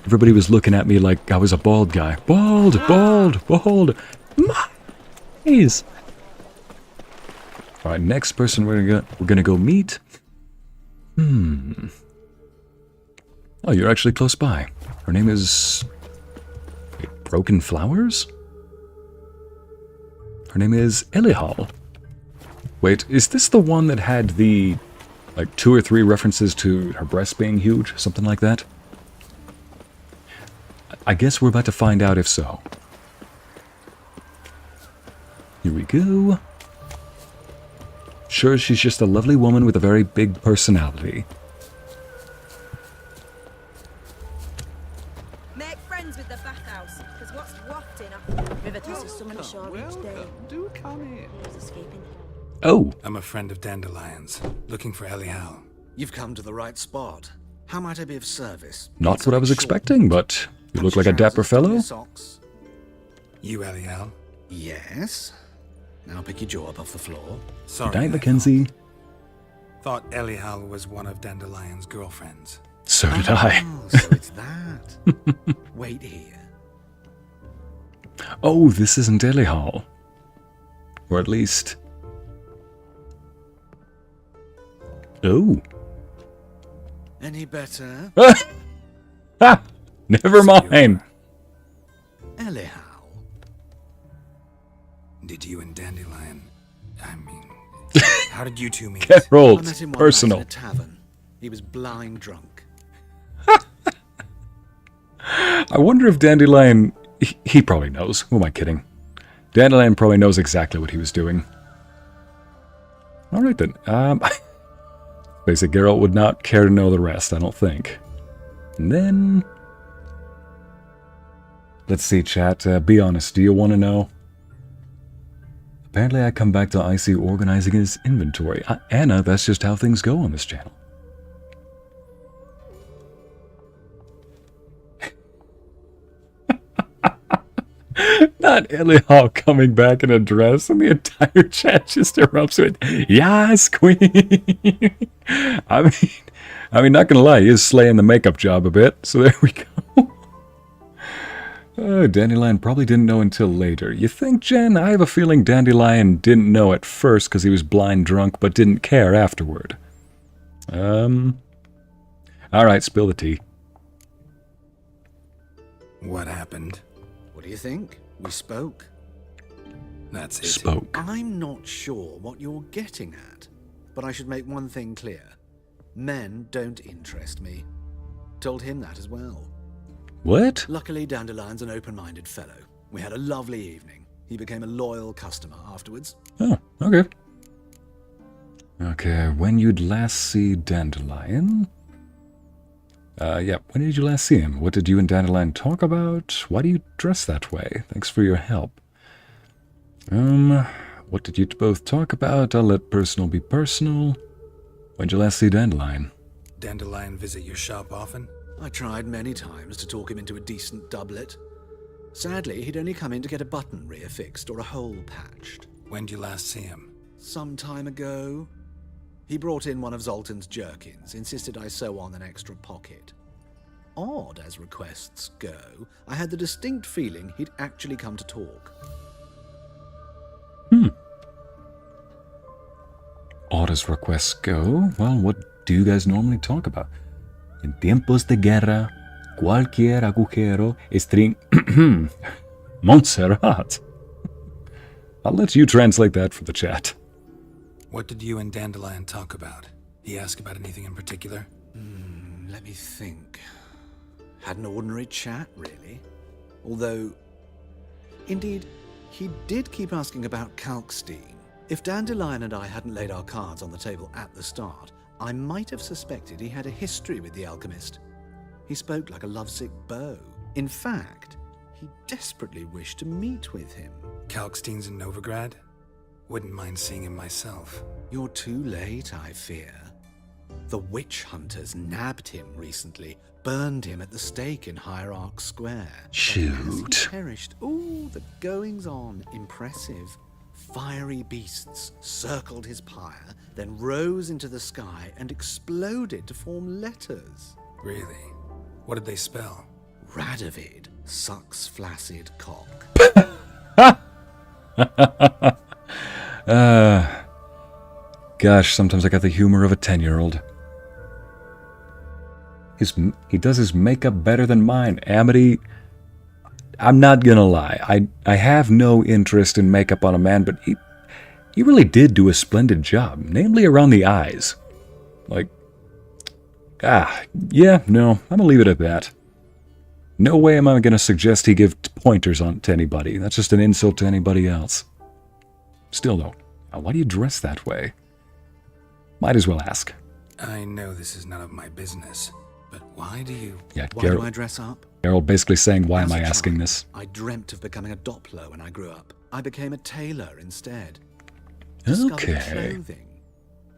Everybody was looking at me like I was a bald guy. Bald, bald, bald. Nice. All right, next person we're gonna go meet. Oh, you're actually close by. Her name is... Wait, Broken Flowers? Her name is Elihal. Wait, is this the one that had the... like 2 or 3 references to her breasts being huge? Something like that? I guess we're about to find out if so. Here we go. Sure, she's just a lovely woman with a very big personality. Make friends with the bathhouse, because what's wafting up river tosses summon ashore each day. Do come in. Escaping. Oh. I'm a friend of Dandelion's, looking for Elihal. You've come to the right spot. How might I be of service? Not what I was expecting, but you look like a dapper fellow. You Elihal? Yes. Now pick your jaw up off the floor. Sorry, Good night, Mackenzie. Thought Elihal was one of Dandelion's girlfriends. So did I. So it's that. Wait here. Oh, this isn't Elihal. Or at least... Oh. Any better? Ha! Never mind. Elihal. Did you and Dandelion... I mean... how did you two meet? Geralt, I met him one personal. night in a tavern. He was blind drunk. I wonder if Dandelion... He probably knows. Who am I kidding? Dandelion probably knows exactly what he was doing. Alright then. Basic Geralt would not care to know the rest, I don't think. And then... Let's see, chat. Be honest, do you want to know? Apparently I come back to Ycey organizing his inventory. Anna, that's just how things go on this channel. Not Elihal coming back in a dress and the entire chat just erupts with, yes, queen! I mean, not gonna lie, he is slaying the makeup job a bit, so there we go. Oh, Dandelion probably didn't know until later. You think, Jen? I have a feeling Dandelion didn't know at first because he was blind drunk, but didn't care afterward. Alright, spill the tea. What happened? What do you think? We spoke. That's it. Spoke. I'm not sure what you're getting at, but I should make one thing clear. Men don't interest me. Told him that as well. What? Luckily, Dandelion's an open-minded fellow. We had a lovely evening. He became a loyal customer afterwards. Oh, okay. Okay, when you'd last see Dandelion? Yeah, when did you last see him? What did you and Dandelion talk about? Why do you dress that way? Thanks for your help. What did you both talk about? I'll let personal be personal. When'd you last see Dandelion? Dandelion visit your shop often? I tried many times to talk him into a decent doublet. Sadly, he'd only come in to get a button reaffixed or a hole patched. When'd you last see him? Some time ago. He brought in one of Zoltan's jerkins, insisted I sew on an extra pocket. Odd as requests go, I had the distinct feeling he'd actually come to talk. Odd as requests go? Well, what do you guys normally talk about? En tiempos de guerra, cualquier agujero Montserrat. I'll let you translate that for the chat. What did you and Dandelion talk about? He asked about anything in particular? Let me think. Had an ordinary chat, really. Although, indeed, he did keep asking about Kalkstein. If Dandelion and I hadn't laid our cards on the table at the start, I might have suspected he had a history with the alchemist. He spoke like a lovesick beau. In fact, he desperately wished to meet with him. Kalkstein's in Novigrad? Wouldn't mind seeing him myself. You're too late, I fear. The witch hunters nabbed him recently, burned him at the stake in Hierarch Square. Shoot. He perished. Ooh, the goings-on. Impressive. Fiery beasts circled his pyre, then rose into the sky and exploded to form letters. Really? What did they spell? Radovid sucks flaccid cock. Gosh, sometimes I got the humor of a 10-year-old. He does his makeup better than mine. Amity, I'm not gonna lie. I have no interest in makeup on a man, but he really did do a splendid job, namely around the eyes. Like, yeah, no, I'm gonna leave it at that. No way am I gonna suggest he give pointers to anybody. That's just an insult to anybody else. Still though, why do you dress that way? Might as well ask. I know this is none of my business, but why do you... Yeah, Why do I dress up? Geralt basically saying, why As am I a asking child, this? I dreamt of becoming a Doppler when I grew up. I became a tailor instead. Okay. Discovered clothing.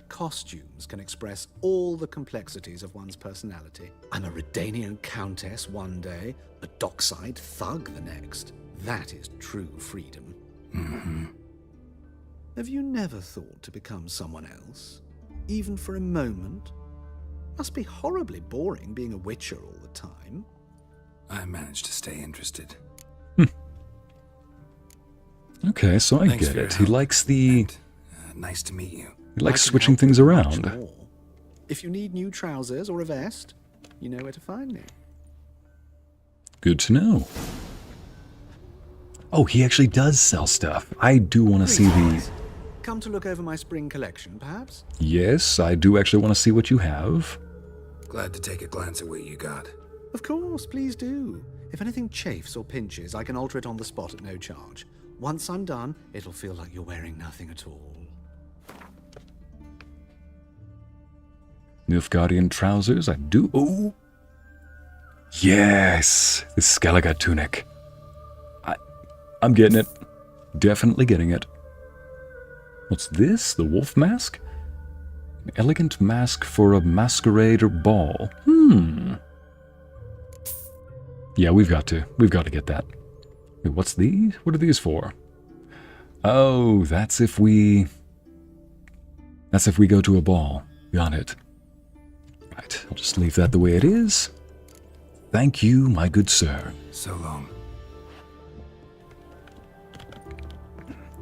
Costumes can express all the complexities of one's personality. I'm a Redanian countess one day, a dockside thug the next. That is true freedom. Mm-hmm. Have you never thought to become someone else? Even for a moment? Must be horribly boring being a witcher all the time. I managed to stay interested. Okay, so I Thanks get for your it. He help. likes the... Nice to meet you. He likes I can switching help things with much around. more. If you need new trousers or a vest, you know where to find me. Good to know. Oh, he actually does sell stuff. I do want to see the... Come to look over my spring collection, perhaps? Yes, I do actually want to see what you have. Glad to take a glance at what you got. Of course, please do. If anything chafes or pinches, I can alter it on the spot at no charge. Once I'm done, it'll feel like you're wearing nothing at all. Nilfgaardian trousers, I do... Oh! Yes! The Skellige tunic. I'm getting it. Definitely getting it. What's this? The wolf mask? An elegant mask for a masquerade or ball. Yeah, we've got to get that. Wait, what's these? What are these for? Oh, that's if we go to a ball. Got it. Right, I'll just leave that the way it is. Thank you, my good sir. So long.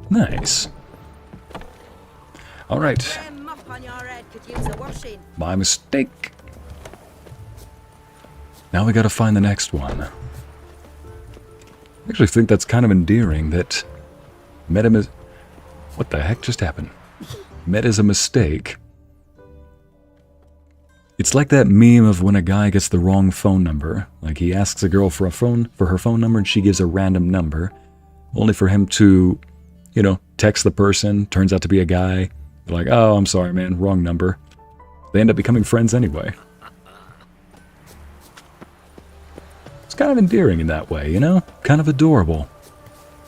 Nice. All right. Them mop on your head could use a washing. My mistake. Now we gotta find the next one. I actually think that's kind of endearing that met him as... What the heck just happened? Met as a mistake. It's like that meme of when a guy gets the wrong phone number. Like he asks a girl for her phone number and she gives a random number. Only for him to, you know, text the person, turns out to be a guy. They're like, oh, I'm sorry, man, wrong number. They end up becoming friends anyway. It's kind of endearing in that way, you know? Kind of adorable.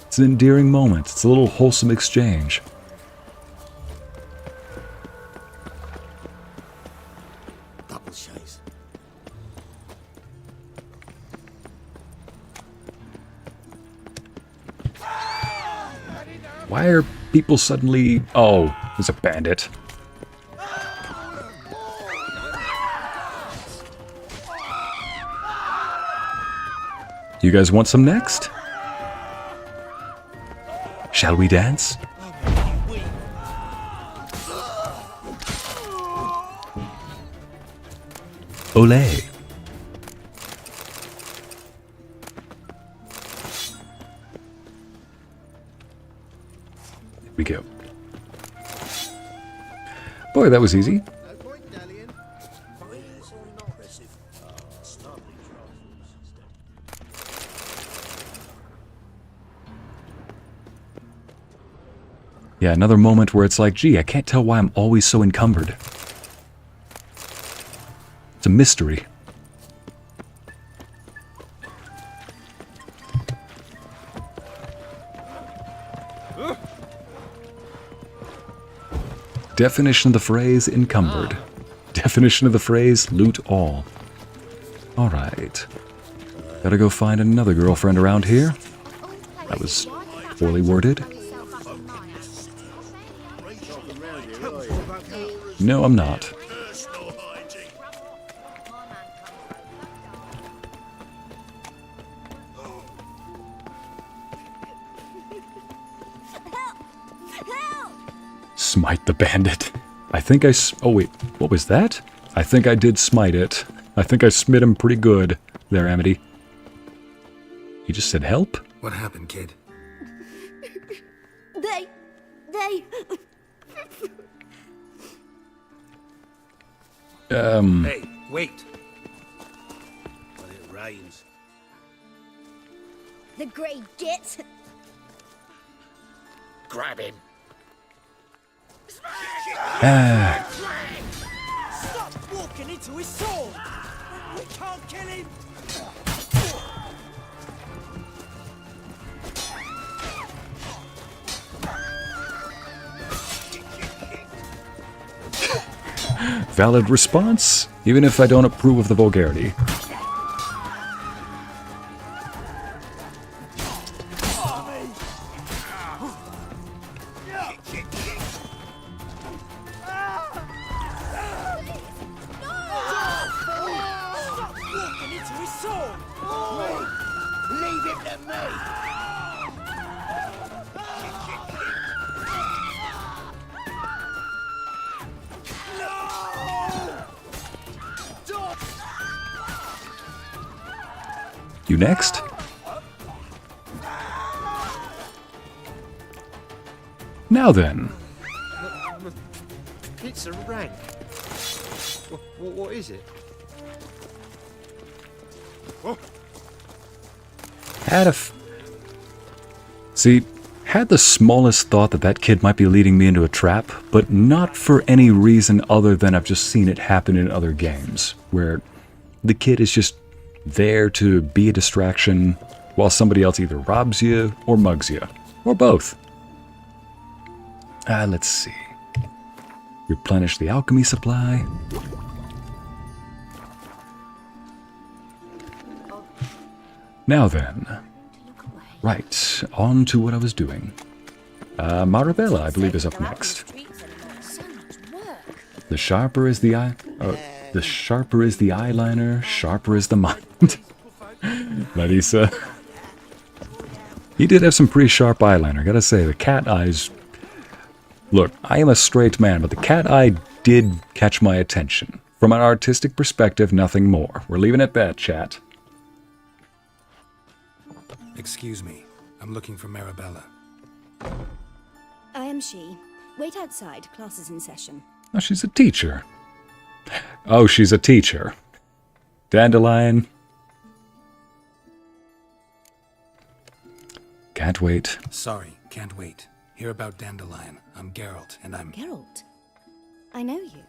It's an endearing moment. It's a little wholesome exchange. Double shades. Why are people suddenly... Oh, there's a bandit. You guys want some next? Shall we dance? Olé! Here we go. Boy, that was easy. Yeah, another moment where it's like, gee, I can't tell why I'm always so encumbered. It's a mystery. Definition of the phrase, encumbered. Definition of the phrase, loot all. Alright. Gotta go find another girlfriend around here. That was poorly worded. No, I'm not. Smite the bandit. I think I... Oh, wait. What was that? I think I did smite it. I think I smit him pretty good there, Amity. You just said help? What happened, kid? They... Hey, wait. But it rains. The grey git. Grab him. Stop walking into his sword! We can't kill him! Valid response, even if I don't approve of the vulgarity. You next? Now then. It's a rank. What is it? Had the smallest thought that that kid might be leading me into a trap, but not for any reason other than I've just seen it happen in other games, where the kid is just there to be a distraction while somebody else either robs you or mugs you, or both. Let's see. Replenish the alchemy supply. Now then. Right, on to what I was doing. Marabella, I believe, is up next. The sharper is the eye... the sharper is the eyeliner, sharper is the mind. Larissa. He did have some pretty sharp eyeliner, gotta say. The cat eyes... Look, I am a straight man, but the cat eye did catch my attention. From an artistic perspective, nothing more. We're leaving it at that, chat. Excuse me. I'm looking for Marabella. I am she. Wait outside. Class is in session. Oh, she's a teacher. Oh, she's a teacher. Dandelion. Can't wait. Sorry, can't wait. Hear about Dandelion. I'm Geralt, and I'm... Geralt? I know you.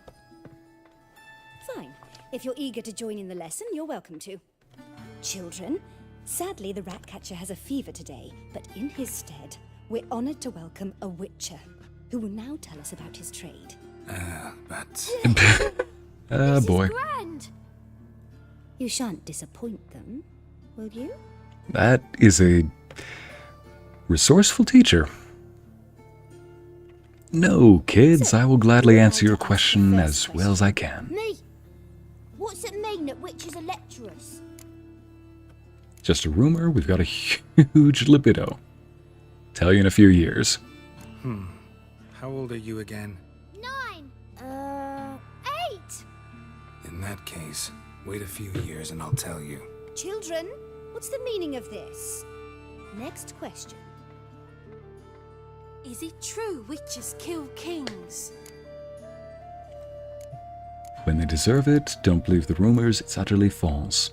Fine. If you're eager to join in the lesson, you're welcome to. Children, sadly the ratcatcher has a fever today, but in his stead, we're honored to welcome a witcher, who will now tell us about his trade. But... Oh, boy. Grand. You shan't disappoint them, will you? That is a resourceful teacher. No, kids, I will gladly answer your question as well as I can. Me? What's it mean that witches are lecturers? Just a rumor, we've got a huge libido. Tell you in a few years. How old are you again? 9. 8. In that case, wait a few years and I'll tell you. Children, what's the meaning of this? Next question. Is it true witches kill kings? When they deserve it, don't believe the rumors, it's utterly false.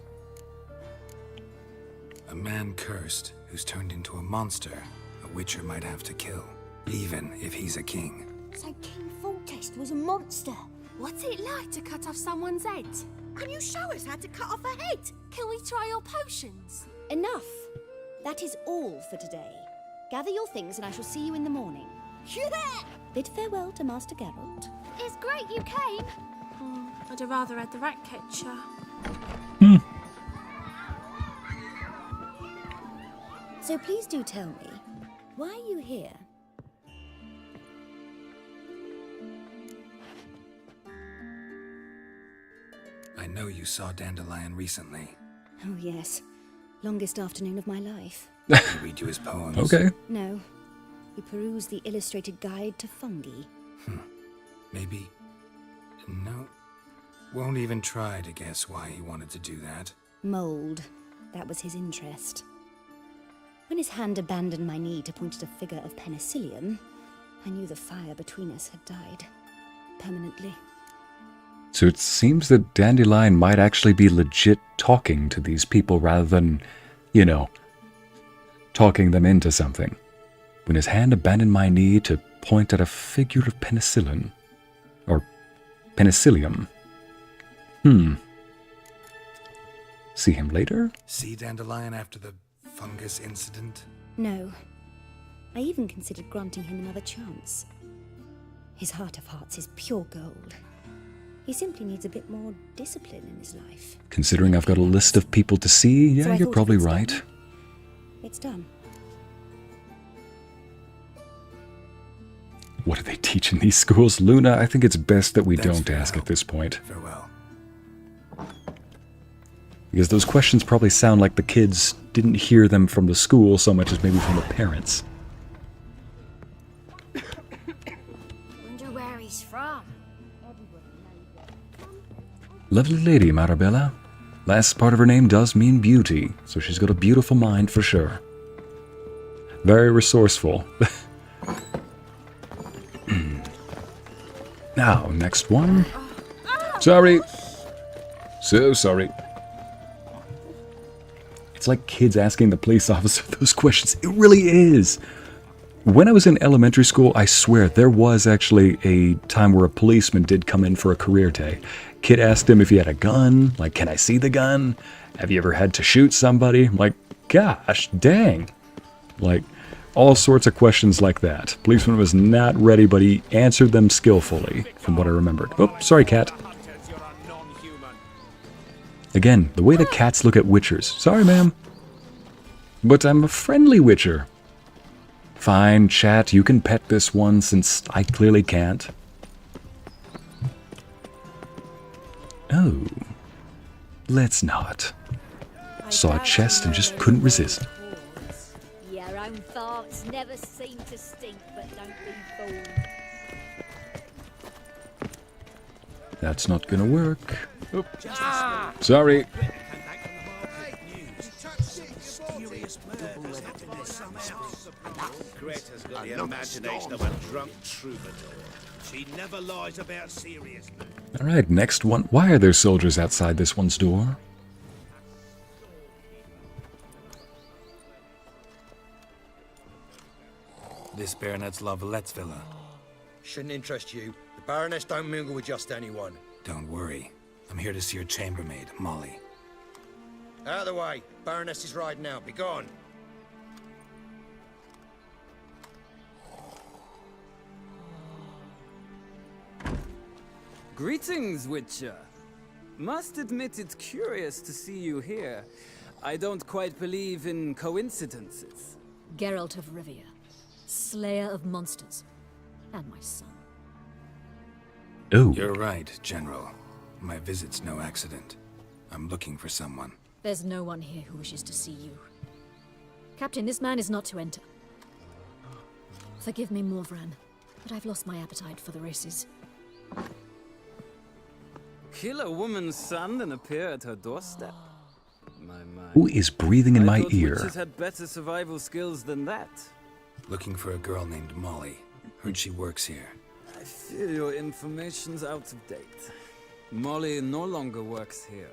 A man cursed who's turned into a monster, a witcher might have to kill, even if he's a king. So King Foltest was a monster. What's it like to cut off someone's head? Can you show us how to cut off a head? Can we try your potions? Enough. That is all for today. Gather your things and I shall see you in the morning. Bid farewell to Master Geralt. It's great you came. I'd have rather had the ratcatcher. So please do tell me, why are you here? I know you saw Dandelion recently. Oh yes, longest afternoon of my life. Did he read you his poems? Okay. No, we perused the illustrated guide to fungi. Maybe... No. Won't even try to guess why he wanted to do that. Mold, that was his interest. When his hand abandoned my knee to point at a figure of penicillium, I knew the fire between us had died. Permanently. So it seems that Dandelion might actually be legit talking to these people rather than, you know, talking them into something. When his hand abandoned my knee to point at a figure of penicillin. Or penicillium. See him later? See Dandelion after the fungus incident? No. I even considered granting him another chance. His heart of hearts is pure gold. He simply needs a bit more discipline in his life. Considering I've got a list of people to see, yeah, So I you're thought probably if it's right. done, it's done. What do they teach in these schools? Luna, I think it's best that we Thanks don't for your ask help. at this point. Farewell. Because those questions probably sound like the kids didn't hear them from the school so much as maybe from the parents. Wonder where he's from. Lovely lady, Marabella. Last part of her name does mean beauty, so she's got a beautiful mind for sure. Very resourceful. Now, next one. Sorry. So sorry. It's like kids asking the police officer those questions. It really is. When I was in elementary school, I swear, there was actually a time where a policeman did come in for a career day. Kid asked him if he had a gun. Like, can I see the gun? Have you ever had to shoot somebody? I'm like, gosh, dang. Like, all sorts of questions like that. Policeman was not ready, but he answered them skillfully, from what I remembered. Oh, sorry, cat. Again, the way the cats look at witchers. Sorry, ma'am. But I'm a friendly witcher. Fine, chat, you can pet this one since I clearly can't. Oh. Let's not. Saw a chest and just couldn't resist. Your own farts never seem to stink, but don't be fooled. That's not gonna work. Sorry. Greta's got the imagination of a drunk troubadour. She never lies about serious matters. Alright, next one. Why are there soldiers outside this one's door? This Baronet's Lavallette's villa. Shouldn't interest you. The Baroness don't mingle with just anyone. Don't worry. I'm here to see your chambermaid, Molly. Out of the way. Baroness is riding out. Be gone. Greetings, Witcher. Must admit it's curious to see you here. I don't quite believe in coincidences. Geralt of Rivia, slayer of monsters, and my son. Oh. You're right, General. My visit's no accident. I'm looking for someone. There's no one here who wishes to see you. Captain, this man is not to enter. Forgive me, Morvran, but I've lost my appetite for the races. Kill a woman's son and appear at her doorstep? My. Who is breathing in my ear? Witches had better survival skills than that. Looking for a girl named Molly. Heard she works here. I fear your information's out of date. Molly no longer works here.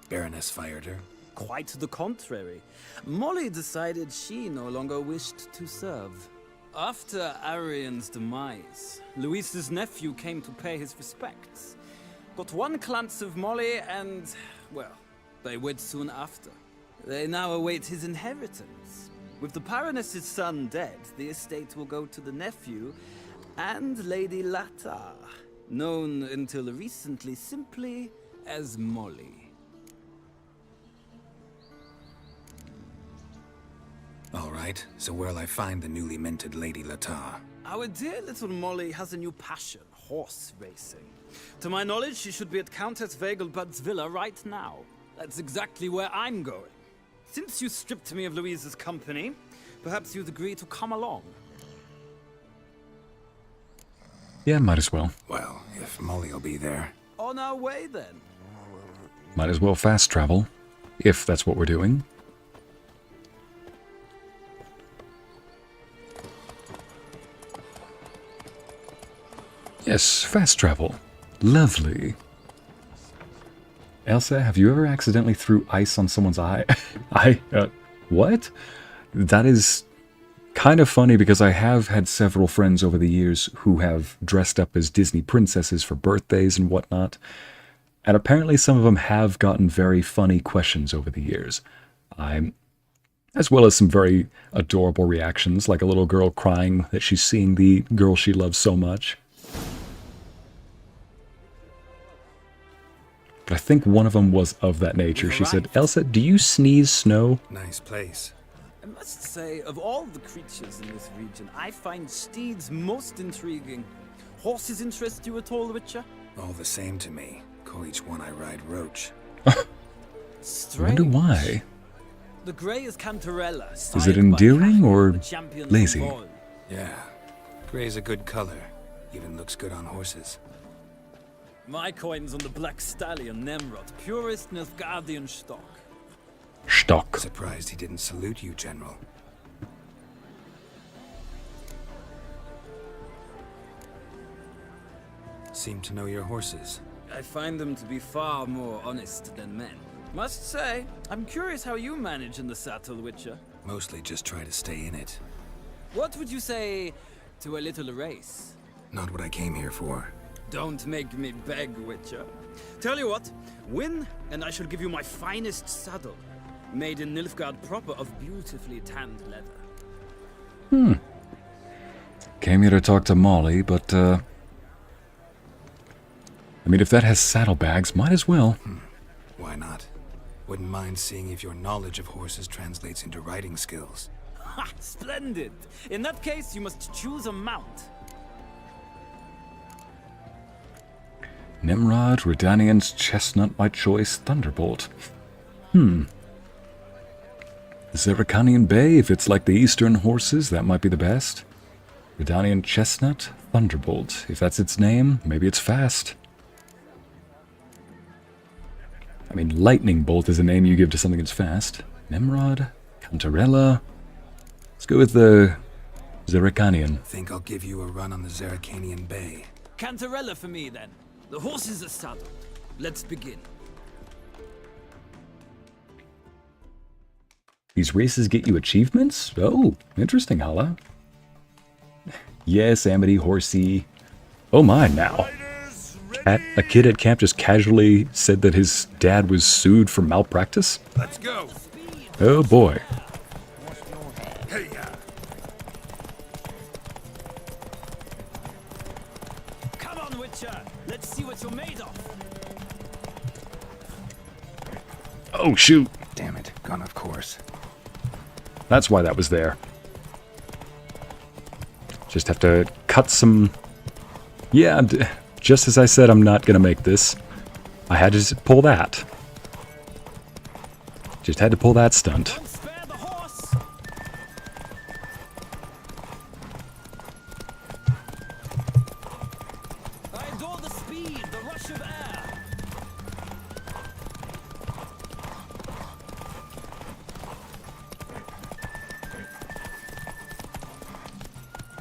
Baroness fired her? Quite the contrary. Molly decided she no longer wished to serve. After Arian's demise, Louise's nephew came to pay his respects. Got one glance of Molly and, well, they wed soon after. They now await his inheritance. With the Baroness's son dead, the estate will go to the nephew and Lady Latta, known until recently simply as Molly. All right, so where'll I find the newly minted Lady Latta? Our dear little Molly has a new passion, horse racing. To my knowledge, she should be at Countess Vegelbud's villa right now. That's exactly where I'm going. Since you stripped me of Louise's company, perhaps you'd agree to come along. Yeah, might as well. Well, if Molly'll be there. On our way, then. Might as well fast travel, if that's what we're doing. Yes, fast travel. Lovely. Elsa, have you ever accidentally threw ice on someone's eye? What? That is kind of funny because I have had several friends over the years who have dressed up as Disney princesses for birthdays and whatnot. And apparently some of them have gotten very funny questions over the years. As well as some very adorable reactions, like a little girl crying that she's seeing the girl she loves so much. But I think one of them was of that nature. She said, Elsa, do you sneeze snow? Nice place. I must say, of all the creatures in this region, I find steeds most intriguing. Horses interest you at all, Witcher? All the same to me. Call each one I ride Roach. I wonder why. The grey is Cantarella. Is it endearing or lazy? Yeah. Gray's a good color. Even looks good on horses. My coin's on the Black Stallion, Nemrod, purest Nilfgaardian stock. Stock. Surprised he didn't salute you, General. Seem to know your horses. I find them to be far more honest than men. Must say, I'm curious how you manage in the saddle, Witcher. Mostly just try to stay in it. What would you say to a little race? Not what I came here for. Don't make me beg, Witcher. Tell you what, win, and I shall give you my finest saddle. Made in Nilfgaard proper of beautifully tanned leather. Came here to talk to Molly, but, I mean, if that has saddlebags, might as well. Why not? Wouldn't mind seeing if your knowledge of horses translates into riding skills. Ha! Splendid! In that case, you must choose a mount. Nimrod, Redanian's Chestnut by choice, Thunderbolt. Zerrikanian Bay, if it's like the Eastern horses, that might be the best. Redanian Chestnut, Thunderbolt. If that's its name, maybe it's fast. I mean, lightning bolt is a name you give to something that's fast. Memrod, Cantarella. Let's go with the Zerrikanian. Think I'll give you a run on the Zerrikanian Bay. Cantarella for me, then. The horses are saddled. Let's begin. These races get you achievements? Oh, interesting, Hala. Yes, Amity, horsey. Oh my, now. A kid at camp just casually said that his dad was sued for malpractice? Let's go. Oh boy. Come on, Witcher. Let's see what you're made of. Oh shoot. Damn it, gone off course. That's why that was there. Just have to cut some... Yeah, just as I said, I'm not gonna make this. I had to pull that. Just had to pull that stunt. I adore the speed, the rush of air.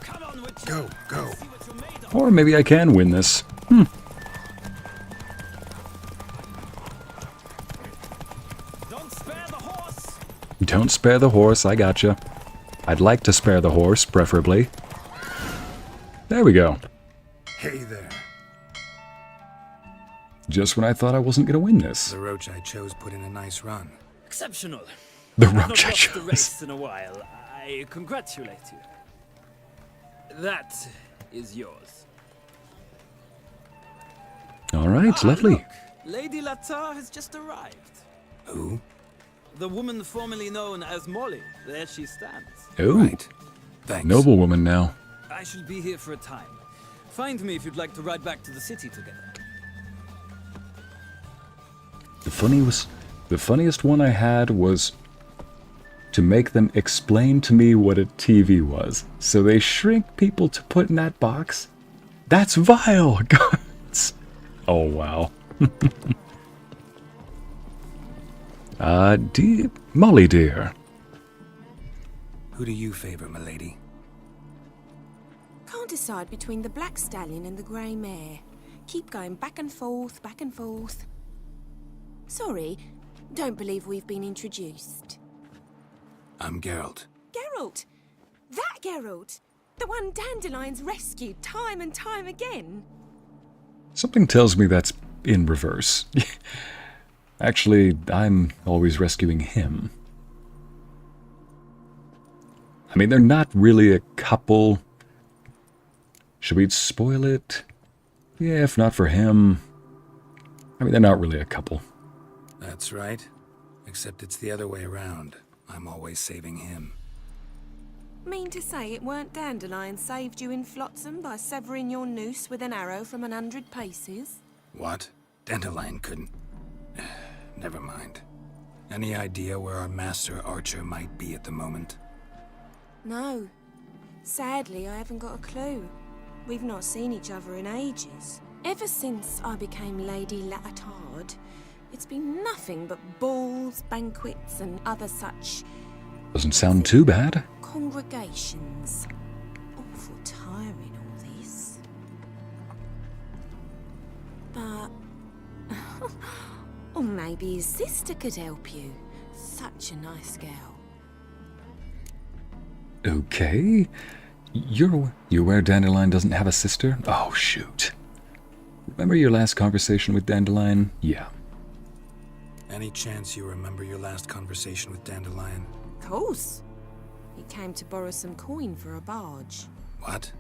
Come on, Witcher. Go, go. Or maybe I can win this. Don't spare the horse, I gotcha. I'd like to spare the horse, preferably. There we go. Hey there. Just when I thought I wasn't gonna win this. The roach I chose put in a nice run. Exceptional. The I've not roach I lost the chose. race in a while. I congratulate you. That is yours. Alright, lovely. Look, Lady Latar has just arrived. Who? The woman formerly known as Molly. There she stands. Oh, Right. Thanks. noble woman now. I shall be here for a time. Find me if you'd like to ride back to the city together. The funniest one I had was to make them explain to me what a TV was. So they shrink people to put in that box? That's vile! Gods! Oh, wow. Molly dear. Who do you favor, milady? Can't decide between the black stallion and the grey mare. Keep going back and forth, back and forth. Sorry, don't believe we've been introduced. I'm Geralt. Geralt! That Geralt! The one Dandelion's rescued time and time again. Something tells me that's in reverse. Actually, I'm always rescuing him. I mean, they're not really a couple. Should we spoil it? Yeah, if not for him. I mean, they're not really a couple. That's right. Except it's the other way around. I'm always saving him. Mean to say it weren't Dandelion saved you in Flotsam by severing your noose with an arrow from 100 paces? What? Dandelion couldn't... Never mind. Any idea where our master archer might be at the moment? No. Sadly, I haven't got a clue. We've not seen each other in ages. Ever since I became Lady Latard, it's been nothing but balls, banquets, and other such... Doesn't sound too bad. congregations. Awful tiring, all this. But... or maybe his sister could help you. Such a nice girl. Okay. You're aware Dandelion doesn't have a sister? Oh, shoot. Remember your last conversation with Dandelion? Yeah. Any chance you remember your last conversation with Dandelion? Of course. He came to borrow some coin for a barge. What?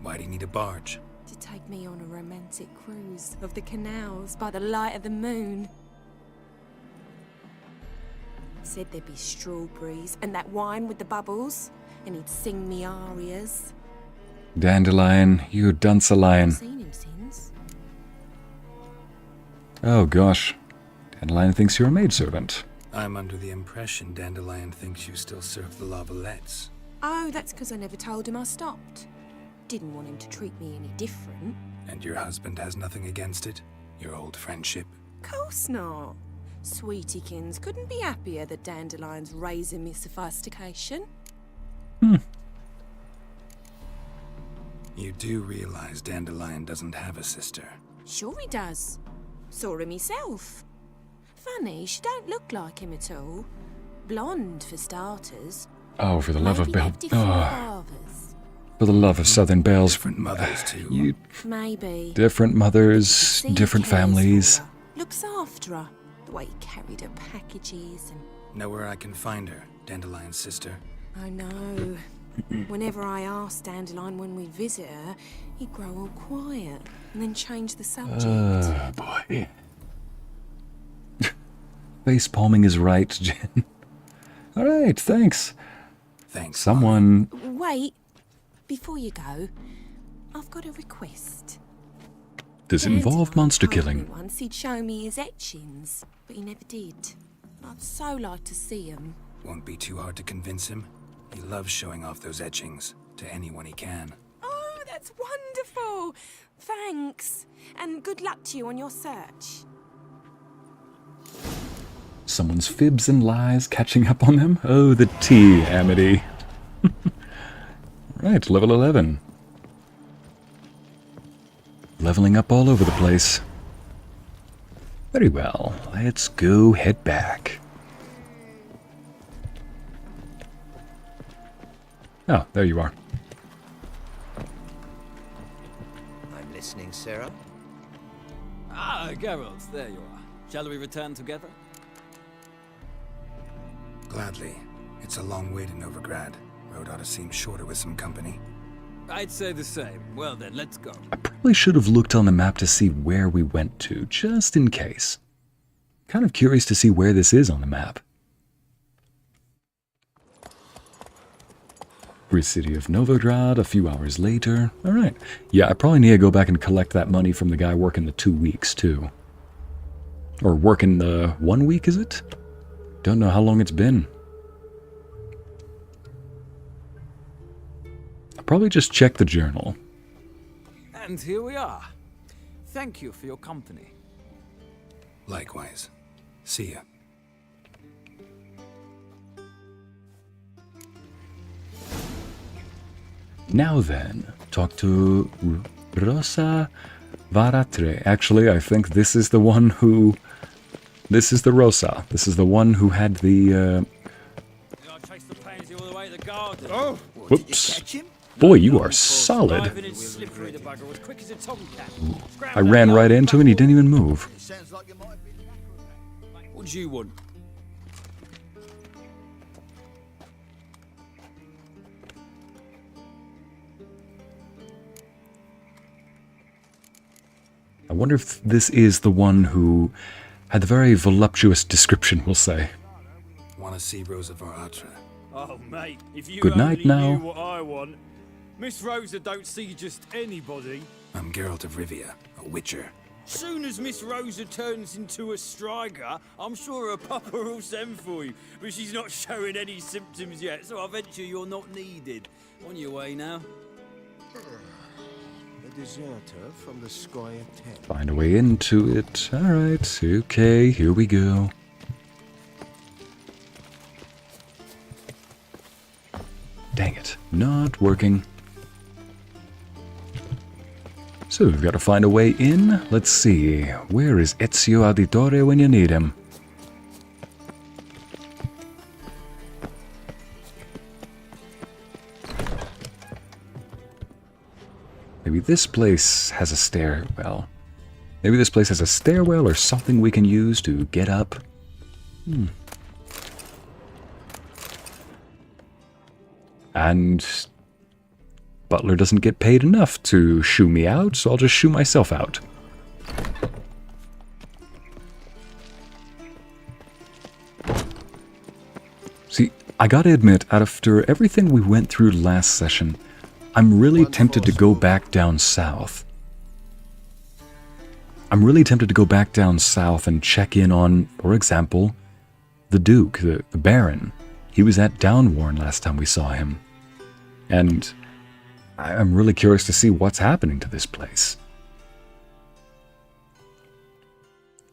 Why'd he need a barge? To take me on a romantic cruise of the canals by the light of the moon. Said there'd be strawberries and that wine with the bubbles, and he'd sing me arias. Dandelion, you dunce a lion. Seen him since. Oh gosh. Dandelion thinks you're a maidservant. I'm under the impression Dandelion thinks you still serve the Lavalettes. Oh, that's because I never told him I stopped. Didn't want him to treat me any different. And your husband has nothing against it? Your old friendship? Course not. Sweetiekins couldn't be happier that Dandelion's raising me sophistication. You do realize Dandelion doesn't have a sister? Sure he does. Saw him myself. Funny, she don't look like him at all. Blonde, for starters. Oh, for the love of Maybe Belle. have different fathers. For the love of Southern Belles. Different mothers, too. You, Maybe. different mothers, See he different cares families. for her, looks after her. The way he carried her packages and... Know where I can find her, Dandelion's sister? I know. Whenever I asked Dandelion when we'd visit her, he'd grow all quiet and then change the subject. Boy. Face palming is right, Jen. Alright, thanks. Thanks. Someone... Wait, before you go, I've got a request. Does it involve monster killing? Once he'd show me his etchings, but he never did. I'd so like to see them. Won't be too hard to convince him. He loves showing off those etchings to anyone he can. Oh, that's wonderful! Thanks, and good luck to you on your search. Someone's fibs and lies catching up on them? Oh, the tea, Amity. Right, level 11. Leveling up all over the place. Very well, let's go head back. Oh, there you are. I'm listening, Sarah. Ah, Geralt, there you are. Shall we return together? Gladly. It's a long way to Novigrad. Road ought to seem shorter with some company. I'd say the same. Well then, let's go. Probably should have looked on the map to see where we went to, just in case. Kind of curious to see where this is on the map. Free city of Novigrad, a few hours later. Alright. Yeah, I probably need to go back and collect that money from the guy working the 2 weeks, too. Or working the 1 week, is it? Don't know how long it's been. I'll probably just check the journal. And here we are. Thank you for your company. Likewise. See ya. Now then, talk to Rosa Varatre. Actually, I think this is the one who... This is the Rosa. This is the one who had the... Oh, whoops. Boy, you are solid. I ran right into him and he didn't even move. What do you want? I wonder if this is the one who had the very voluptuous description, we'll say. Want to see Rosa Varatre? Oh, mate, if you Good night only now. knew what I want. Miss Rosa don't see just anybody. I'm Geralt of Rivia, a witcher. Soon as Miss Rosa turns into a striker, I'm sure her papa will send for you. But she's not showing any symptoms yet, so I venture you're not needed. On your way now. A deserter from the Squire tent. Find a way into it. Alright, okay, here we go. Dang it, not working. So we've got to find a way in. Let's see, where is Ezio Auditore when you need him? Maybe this place has a stairwell. Maybe this place has a stairwell or something we can use to get up. And Butler doesn't get paid enough to shoo me out, so I'll just shoo myself out. See, I gotta admit, after everything we went through last session, I'm really tempted to go back down south. I'm really tempted to go back down south and check in on, for example, the Duke, the Baron. He was at Downwarn last time we saw him. And I'm really curious to see what's happening to this place.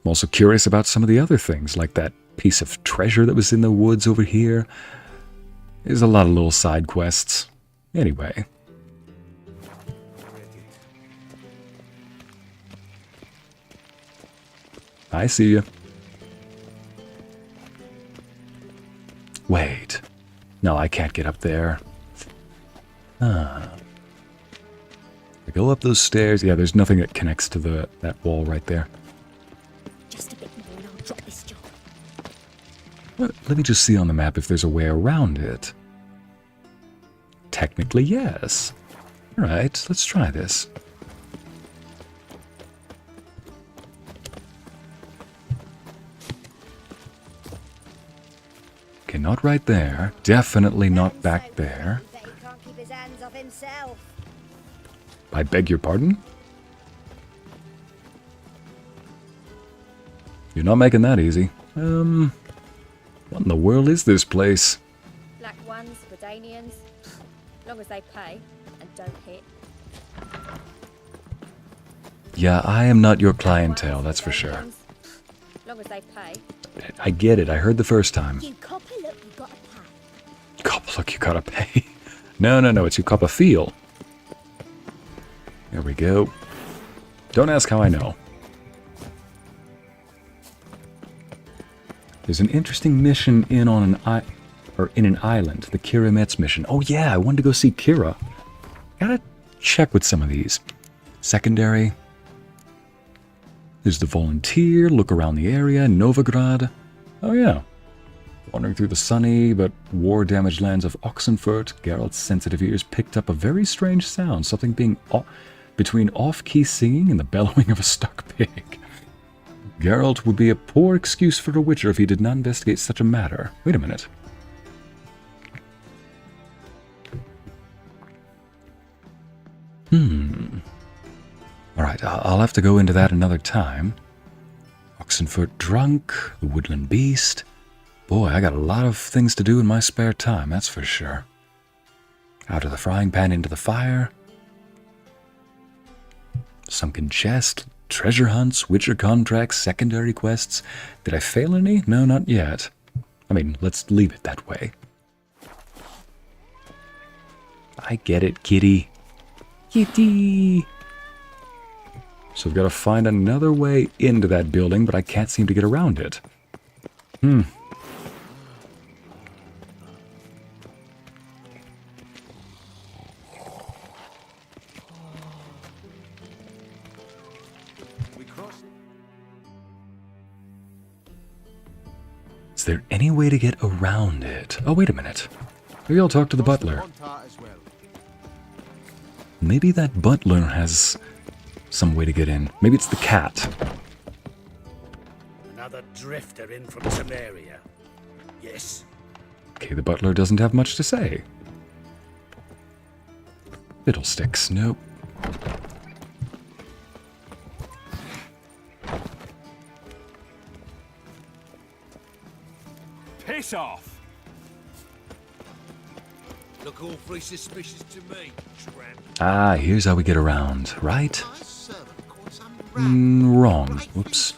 I'm also curious about some of the other things, like that piece of treasure that was in the woods over here. There's a lot of little side quests. Anyway. I see you. Wait. No, I can't get up there. I go up those stairs. Yeah, there's nothing that connects to that wall right there. Just a bit more and I'll drop this job. Let me just see on the map if there's a way around it. Technically, yes. Alright, let's try this. Okay, not right there. Definitely not back there. I beg your pardon? You're not making that easy. What in the world is this place? Black ones, Dandelions, long as they pay and don't hit. Yeah, I am not your clientele, that's for sure. Long as they pay. I get it, I heard the first time. You cop a look, you gotta pay. Cop look, you gotta pay. No, it's you cop a feel. There we go. Don't ask how I know. There's an interesting mission in an island, the Kira Metz mission. Oh yeah, I wanted to go see Kira. Gotta check with some of these. Secondary. There's the volunteer, look around the area, Novigrad. Oh yeah. Wandering through the sunny but war-damaged lands of Oxenfurt, Geralt's sensitive ears picked up a very strange sound, something being between off-key singing and the bellowing of a stuck pig. Geralt would be a poor excuse for a witcher if he did not investigate such a matter. Wait a minute. Alright, I'll have to go into that another time. Oxenfurt drunk, the woodland beast. Boy, I got a lot of things to do in my spare time, that's for sure. Out of the frying pan into the fire. Sunken chest, treasure hunts, witcher contracts, secondary quests. Did I fail any? No, not yet. I mean, let's leave it that way. I get it, kitty. Kitty! So I've got to find another way into that building, but I can't seem to get around it. Is there any way to get around it? Oh, wait a minute. Maybe I'll talk to the butler. Maybe that butler has some way to get in. Maybe it's the cat. Another drifter in from Samaria. Yes. Okay, the butler doesn't have much to say. Fiddlesticks, nope. Piss off! Look awfully suspicious to me, tramp. Ah, here's how we get around, right? Wrong. Whoops.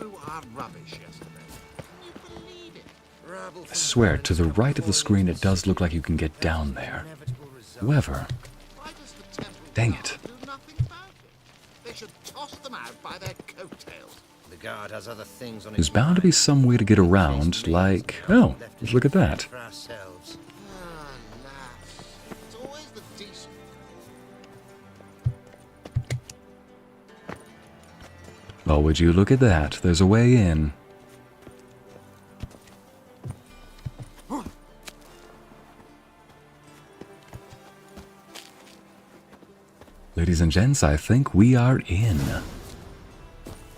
I swear, to the right of the screen it does look like you can get down there. However... Dang it. They should toss them out by their coattails. The guard has other things on There's bound to be some way to get around, like... Oh, look at that. Oh, would you look at that? There's a way in. Ladies and gents, I think we are in.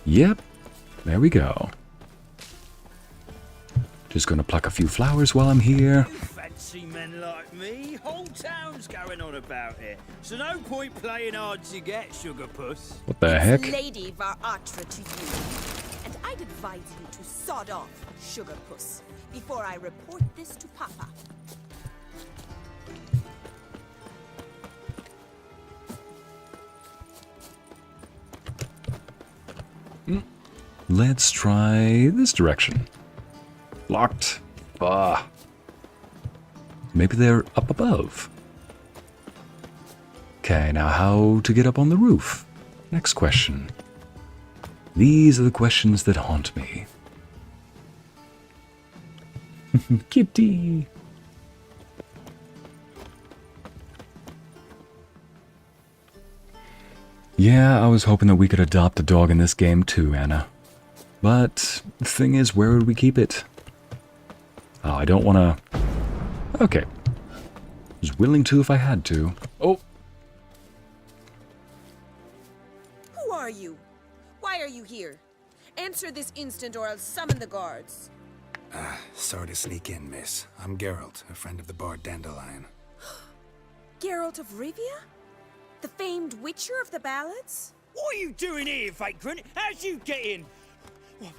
Yep, there we go. Just gonna pluck a few flowers while I'm here. Fancy men like me, whole town's going on about it. So no point playing hard to get, sugar puss. What the heck? Lady Varatra to you. And I'd advise you to sod off, sugar puss, before I report this to Papa. Let's try this direction. Locked. Ah. Maybe they're up above. Okay, now how to get up on the roof? Next question. These are the questions that haunt me. Kitty! Yeah, I was hoping that we could adopt a dog in this game too, Anna. But the thing is, where would we keep it? Oh, I don't want to... Okay. Was willing to if I had to. Oh! Who are you? Why are you here? Answer this instant or I'll summon the guards. Sorry to sneak in, miss. I'm Geralt, a friend of the bard Dandelion. Geralt of Rivia? The famed witcher of the ballads? What are you doing here, vagrant? How'd you get in?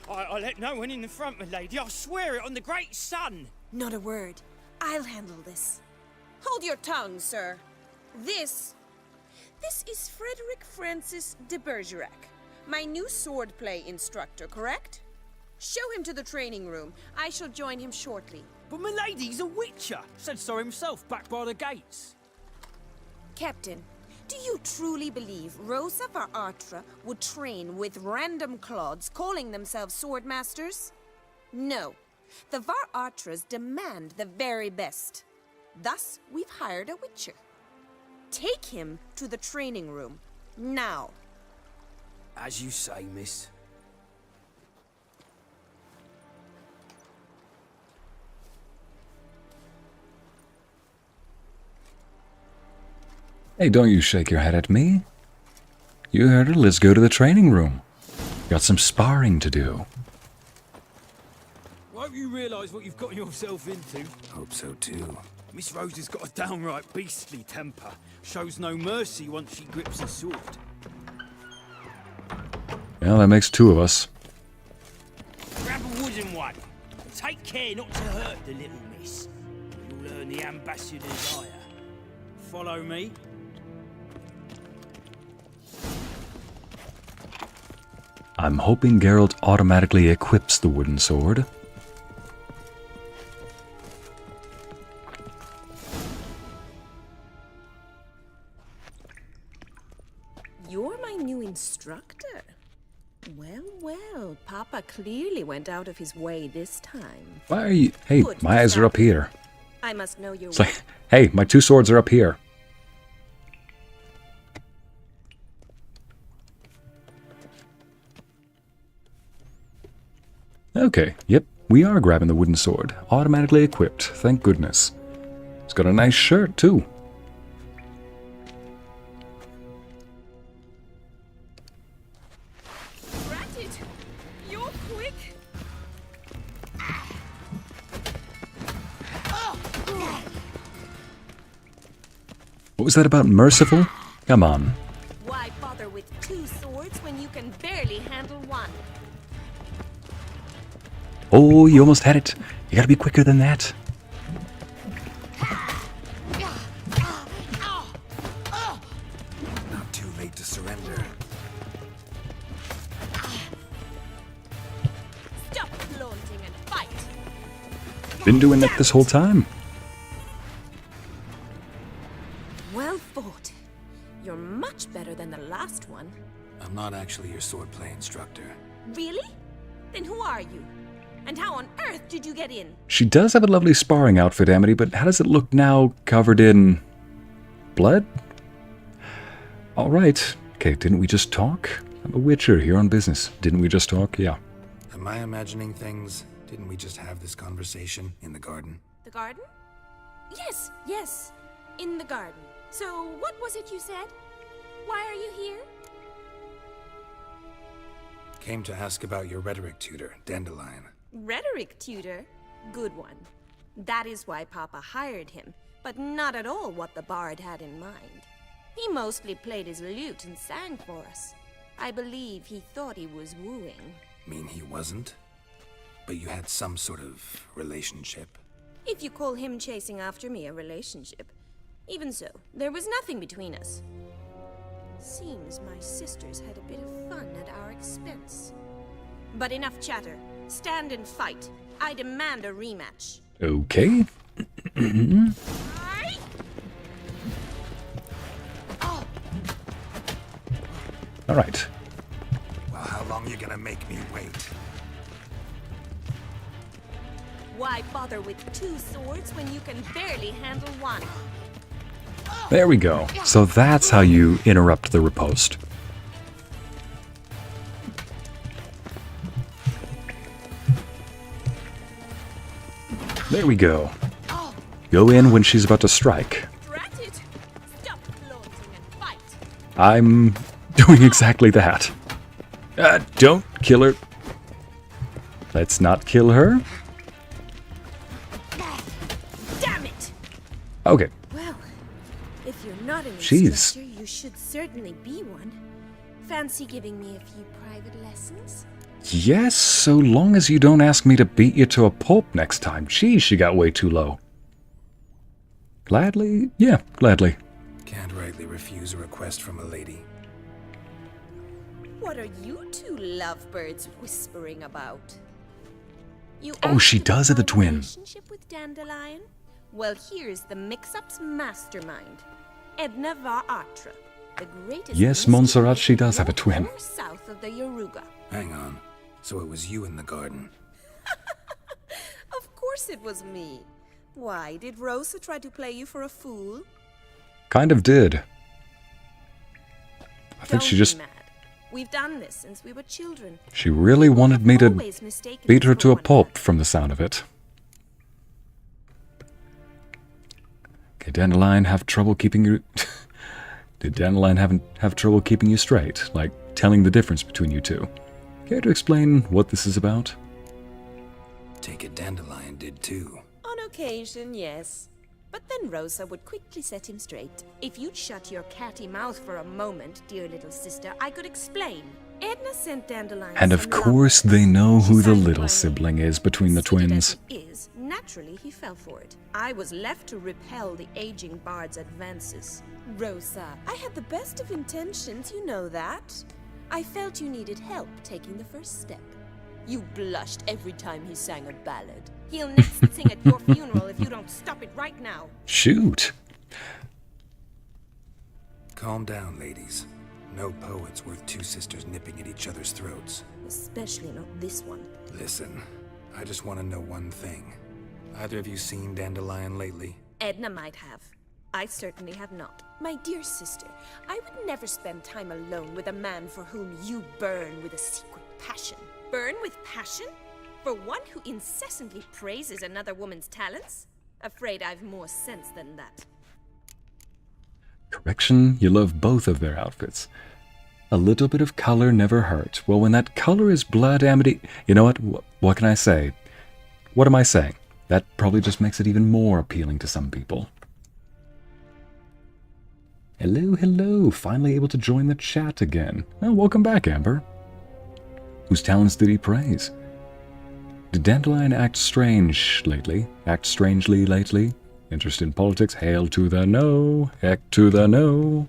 I let no one in the front, my lady. I swear it on the great sun. Not a word. I'll handle this. Hold your tongue, sir. This is Frederick Francis de Bergerac, my new swordplay instructor, correct? Show him to the training room. I shall join him shortly. But my lady's a witcher. Said so himself back by the gates. Captain, do you truly believe Rosa Varatra would train with random clods calling themselves swordmasters? No. The Varatras demand the very best. Thus, we've hired a witcher. Take him to the training room, now. As you say, miss. Hey, don't you shake your head at me. You heard her, let's go to the training room. Got some sparring to do. Won't you realise what you've got yourself into? Hope so too. Miss Rosa's got a downright beastly temper. Shows no mercy once she grips a sword. Well, that makes two of us. Grab a wooden one. Take care not to hurt the little miss. You'll earn the ambassador's ire. Follow me. I'm hoping Geralt automatically equips the wooden sword. You're my new instructor. Well, well, Papa clearly went out of his way this time. Why are you... Hey, Good, my eyes are up here. I must know your It's like, hey, my two swords are up here. Okay, yep, we are grabbing the wooden sword. Automatically equipped, thank goodness. It's got a nice shirt, too. Ratted! You're quick! What was that about merciful? Come on. Why bother with two swords when you can barely handle one? Oh, you almost had it. You gotta be quicker than that. Not too late to surrender. Stop flaunting and fight! Been doing that this whole time. Well fought. You're much better than the last one. I'm not actually your swordplay instructor. Really? Then who are you? And how on earth did you get in? She does have a lovely sparring outfit, Amity, but how does it look now covered in... blood? Alright. Okay, didn't we just talk? I'm a witcher here on business. Didn't we just talk? Yeah. Am I imagining things? Didn't we just have this conversation in the garden? The garden? Yes, yes. In the garden. So, what was it you said? Why are you here? Came to ask about your rhetoric tutor, Dandelion. Rhetoric tutor? Good one. That is why Papa hired him, but not at all what the bard had in mind. He mostly played his lute and sang for us. I believe he thought he was wooing. Mean he wasn't? But you had some sort of relationship? If you call him chasing after me a relationship. Even so, there was nothing between us. Seems my sisters had a bit of fun at our expense. But enough chatter. Stand and fight. I demand a rematch. Okay. All right. Well, how long you gonna make me wait? Why bother with 2 swords when you can barely handle one? There we go. So that's how you interrupt the riposte. There we go. Go in when she's about to strike. I'm doing exactly that. Don't kill her. Let's not kill her. Damn it! Okay. Well, if you're not an Jeez. instructor, you should certainly be one. Fancy giving me a few private lessons? Yes, so long as you don't ask me to beat you to a pulp next time. Geez, she got way too low. Gladly? Yeah, gladly. Can't rightly refuse a request from a lady. What are you 2 lovebirds whispering about? You Oh, she asked does have a about twin. Relationship with Dandelion? Well, here's the mix-up's mastermind, Edna var Atra, the greatest. Yes, Montserrat, she does have a twin. South of the Yaruga. Hang on. So it was you in the garden. Of course it was me. Why, did Rosa try to play you for a fool? Kind of did. I think Don't she be just... mad. We've done this since we were children. She really wanted me to Always mistaken beat us her for to a one pulp from the sound of it. Okay, Dandelion have trouble keeping you... Did Dandelion have trouble keeping you straight? Like, telling the difference between you two? Care to explain what this is about? Take it Dandelion did too. On occasion, yes. But then Rosa would quickly set him straight. If you'd shut your catty mouth for a moment, dear little sister, I could explain. Edna sent Dandelion And of some course lovers. they know She who the sang little my sibling is between the twins. is, naturally he fell for it. I was left to repel the aging bard's advances. Rosa, I had the best of intentions, you know that. I felt you needed help taking the first step. You blushed every time he sang a ballad. He'll next sing at your funeral if you don't stop it right now. Shoot. Calm down, ladies. No poet's worth 2 sisters nipping at each other's throats. Especially not this one. Listen, I just want to know one thing. Either of you seen Dandelion lately? Edna might have. I certainly have not. My dear sister, I would never spend time alone with a man for whom you burn with a secret passion. Burn with passion? For one who incessantly praises another woman's talents? Afraid I've more sense than that. Correction, you love both of their outfits. A little bit of color never hurt. Well, when that color is blood amity... You know what? What can I say? What am I saying? That probably just makes it even more appealing to some people. Hello, hello. Finally able to join the chat again. Oh, welcome back, Amber. Whose talents did he praise? Did Dandelion act strange lately? Act strangely lately? Interest in politics? Hail to the no. Heck to the no.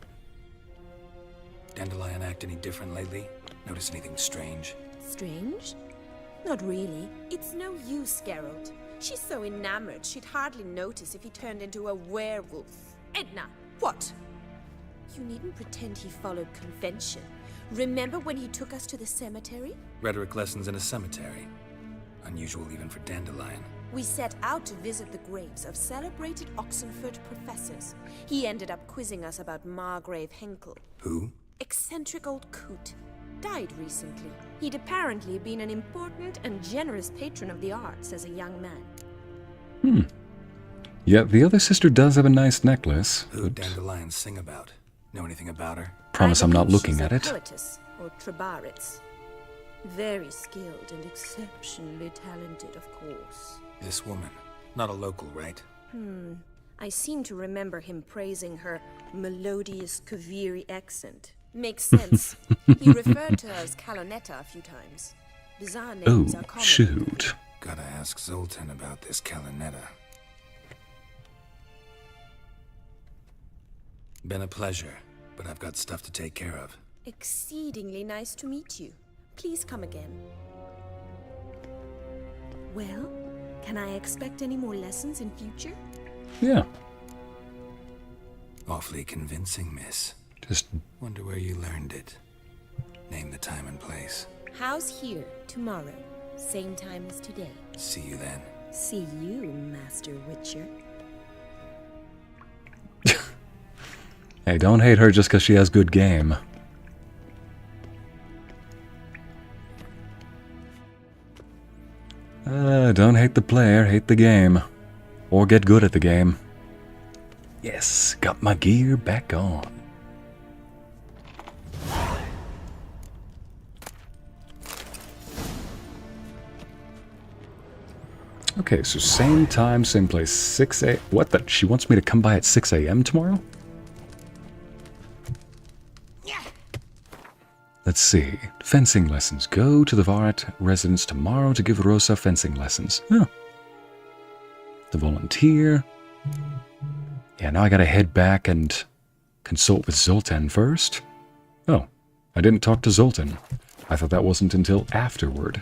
Dandelion act any different lately? Notice anything strange? Strange? Not really. It's no use, Geralt. She's so enamored she'd hardly notice if he turned into a werewolf. Edna! What? You needn't pretend he followed convention. Remember when he took us to the cemetery? Rhetoric lessons in a cemetery. Unusual even for Dandelion. We set out to visit the graves of celebrated Oxenford professors. He ended up quizzing us about Margrave Henkel. Who? Eccentric old coot. Died recently. He'd apparently been an important and generous patron of the arts as a young man. Yeah, the other sister does have a nice necklace. Who Dandelion sing about? Know anything about her? Promise I'm not looking She's at a it. poetess, or Trebaritz. Very skilled and exceptionally talented, of course. This woman. Not a local, right? I seem to remember him praising her melodious Kaviri accent. Makes sense. He referred to her as Calonetta a few times. Bizarre names Oh, are common. shoot. Gotta ask Zoltan about this Calonetta. Been a pleasure, but I've got stuff to take care of. Exceedingly nice to meet you. Please come again. Well, can I expect any more lessons in future? Yeah. Awfully convincing, miss. Just wonder where you learned it. Name the time and place. House here, tomorrow. Same time as today. See you then. See you, Master Witcher. Hey, don't hate her just because she has good game. Don't hate the player, hate the game. Or get good at the game. Yes, got my gear back on. Okay, so same time, same place, 6 a... What the? She wants me to come by at 6 a.m. tomorrow? Let's see. Fencing lessons. Go to the Varat residence tomorrow to give Rosa fencing lessons. Oh. The volunteer. Yeah, now I gotta head back and consult with Zoltan first. Oh, I didn't talk to Zoltan. I thought that wasn't until afterward.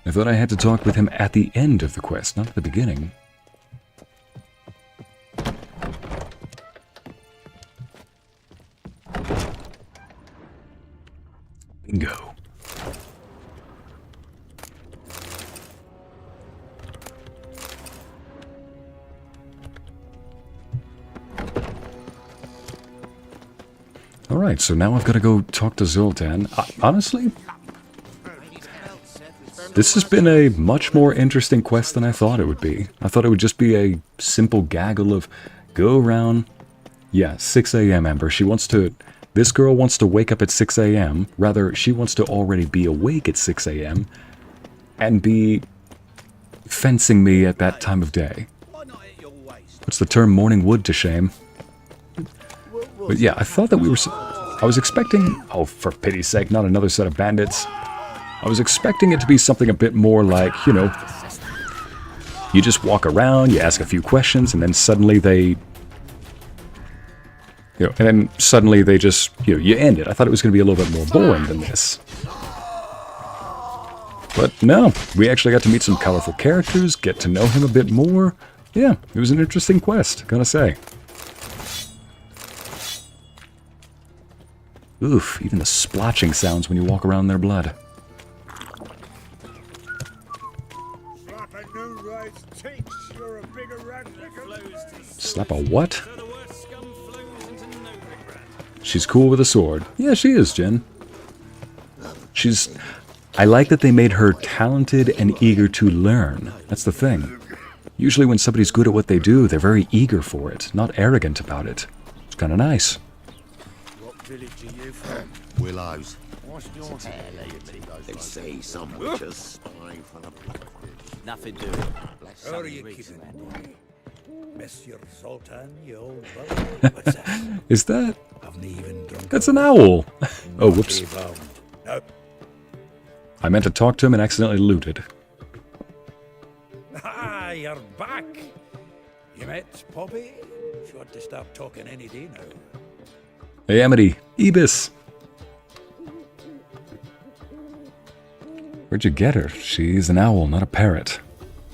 I thought I had to talk with him at the end of the quest, not at the beginning. Bingo. Alright, so now I've got to go talk to Zoltan. Honestly, this has been a much more interesting quest than I thought it would be. I thought it would just be a simple gaggle of go around. Yeah, 6 a.m. Ember. She wants to... This girl wants to wake up at 6 a.m. Rather, she wants to already be awake at 6 a.m. and be fencing me at that time of day. What's the term? Morning wood to shame. But yeah, I thought that we were... I was expecting... Oh, for pity's sake, not another set of bandits. I was expecting it to be something a bit more like, you know, you just walk around, you ask a few questions, and then suddenly they... You know, and then suddenly they just, you know, you end it. I thought it was going to be a little bit more boring than this. But no, we actually got to meet some colorful characters, get to know him a bit more. Yeah, it was an interesting quest, gotta say. Oof, even the splotching sounds when you walk around in their blood. Slap a what? She's cool with a sword. Yeah, she is, Jen. She's... I like that they made her talented and eager to learn. That's the thing. Usually when somebody's good at what they do, they're very eager for it, not arrogant about it. It's kind of nice. What village are you from? Willows. What's your hair, They say some witches spying for the blackfish. Nothing doing. How are you keeping, boy? Monsieur Zoltan, you old brother. What's that? Is that... Haven't even drunk. That's an owl. Oh, whoops. No. I meant to talk to him and accidentally looted. Ah, you're back. You met Poppy? She ought to stop talking any day now. Hey, Amity. Ibis. Where'd you get her? She's an owl, not a parrot.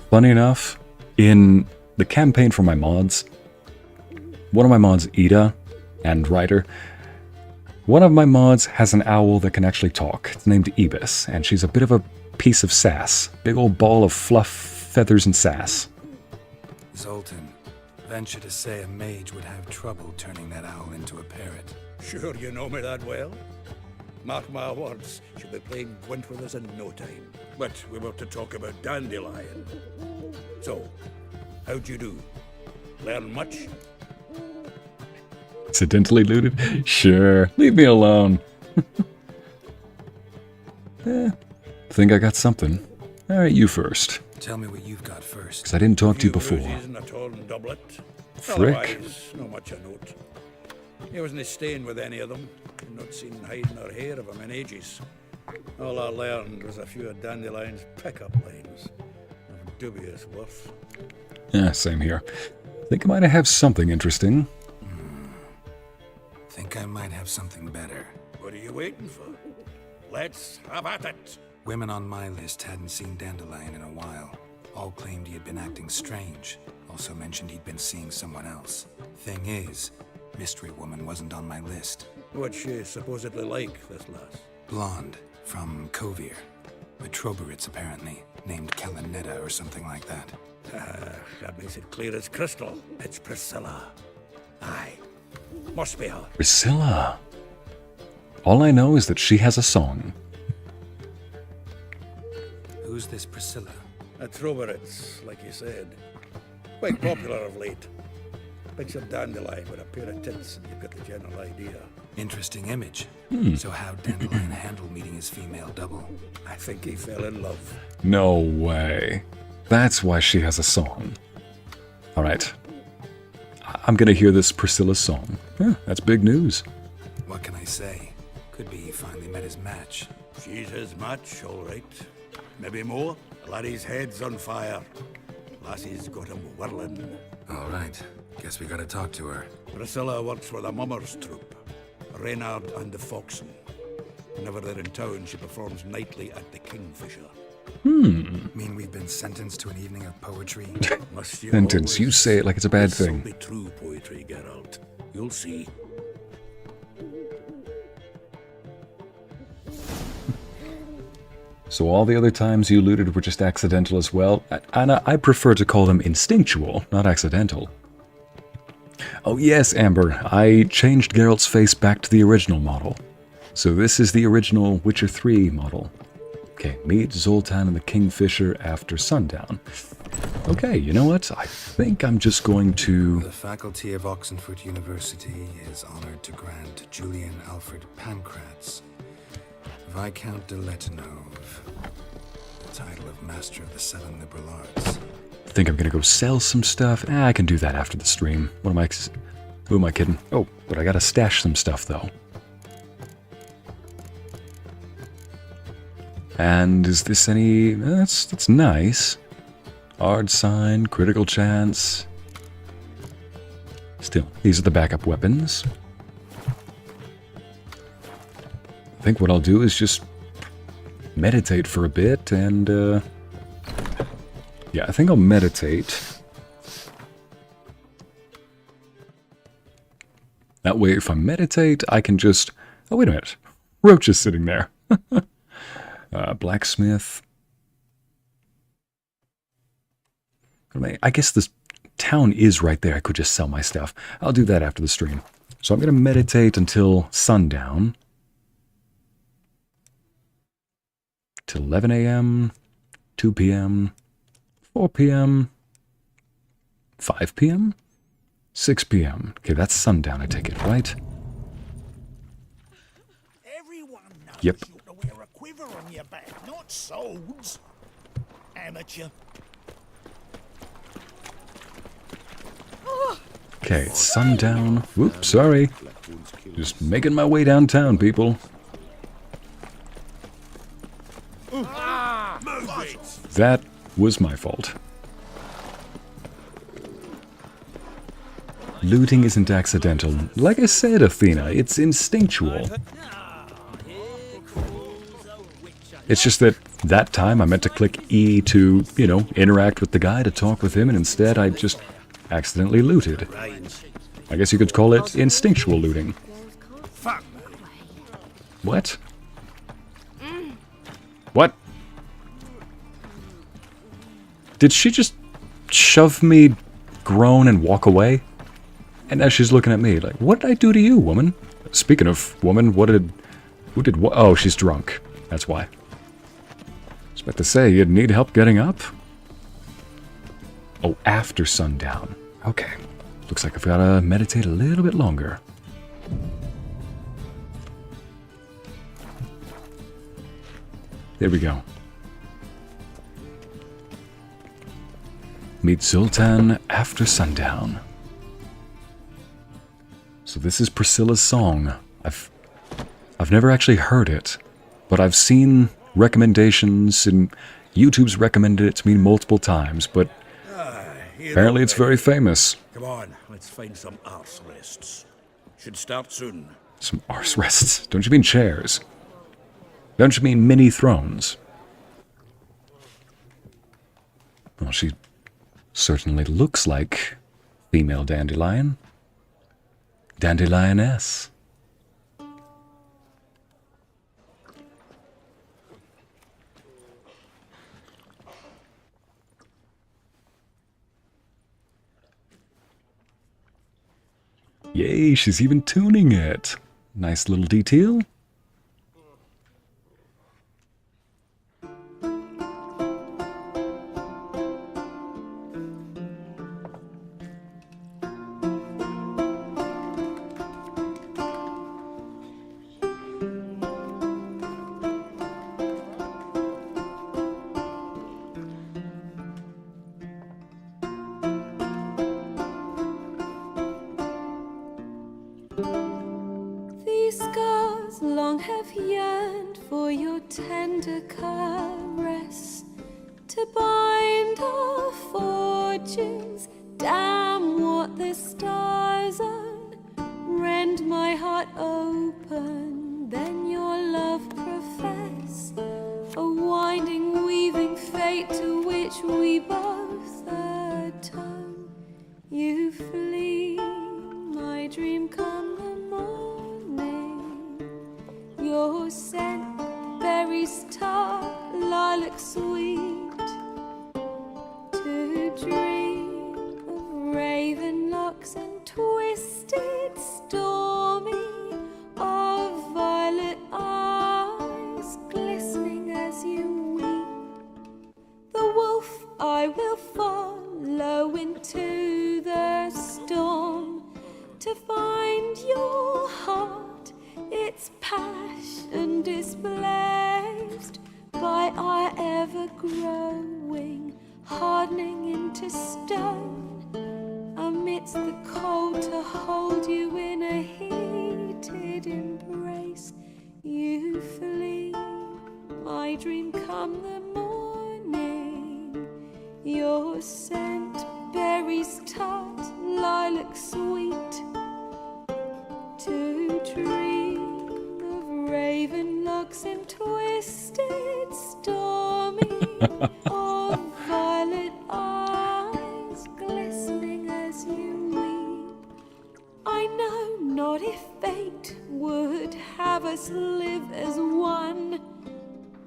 Funny enough, in the campaign for my mods, one of my mods, Ida, and Ryder, one of my mods has an owl that can actually talk. It's named Ibis, and she's a bit of a piece of sass. Big old ball of fluff, feathers, and sass. Zoltan, venture to say a mage would have trouble turning that owl into a parrot. Sure you know me that well? Mark my words, she'll be playing Gwent with us in no time. But we're about to talk about Dandelion. So, how'd you do? Learn much? Accidentally looted? Sure. Leave me alone. Think I got something. Alright, you first. Tell me what you've got first. Because I didn't talk to you before. In a torn doublet. Frick. Otherwise, no much a note. He wasn't staying with any of them. Not seen hiding or hair of him in ages. All I learned was a few of Dandelion's pickup lines. Of dubious worth. Yeah, same here. Think I might have something interesting. Think I might have something better. What are you waiting for? Let's have at it. Women on my list hadn't seen Dandelion in a while. All claimed he had been acting strange. Also mentioned he'd been seeing someone else. Thing is, Mystery Woman wasn't on my list. What's she supposedly like, this lass? Blonde, from Kovir. A Troberitz, apparently. Named Kalanetta or something like that. That makes it clear as crystal. It's Priscilla. Aye. Must be her. Priscilla. All I know is that she has a song. Who's this Priscilla? A Troberitz, like you said. Quite popular of late. Picture Dandelion with a pair of tits and you've got the general idea. Interesting image. So how'd Dandelion handle meeting his female double? I think he fell in love. No way. That's why she has a song. Alright. I'm gonna hear this Priscilla song. Yeah, that's big news. What can I say? Could be he finally met his match. She's his match, all right. Maybe more. Laddie's head's on fire. Lassie's got him whirling. All right. Guess we gotta talk to her. Priscilla works for the Mummers troupe. Reynard and the Foxen. Whenever they're in town, she performs nightly at the Kingfisher. Mean we've been sentenced to an evening of poetry? Sentence, you say it like it's a bad thing. Be true poetry, Geralt. You'll see. So all the other times you looted were just accidental as well? And I prefer to call them instinctual, not accidental. Oh yes, Amber, I changed Geralt's face back to the original model. So this is the original Witcher 3 model. Okay, meet Zoltan and the Kingfisher after sundown. Okay, you know what? I think I'm just going to... The faculty of Oxenfurt University is honored to grant Julian Alfred Pancratz, Viscount de Letenove, the title of Master of the Seven Liberal Arts. I think I'm gonna go sell some stuff. I can do that after the stream. Who am I kidding? Oh, but I gotta stash some stuff though. And is this any... That's nice. Hard sign, critical chance. Still, these are the backup weapons. I think what I'll do is just meditate for a bit and... yeah, I think I'll meditate. That way, if I meditate, I can just... Oh, wait a minute. Roach is sitting there. Blacksmith. I guess this town is right there. I could just sell my stuff. I'll do that after the stream. So I'm going to meditate until sundown. Till 11 a.m., 2 p.m., 4 p.m., 5 p.m., 6 p.m. Okay, that's sundown, I take it, right? Yep. Wear a quiver on your back, not swords. Amateur. Okay, it's sundown. Whoops, sorry. Just making my way downtown, people. That was my fault. Looting isn't accidental. Like I said, Athena, it's instinctual. It's just that time I meant to click E to, you know, interact with the guy, to talk with him, and instead I just accidentally looted. I guess you could call it instinctual looting. What? What? Did she just shove me, groan, and walk away? And now she's looking at me like, what did I do to you, woman? Speaking of woman, who did what? Oh, she's drunk. That's why. I was about to say, you'd need help getting up? Oh, after sundown. Okay. Looks like I've got to meditate a little bit longer. There we go. Meet Zoltan after sundown. So this is Priscilla's song. I've never actually heard it, but I've seen recommendations and YouTube's recommended it to me multiple times, but apparently it's very famous. Come on, let's find some arse rests. Should start soon. Some arse rests? Don't you mean chairs? Don't you mean mini thrones? Well, she certainly looks like female Dandelion. Dandelioness. Yay, she's even tuning it. Nice little detail. These scars long have yearned for your tender caress, to bind our fortunes. Damn what the stars own. Rend my heart open, then your love profess. A winding, weaving fate to which we both atone. You flee, my dream come the morning. Your scent, berries tart, lilac sweet. To dream of raven locks and twisted, stormy, of violet eyes glistening as you weep. The wolf I will follow into the storm, to find your heart, its passion displaced by our ever-growing, hardening into stone, amidst the cold to hold you in a heated embrace. You flee, my dream come the morning. Your scent, berries tart, lilac sweet. To dream of raven locks and twisted, stormy, of violet eyes glistening as you weep. I know not if fate would have us live as one,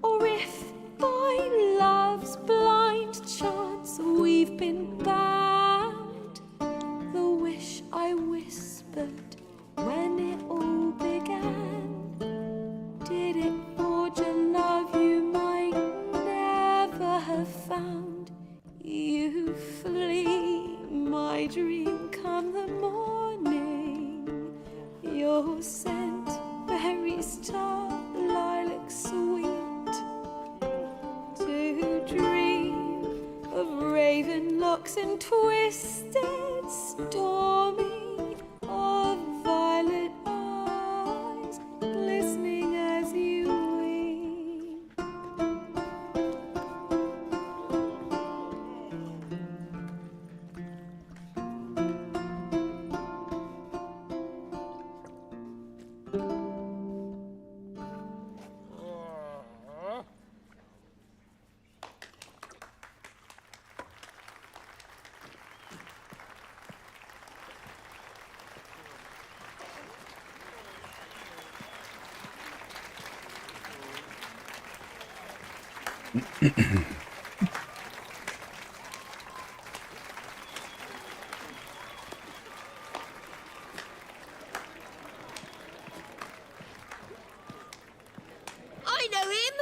or if by love's blind chance we've been bound. The wish I whispered when it all began, did it forge a love you might never have found? You flee, my dream come the morning. Your scent, berries tart, lilac sweet. To dream of raven locks and twisted, stormy, of violet eyes glistening as you weep. I know him!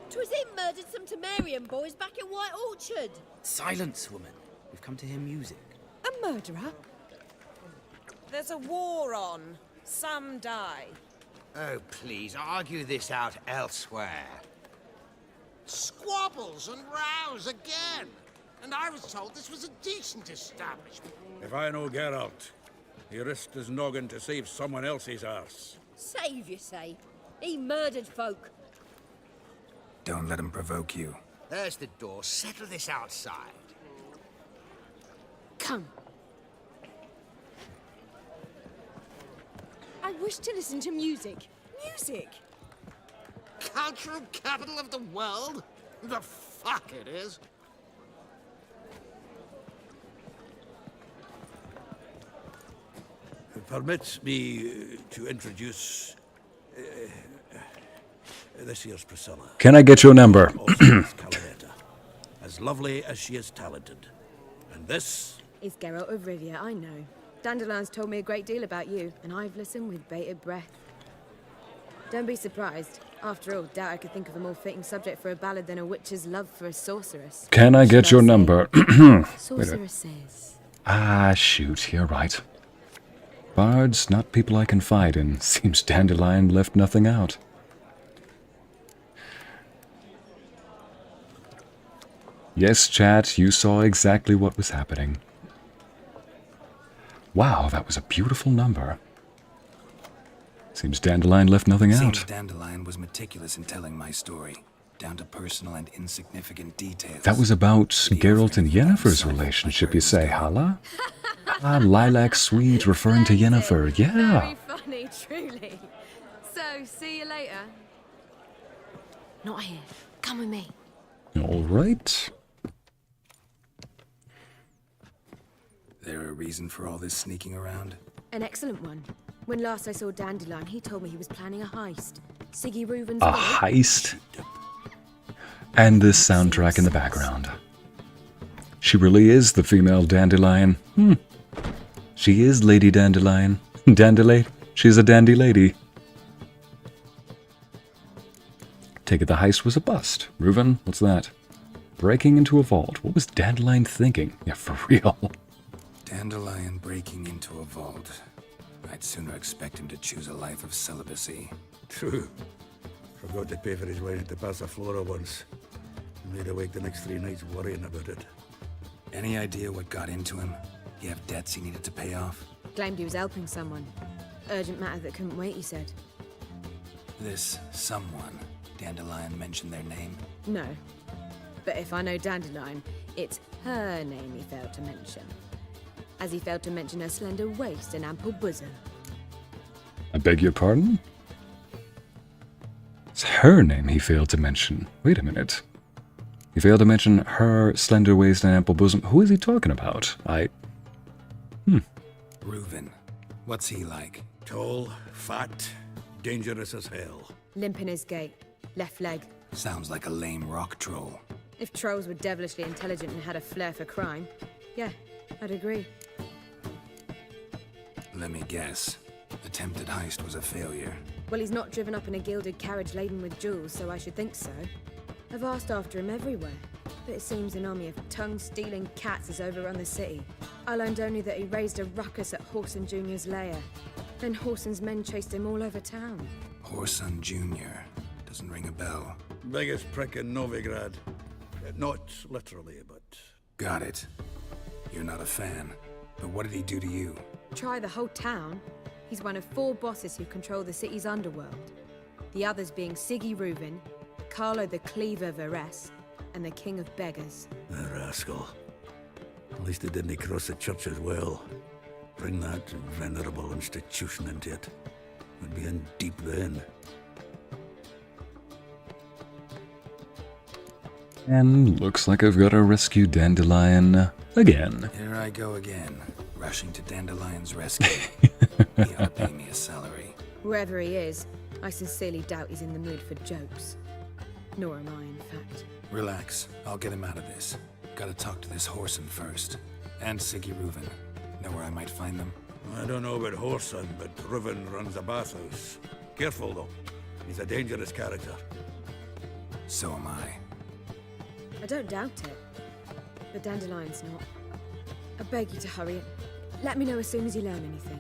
'Twas him murdered some Temerian boys back in White Orchard. Silence, woman. We've come to hear music. A murderer? There's a war on. Some die. Oh, please, argue this out elsewhere. Squabbles and rows again. And I was told this was a decent establishment. If I know Geralt, he risked his noggin to save someone else's arse. Save, you say? He murdered folk. Don't let him provoke you. There's the door. Settle this outside. Come. I wish to listen to music. Music! Cultural capital of the world? The fuck it is. Permit me to introduce this here's Priscilla. Can I get your number? As lovely as she is talented. And this is Geralt of Rivia, I know. Dandelion's told me a great deal about you, and I've listened with bated breath. Don't be surprised. After all, doubt I could think of a more fitting subject for a ballad than a witch's love for a sorceress. Can I get your number? Sorceresses. Ah, shoot, you're right. Bards, not people I confide in. Seems Dandelion left nothing out. Yes, chat, you saw exactly what was happening. Wow, that was a beautiful number. Seems Dandelion left nothing Seems out. Dandelion was meticulous in telling my story, down to personal and insignificant details. That was about Geralt and Yennefer's relationship, you say, Hala? Ah, lilac sweet, referring to Yennefer, yeah. Very funny, truly. So, see you later. Not here. Come with me. All right. There a reason for all this sneaking around? An excellent one. When last I saw Dandelion, he told me he was planning a heist. Siggy Reuven's A heist? And this soundtrack in the background. She really is the female Dandelion. She is Lady Dandelion. Dandelion. She's a dandy lady. Take it the heist was a bust. Reuven, what's that? Breaking into a vault. What was Dandelion thinking? Yeah, for real. Dandelion breaking into a vault. I'd sooner expect him to choose a life of celibacy. True. Forgot to pay for his wedding to Passaflora once. Made awake the next 3 nights worrying about it. Any idea what got into him? He have debts he needed to pay off? Claimed he was helping someone. Urgent matter that couldn't wait, he said. This someone, Dandelion mentioned their name? No. But if I know Dandelion, it's her name he failed to mention. As he failed to mention her slender waist and ample bosom. I beg your pardon? It's her name he failed to mention. Wait a minute. He failed to mention her slender waist and ample bosom. Who is he talking about? Reuven. What's he like? Tall, fat, dangerous as hell. Limp in his gait. Left leg. Sounds like a lame rock troll. If trolls were devilishly intelligent and had a flair for crime, yeah, I'd agree. Let me guess. Attempted heist was a failure. Well, he's not driven up in a gilded carriage laden with jewels, so I should think so. I've asked after him everywhere, but it seems an army of tongue-stealing cats has overrun the city. I learned only that he raised a ruckus at Whoreson Jr.'s lair. Then Whoreson's men chased him all over town. Whoreson Jr. Doesn't ring a bell. Biggest prick in Novigrad. Not literally, but... Got it. You're not a fan. But what did he do to you? Try the whole town. He's one of 4 bosses who control the city's underworld. The others being Siggy Reuven, Carlo the Cleaver Varese, and the King of Beggars. The rascal. At least he didn't cross the church as well. Bring that venerable institution into it. We'd be in deep then. And looks like I've got to rescue Dandelion again. Here I go again, rushing to Dandelion's rescue. He ought to pay me a salary. Wherever he is, I sincerely doubt he's in the mood for jokes. Nor am I, in fact. Relax, I'll get him out of this. Gotta talk to this Whoreson first. And Siggy Reuven. Know where I might find them? I don't know about Whoreson, but Reuven runs a bathhouse. Careful, though. He's a dangerous character. So am I. I don't doubt it. But Dandelion's not. I beg you to hurry it. Let me know as soon as you learn anything.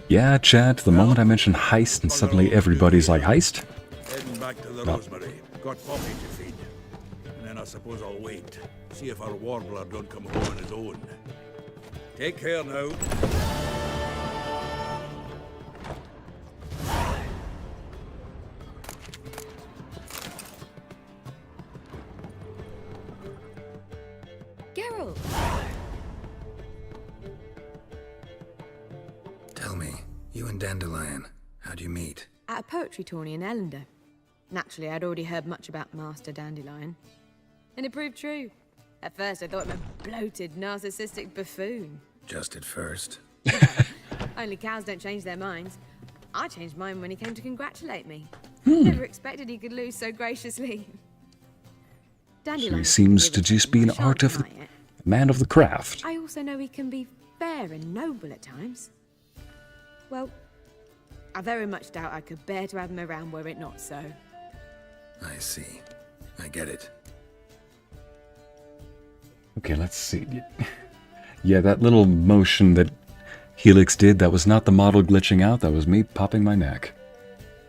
Yeah, chat, the moment I mention heist and suddenly everybody's like, heist? Heading back to the Rosemary. Got Poppy to feed. And then I suppose I'll wait. See if our warbler don't come home on his own. Take care now. Geralt! Tell me, you and Dandelion, how'd you meet? At a poetry tourney in Ellender. Naturally, I'd already heard much about Master Dandelion. And it proved true. At first, I thought him a bloated, narcissistic buffoon. Just at first. Only cows don't change their minds. I changed mine when he came to congratulate me. Hmm. Never expected he could lose so graciously. So he seems to just be an man of the craft. I also know he can be fair and noble at times. Well, I very much doubt I could bear to have him around were it not so. I see. I get it. Okay, let's see. Yeah, that little motion that Helix did, that was not the model glitching out, that was me popping my neck.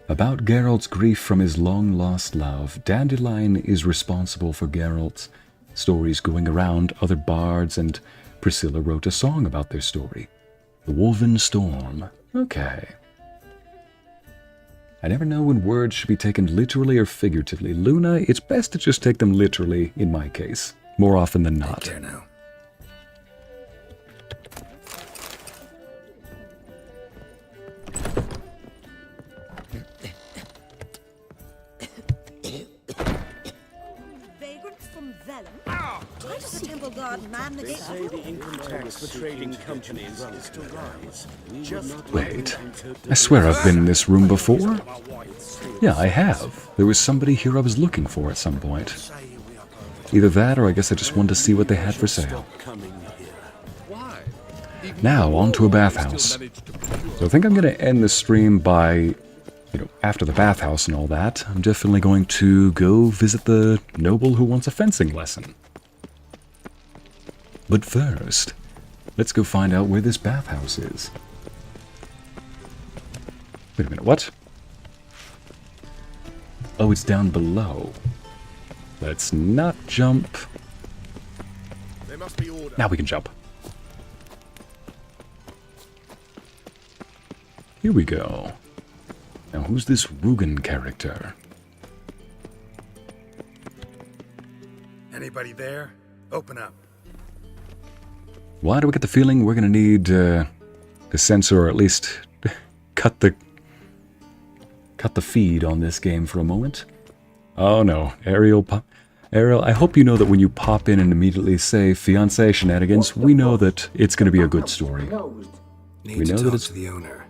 About Geralt's grief from his long-lost love, Dandelion is responsible for Geralt's stories going around. Other bards and Priscilla wrote a song about their story. The Woven Storm. Okay. I never know when words should be taken literally or figuratively. Luna, it's best to just take them literally in my case, more often than not. Take care now. They say the income tax for trading companies is to rise. Wait, I swear I've been in this room before. Yeah, I have. There was somebody here I was looking for at some point. Either that, or I guess I just wanted to see what they had for sale. Now, on to a bathhouse. So I think I'm going to end the stream by, after the bathhouse and all that, I'm definitely going to go visit the noble who wants a fencing lesson. But first, let's go find out where this bathhouse is. Wait a minute, what? Oh, it's down below. Let's not jump. There must be order. Now we can jump. Here we go. Now who's this Rugen character? Anybody there? Open up. Why do I get the feeling we're going to need to censor or at least cut the feed on this game for a moment? Oh no, Ariel, I hope you know that when you pop in and immediately say fiancé shenanigans, we know that it's going to be a good story. Need to talk to the owner.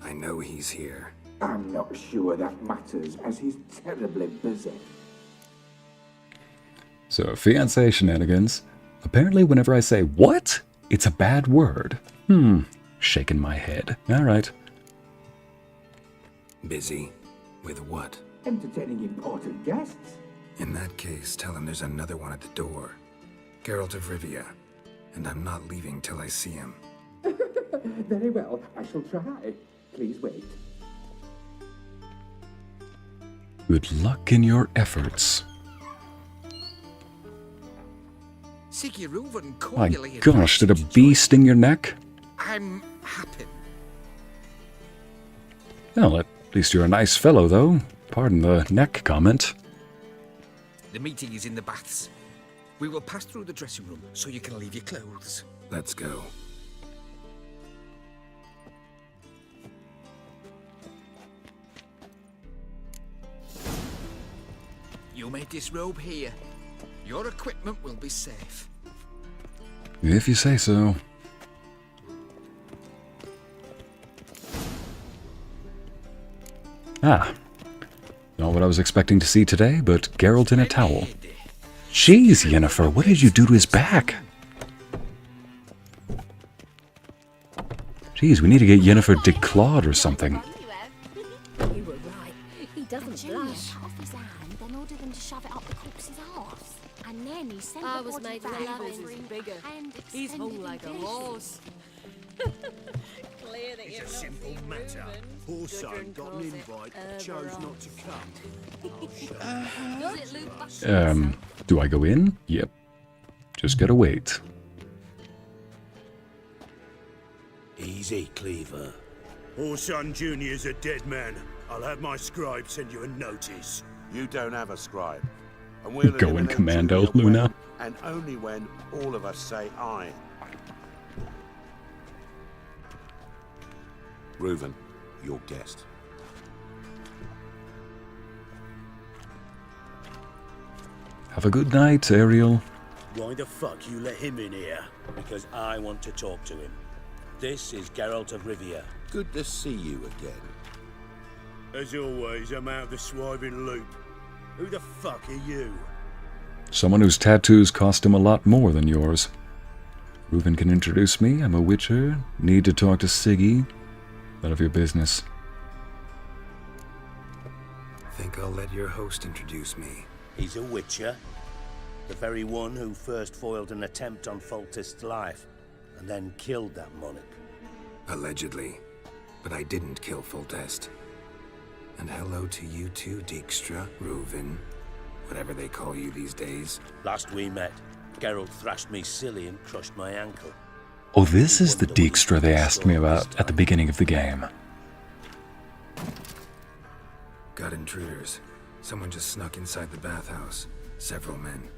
I know he's here. I'm not sure that matters, as he's terribly busy. So, fiancé shenanigans. Apparently, whenever I say, what? It's a bad word. Shaking my head. Alright. Busy? With what? Entertaining important guests. In that case, tell him there's another one at the door. Geralt of Rivia. And I'm not leaving till I see him. Very well, I shall try. Please wait. Good luck in your efforts. My gosh, did a bee sting your neck? I'm happy. Well, at least you're a nice fellow, though. Pardon the neck comment. The meeting is in the baths. We will pass through the dressing room so you can leave your clothes. Let's go. You may disrobe here. Your equipment will be safe. If you say so. Ah. Not what I was expecting to see today, but Geralt in a towel. Jeez, Yennefer, what did you do to his back? Jeez, we need to get Yennefer declawed or something. You were right. He doesn't blush. Cut off his hand, then ordered them to shove it up the corpse's arse. And then he sent I the was body made back with love for is him bigger. and He's hung extended like a dishes. horse. Clear that it's a simple matter. Horso got an invite, chose not to come. Does it loop back? Do I go in? Yep. Just gotta wait. Easy, Cleaver. Orson Jr.'s a dead man. I'll have my scribe send you a notice. You don't have a scribe. And we'll Going eliminate commando, Julia when, Luna. and only when all of us say aye. Reuven, your guest. Have a good night, Ariel. Why the fuck you let him in here? Because I want to talk to him. This is Geralt of Rivia. Good to see you again. As always, I'm out of the swiving loop. Who the fuck are you? Someone whose tattoos cost him a lot more than yours. Reuven can introduce me. I'm a witcher. Need to talk to Siggy. None of your business. Think I'll let your host introduce me. He's a witcher. The very one who first foiled an attempt on Foltest's life, and then killed that monarch. Allegedly. But I didn't kill Foltest. And hello to you too, Dijkstra, Reuven, whatever they call you these days. Last we met, Geralt thrashed me silly and crushed my ankle. Oh, this is the Dijkstra they asked me about at the beginning of the game. Got intruders. Someone just snuck inside the bathhouse. Several men.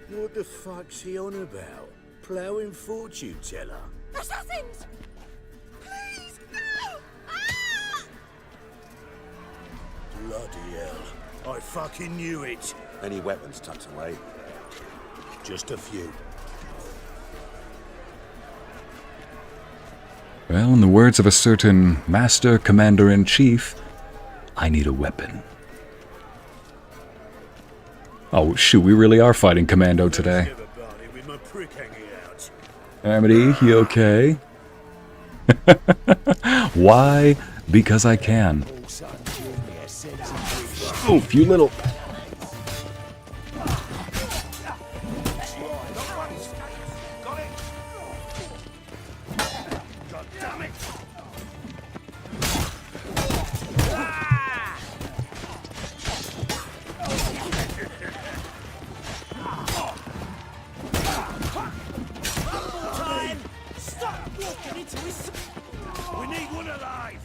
What the fuck's he on about? Ploughing fortune teller? Assassins! Please, no! Bloody hell. I fucking knew it. Any weapons tucked away? Just a few. Well, in the words of a certain Master Commander-in-Chief, I need a weapon. Oh, shoot, we really are fighting Commando today. Amity, you okay? Why? Because I can. Oof, you little... We need one alive!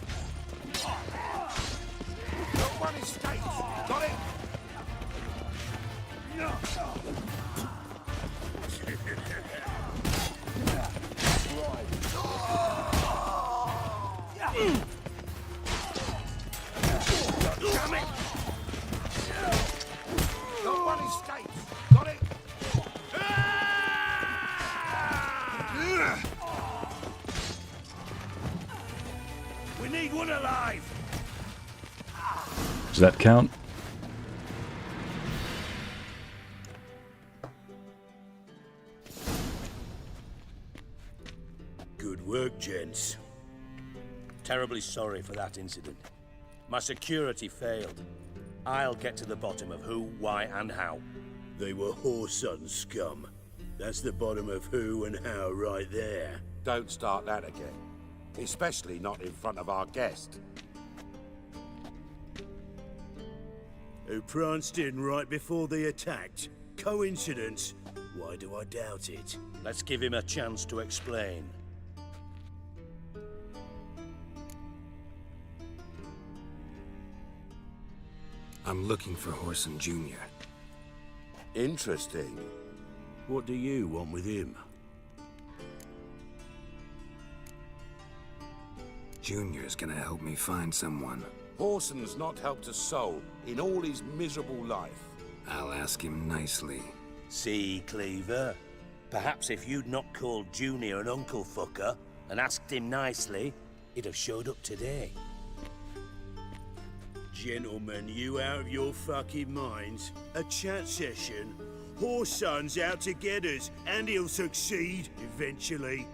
Not one escapes! Got it? Damn it! Not one escapes! Got it? We need one alive! Does that count? Good work, gents. Terribly sorry for that incident. My security failed. I'll get to the bottom of who, why, and how. They were whoreson scum. That's the bottom of who and how right there. Don't start that again. Especially not in front of our guest. Who pranced in right before they attacked. Coincidence? Why do I doubt it? Let's give him a chance to explain. I'm looking for Whoreson Jr. Interesting. What do you want with him? Junior's gonna help me find someone. Whoreson's not helped a soul in all his miserable life. I'll ask him nicely. See, Cleaver? Perhaps if you'd not called Junior an uncle fucker and asked him nicely, he'd have showed up today. Gentlemen, you out of your fucking minds? A chat session? Whoreson's out to get us, and he'll succeed eventually.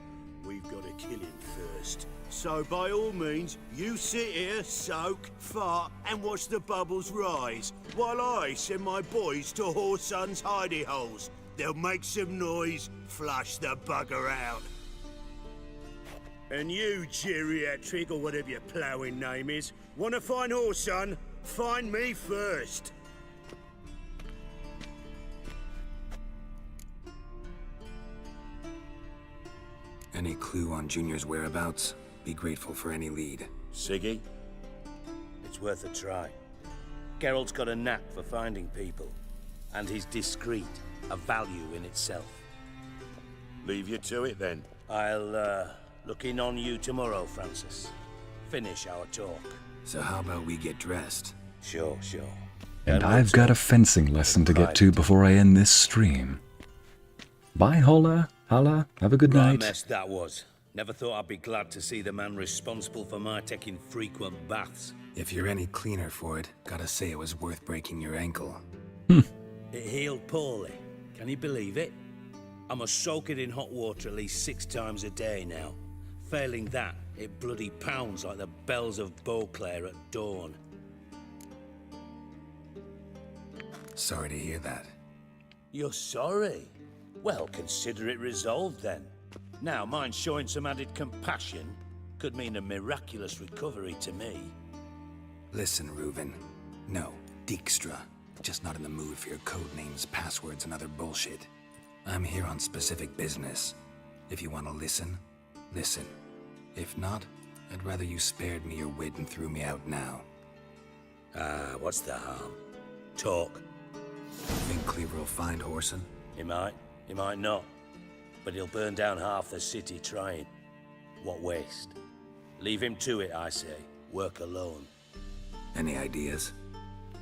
We've got to kill him first. So by all means, you sit here, soak, fart, and watch the bubbles rise, while I send my boys to Whoreson's hidey holes. They'll make some noise, flush the bugger out. And you, geriatric, or whatever your ploughing name is, want to find Whoreson? Find me first. Any clue on Junior's whereabouts? Be grateful for any lead. Siggy? It's worth a try. Geralt's got a knack for finding people. And he's discreet, a value in itself. Leave you to it then. I'll, look in on you tomorrow, Francis. Finish our talk. So how about we get dressed? Sure. And I've got a fencing lesson to get to before I end this stream. Bye, Holla. Holla. Have a good Right night. mess that was. Never thought I'd be glad to see the man responsible for my taking frequent baths. If you're any cleaner for it, gotta say it was worth breaking your ankle. It healed poorly. Can you believe it? I must soak it in hot water at least 6 times a day now. Failing that, it bloody pounds like the bells of Beauclair at dawn. Sorry to hear that. You're sorry? Well, consider it resolved then. Now, mind showing some added compassion could mean a miraculous recovery to me. Listen, Reuven. No, Dijkstra. Just not in the mood for your code names, passwords, and other bullshit. I'm here on specific business. If you want to listen, listen. If not, I'd rather you spared me your wit and threw me out now. What's the harm? Talk. Think Cleaver will find Whoreson? He might not. But he'll burn down half the city trying. What waste? Leave him to it, I say. Work alone. Any ideas?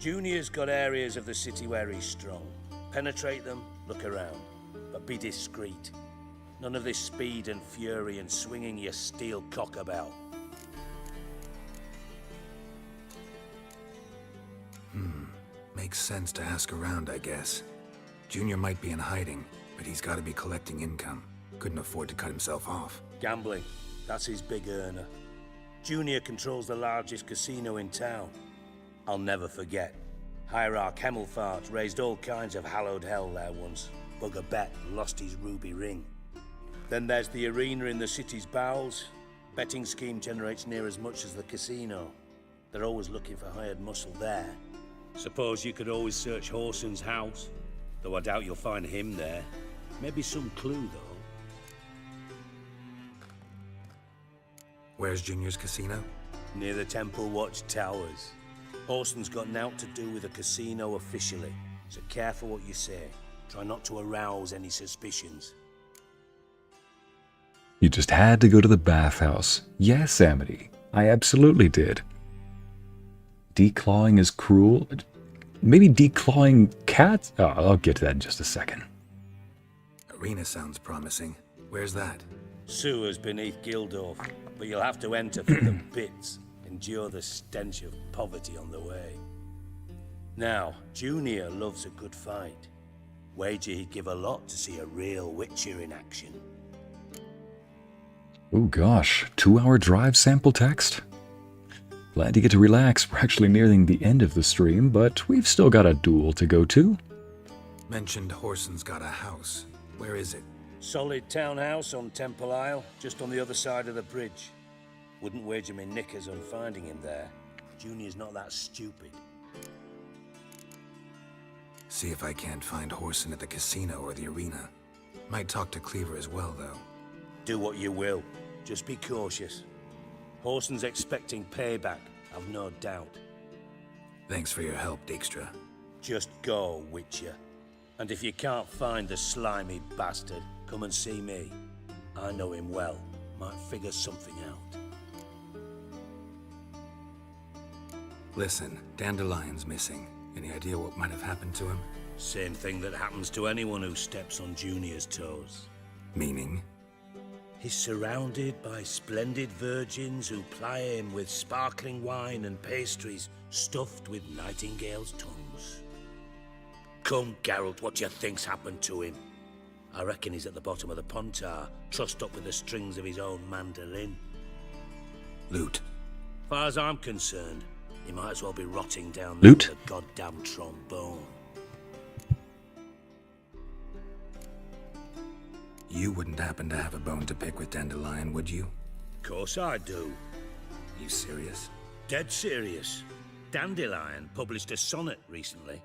Junior's got areas of the city where he's strong. Penetrate them, look around. But be discreet. None of this speed and fury and swinging your steel cock about. Makes sense to ask around, I guess. Junior might be in hiding, but he's got to be collecting income. Couldn't afford to cut himself off. Gambling. That's his big earner. Junior controls the largest casino in town. I'll never forget. Hierarch Hemmelfart raised all kinds of hallowed hell there once. Bugger bet lost his ruby ring. Then there's the arena in the city's bowels. Betting scheme generates near as much as the casino. They're always looking for hired muscle there. Suppose you could always search Whoreson's house. Though I doubt you'll find him there. Maybe some clue, though. Where's Junior's casino? Near the Temple Watch Towers. Whoreson's got naught to do with the casino officially, so careful what you say. Try not to arouse any suspicions. You just had to go to the bathhouse. Yes, Amity. I absolutely did. Declawing is cruel. Maybe declawing cats? Oh, I'll get to that in just a second. Arena sounds promising. Where's that? Sewers beneath Gildorf, but you'll have to enter through the pits. Endure the stench of poverty on the way. Now, Junior loves a good fight. Wager he'd give a lot to see a real Witcher in action. Oh gosh, 2-hour drive sample text? Glad you get to relax. We're actually nearing the end of the stream, but we've still got a duel to go to. Mentioned Whoreson's got a house. Where is it? Solid townhouse on Temple Isle, just on the other side of the bridge. Wouldn't wager me knickers on finding him there. Junior's not that stupid. See if I can't find Whoreson at the casino or the arena. Might talk to Cleaver as well, though. Do what you will. Just be cautious. Whoreson's expecting payback, I've no doubt. Thanks for your help, Dijkstra. Just go, Witcher. And if you can't find the slimy bastard, come and see me. I know him well. Might figure something out. Listen, Dandelion's missing. Any idea what might have happened to him? Same thing that happens to anyone who steps on Junior's toes. Meaning? He's surrounded by splendid virgins who ply him with sparkling wine and pastries stuffed with nightingales' tongues. Come, Geralt, what do you think's happened to him? I reckon he's at the bottom of the Pontar, trussed up with the strings of his own mandolin. Loot. Far as I'm concerned, he might as well be rotting down Loot. there with a goddamn trombone. You wouldn't happen to have a bone to pick with Dandelion, would you? Course I do. You serious? Dead serious. Dandelion published a sonnet recently.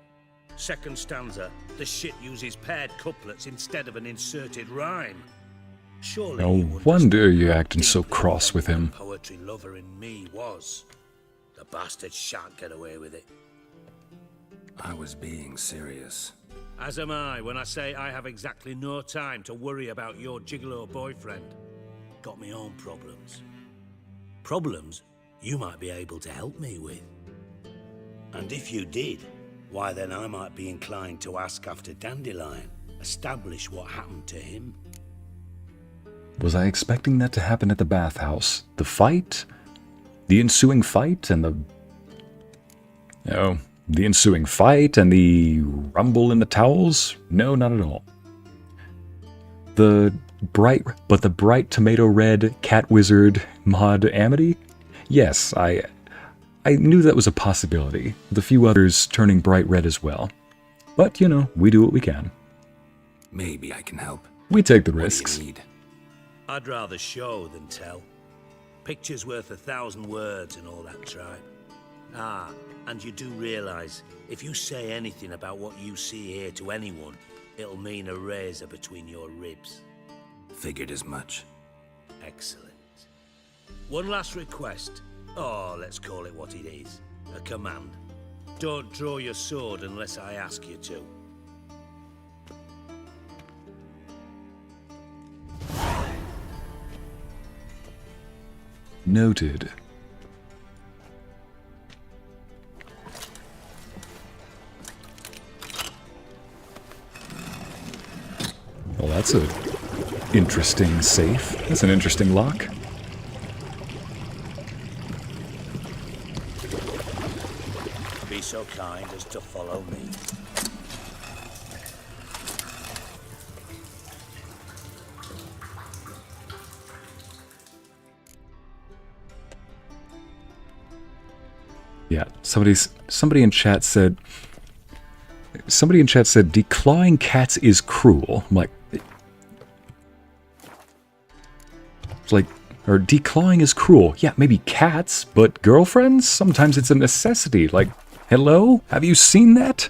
Second stanza, the shit uses paired couplets instead of an inserted rhyme. Surely No wonder you're acting so cross with him. Poetry lover in me was. The bastard shan't get away with it. I was being serious. As am I when I say I have exactly no time to worry about your gigolo boyfriend. Got me own problems. Problems you might be able to help me with. And if you did, Why then I might be inclined to ask after Dandelion, establish what happened to him. Was I expecting that to happen at the bathhouse? The fight? The ensuing fight and the... No, the ensuing fight and the rumble in the towels? No, not at all. The bright tomato red cat wizard mod Amity? Yes, I knew that was a possibility, with a few others turning bright red as well. But, you know, we do what we can. Maybe I can help. We take the risks. What do you need? I'd rather show than tell. Picture's worth 1,000 words and all that tripe. Ah, and you do realise, if you say anything about what you see here to anyone, it'll mean a razor between your ribs. Figured as much. Excellent. One last request. Oh, let's call it what it is. A command. Don't draw your sword unless I ask you to. Noted. Well, that's a interesting safe. That's an interesting lock. Be so kind as to follow me. Yeah, somebody in chat said declawing cats is cruel. I'm like, it's like, or declawing is cruel. Yeah, maybe cats, but girlfriends? Sometimes it's a necessity. Like, hello? Have you seen that?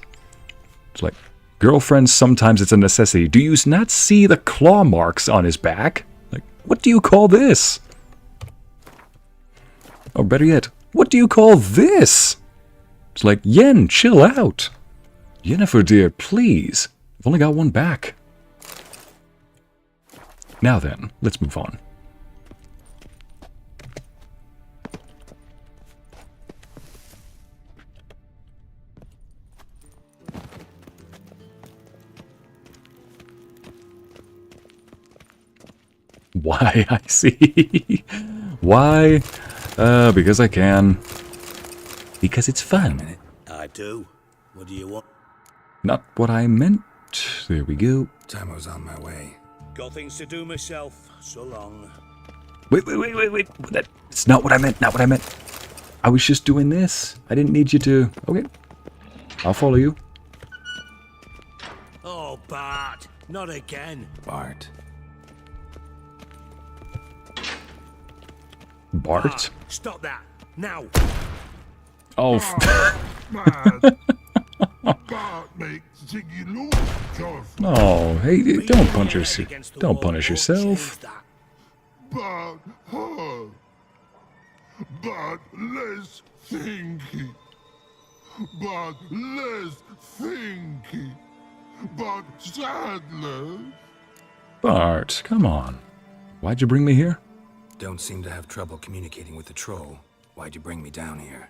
It's like, girlfriends, sometimes it's a necessity. Do you not see the claw marks on his back? Like, what do you call this? Or better yet, what do you call this? It's like, Yen, chill out. Yennefer, dear, please. I've only got one back. Now then, let's move on. Why, I see. Why? Because I can. Because it's fun. I do. What do you want? Not what I meant. There we go. Tamo's on my way. Got things to do myself. So long. Wait. That's not what I meant. Not what I meant. I was just doing this. I didn't need you to... Okay. I'll follow you. Oh, Bart. Not again. Bart. Bart? Stop that. Now. Oh. Oh, hey, don't punish yourself. Don't punish yourself. But her. But less thinky. But less thinky. But sadler. Bart, come on. Why'd you bring me here? Don't seem to have trouble communicating with the troll. Why'd you bring me down here?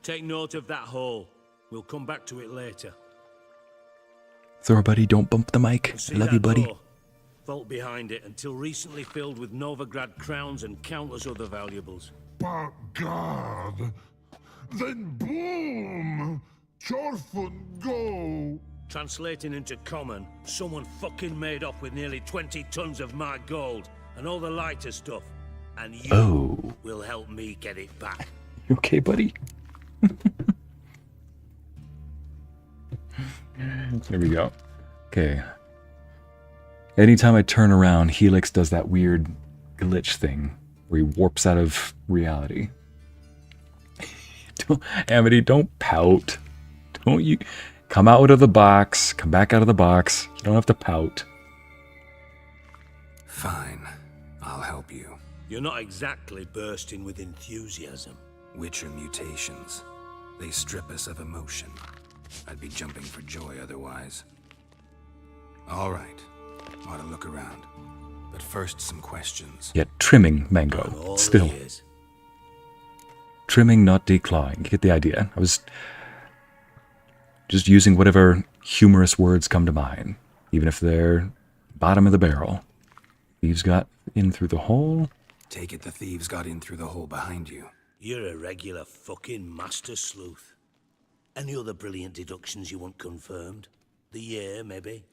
Take note of that hole. We'll come back to it later. Throw, buddy, don't bump the mic. I love you, buddy. Vault behind it, until recently filled with Novigrad crowns and countless other valuables. But God, then boom! Chorfun go! Translating into common, someone fucking made off with nearly 20 tons of my gold and all the lighter stuff. And you will help me get it back. You okay, buddy? There we go. Okay. Anytime I turn around, Helix does that weird glitch thing where he warps out of reality. Amity, don't pout. Don't you... Come out of the box. Come back out of the box. You don't have to pout. Fine. I'll help you. You're not exactly bursting with enthusiasm. Witcher mutations. They strip us of emotion. I'd be jumping for joy otherwise. All right. Ought to look around. But first, some questions. Yeah, trimming, Mango. Still. Trimming, not declawing. You get the idea. Just using whatever humorous words come to mind, even if they're bottom of the barrel. Thieves got in through the hole. Take it the thieves got in through the hole behind you. You're a regular fucking master sleuth. Any other brilliant deductions you want confirmed? The year, maybe?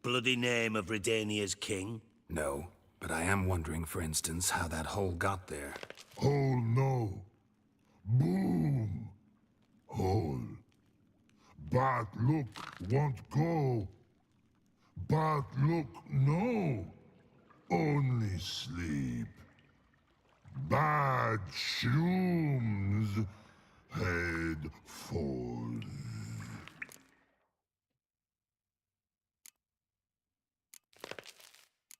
Bloody name of Redania's king? No, but I am wondering, for instance, how that hole got there. Hole no. Boom. Hole. Bad look won't go. Bad look no. Only sleep. Bad shrooms. Head falls.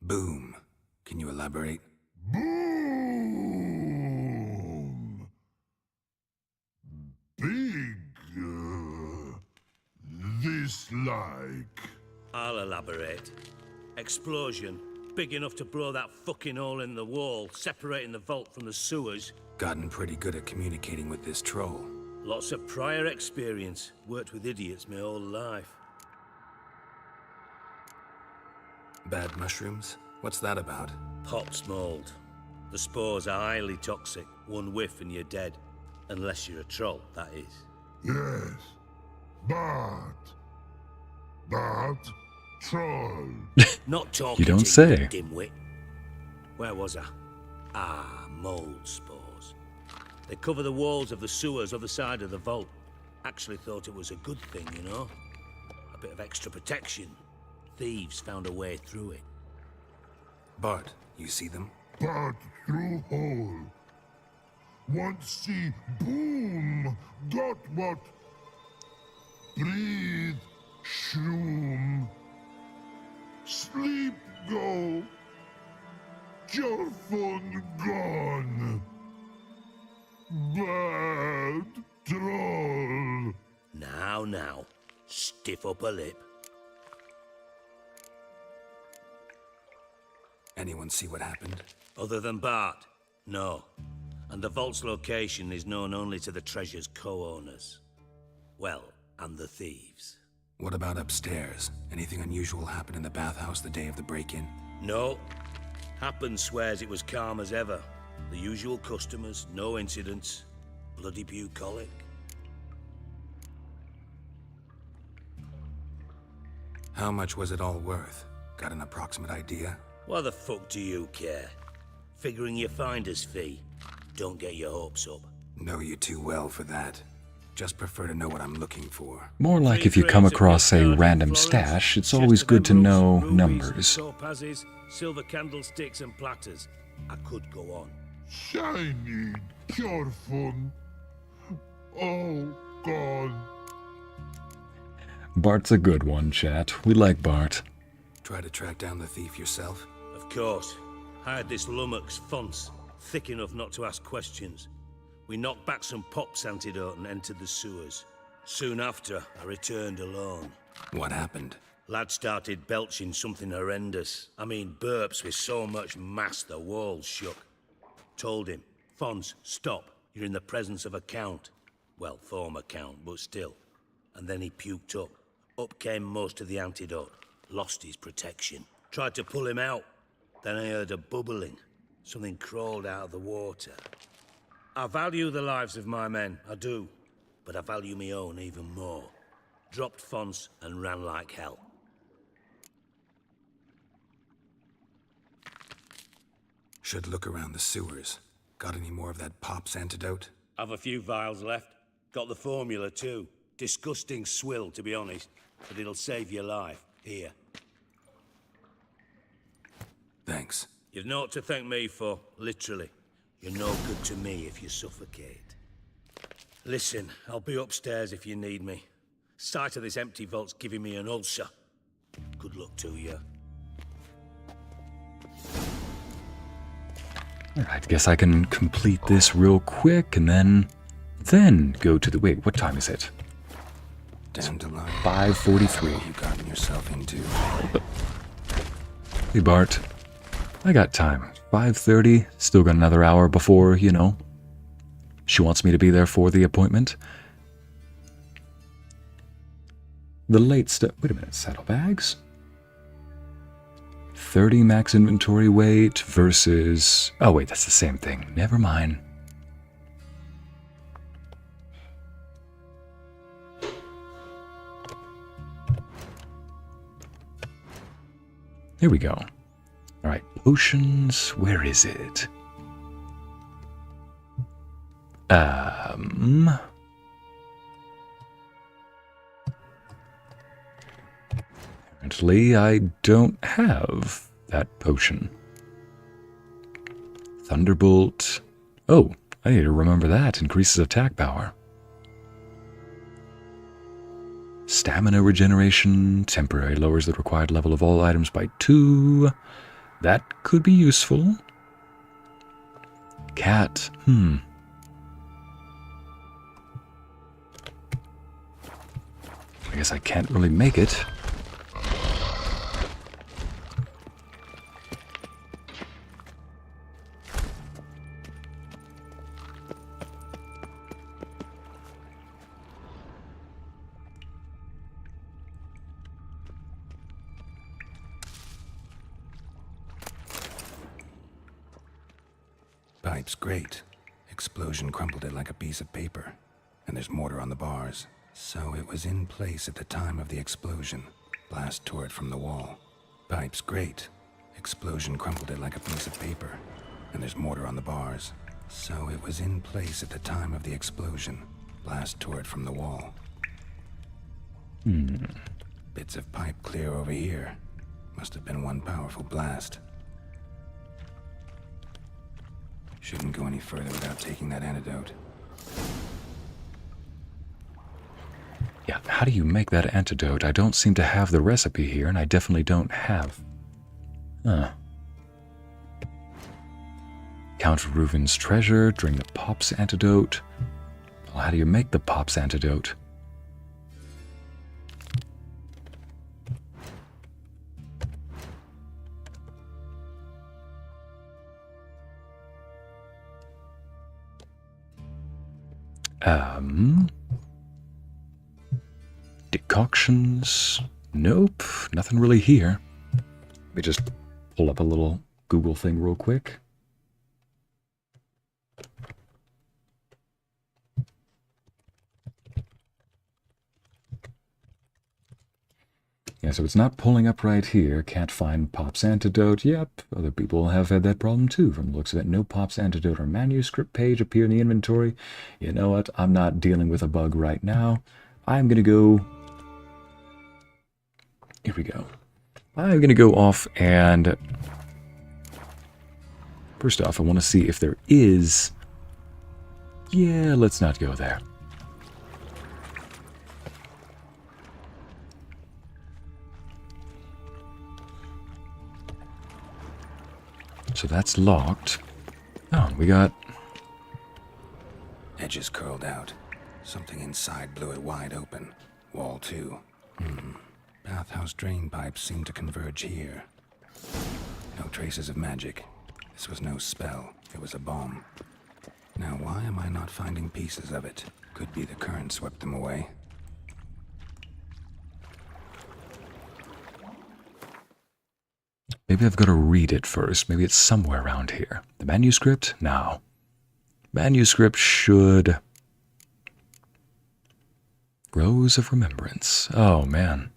Boom. Can you elaborate? Boom! Big. This like. I'll elaborate. Explosion. Big enough to blow that fucking hole in the wall, separating the vault from the sewers. Gotten pretty good at communicating with this troll. Lots of prior experience. Worked with idiots my whole life. Bad mushrooms? What's that about? Pops mold. The spores are highly toxic. One whiff and you're dead. Unless you're a troll, that is. Yes. But troll. Not talking You don't to say. you, dimwit. Where was I? Ah, mold spores. They cover the walls of the sewers other side of the vault. Actually thought it was a good thing, you know? A bit of extra protection. Thieves found a way through it. Bart, you see them? But through hole. Want see boom. Got what? Breathe. Shroom. Sleep go. Your phone gone. Bad troll. Now. Stiff upper lip. Anyone see what happened? Other than Bart? No. And the vault's location is known only to the treasure's co-owners. Well, and the thieves. What about upstairs? Anything unusual happen in the bathhouse the day of the break-in? No. Happen swears it was calm as ever. The usual customers, no incidents. Bloody bucolic. How much was it all worth? Got an approximate idea? Why the fuck do you care? Figuring your finder's fee. Don't get your hopes up. Know you too well for that. Just prefer to know what I'm looking for. More like if you come across a random stash, it's always good to know numbers. Topazes, silver candlesticks and platters. I could go on. Shiny. Pure fun. Oh, God. Bart's a good one, chat. We like Bart. Try to track down the thief yourself? Of course. Hired this lummox, Fonce, thick enough not to ask questions. We knocked back some pops antidote and entered the sewers. Soon after, I returned alone. What happened? Lad started belching something horrendous. I mean, burps with so much mass the walls shook. Told him, Fonce, stop. You're in the presence of a count. Well, former count, but still. And then he puked up. Up came most of the antidote. Lost his protection. Tried to pull him out. Then I heard a bubbling. Something crawled out of the water. I value the lives of my men, I do. But I value my own even more. Dropped Fonce and ran like hell. Should look around the sewers. Got any more of that pop's antidote? I've a few vials left. Got the formula too. Disgusting swill, to be honest. But it'll save your life. Here. Thanks. You've naught to thank me for, literally. You're no good to me if you suffocate. Listen, I'll be upstairs if you need me. Sight of this empty vault's giving me an ulcer. Good luck to you. Alright, guess I can complete this real quick and then go to the... Wait, what time is it? Dandelion. 5:43. You gotten yourself into? Hey Bart, I got time. 5:30, still got another hour before, you know, she wants me to be there for the appointment. the late stuff. Wait a minute, saddlebags? 30 max inventory weight versus... Oh wait, that's the same thing. Never mind. Here we go. Alright, potions. Where is it? Apparently, I don't have that potion. Thunderbolt. Oh, I need to remember that. Increases attack power. Stamina regeneration. Temporary lowers the required level of all items by 2. That could be useful. Cat. I guess I can't really make it. Pipe's great. Explosion crumpled it like a piece of paper. And there's mortar on the bars. So it was in place at the time of the explosion. Blast tore it from the wall. Pipe's great. Explosion crumpled it like a piece of paper. And there's mortar on the bars. So it was in place at the time of the explosion. Blast tore it from the wall. Bits of pipe clear over here. Must have been one powerful blast. Shouldn't go any further without taking that antidote. Yeah, how do you make that antidote? I don't seem to have the recipe here, and I definitely don't have. Count Reuven's treasure, drink the Pop's antidote. Well, how do you make the Pop's antidote? Decoctions? Nope, nothing really here. Let me just pull up a little Google thing real quick. Yeah, so it's not pulling up right here. Can't find Pop's antidote. Yep, other people have had that problem too. From the looks of it, no Pop's antidote or manuscript page appear in the inventory. You know what? I'm not dealing with a bug right now. I'm gonna go... Here we go. I'm gonna go off and... First off, I want to see if there is... Yeah, let's not go there. So that's locked. Oh, we got... Edges curled out. Something inside blew it wide open. Wall too. Bathhouse drain pipes seem to converge here. No traces of magic. This was no spell. It was a bomb. Now why am I not finding pieces of it? Could be the current swept them away. Maybe I've got to read it first. Maybe it's somewhere around here. The manuscript? No. Manuscript should... Rose of Remembrance. Oh, man.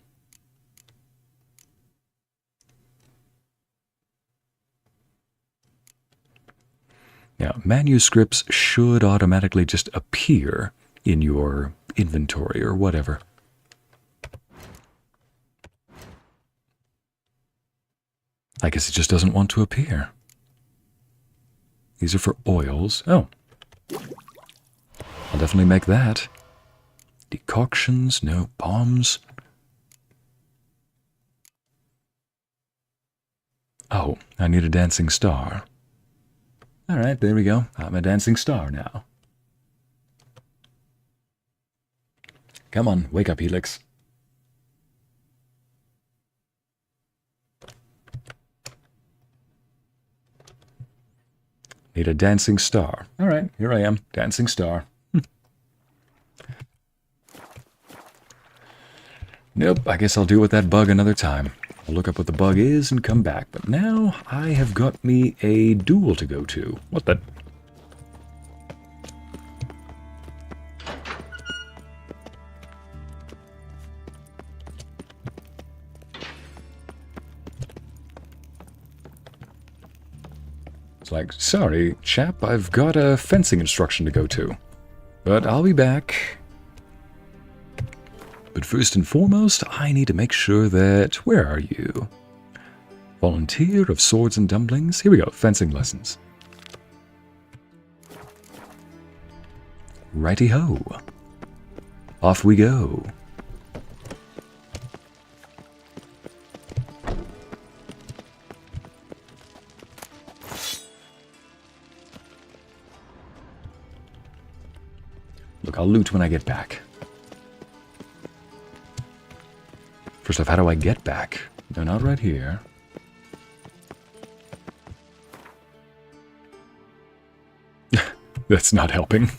Now, manuscripts should automatically just appear in your inventory or whatever. I guess it just doesn't want to appear. These are for oils. Oh. I'll definitely make that. Decoctions, no bombs. Oh, I need a dancing star. Alright, there we go. I'm a dancing star now. Come on, wake up, Helix. Need a dancing star. Alright, here I am. Dancing star. Nope, I guess I'll deal with that bug another time. I'll look up what the bug is and come back. But now I have got me a duel to go to. What the... It's like, sorry, chap, I've got a fencing instruction to go to. But I'll be back. But first and foremost, I need to make sure that... Where are you? Volunteer of Swords and Dumplings? Here we go, fencing lessons. Righty-ho. Off we go. Look, I'll loot when I get back. First off, how do I get back? No, not right here. That's not helping.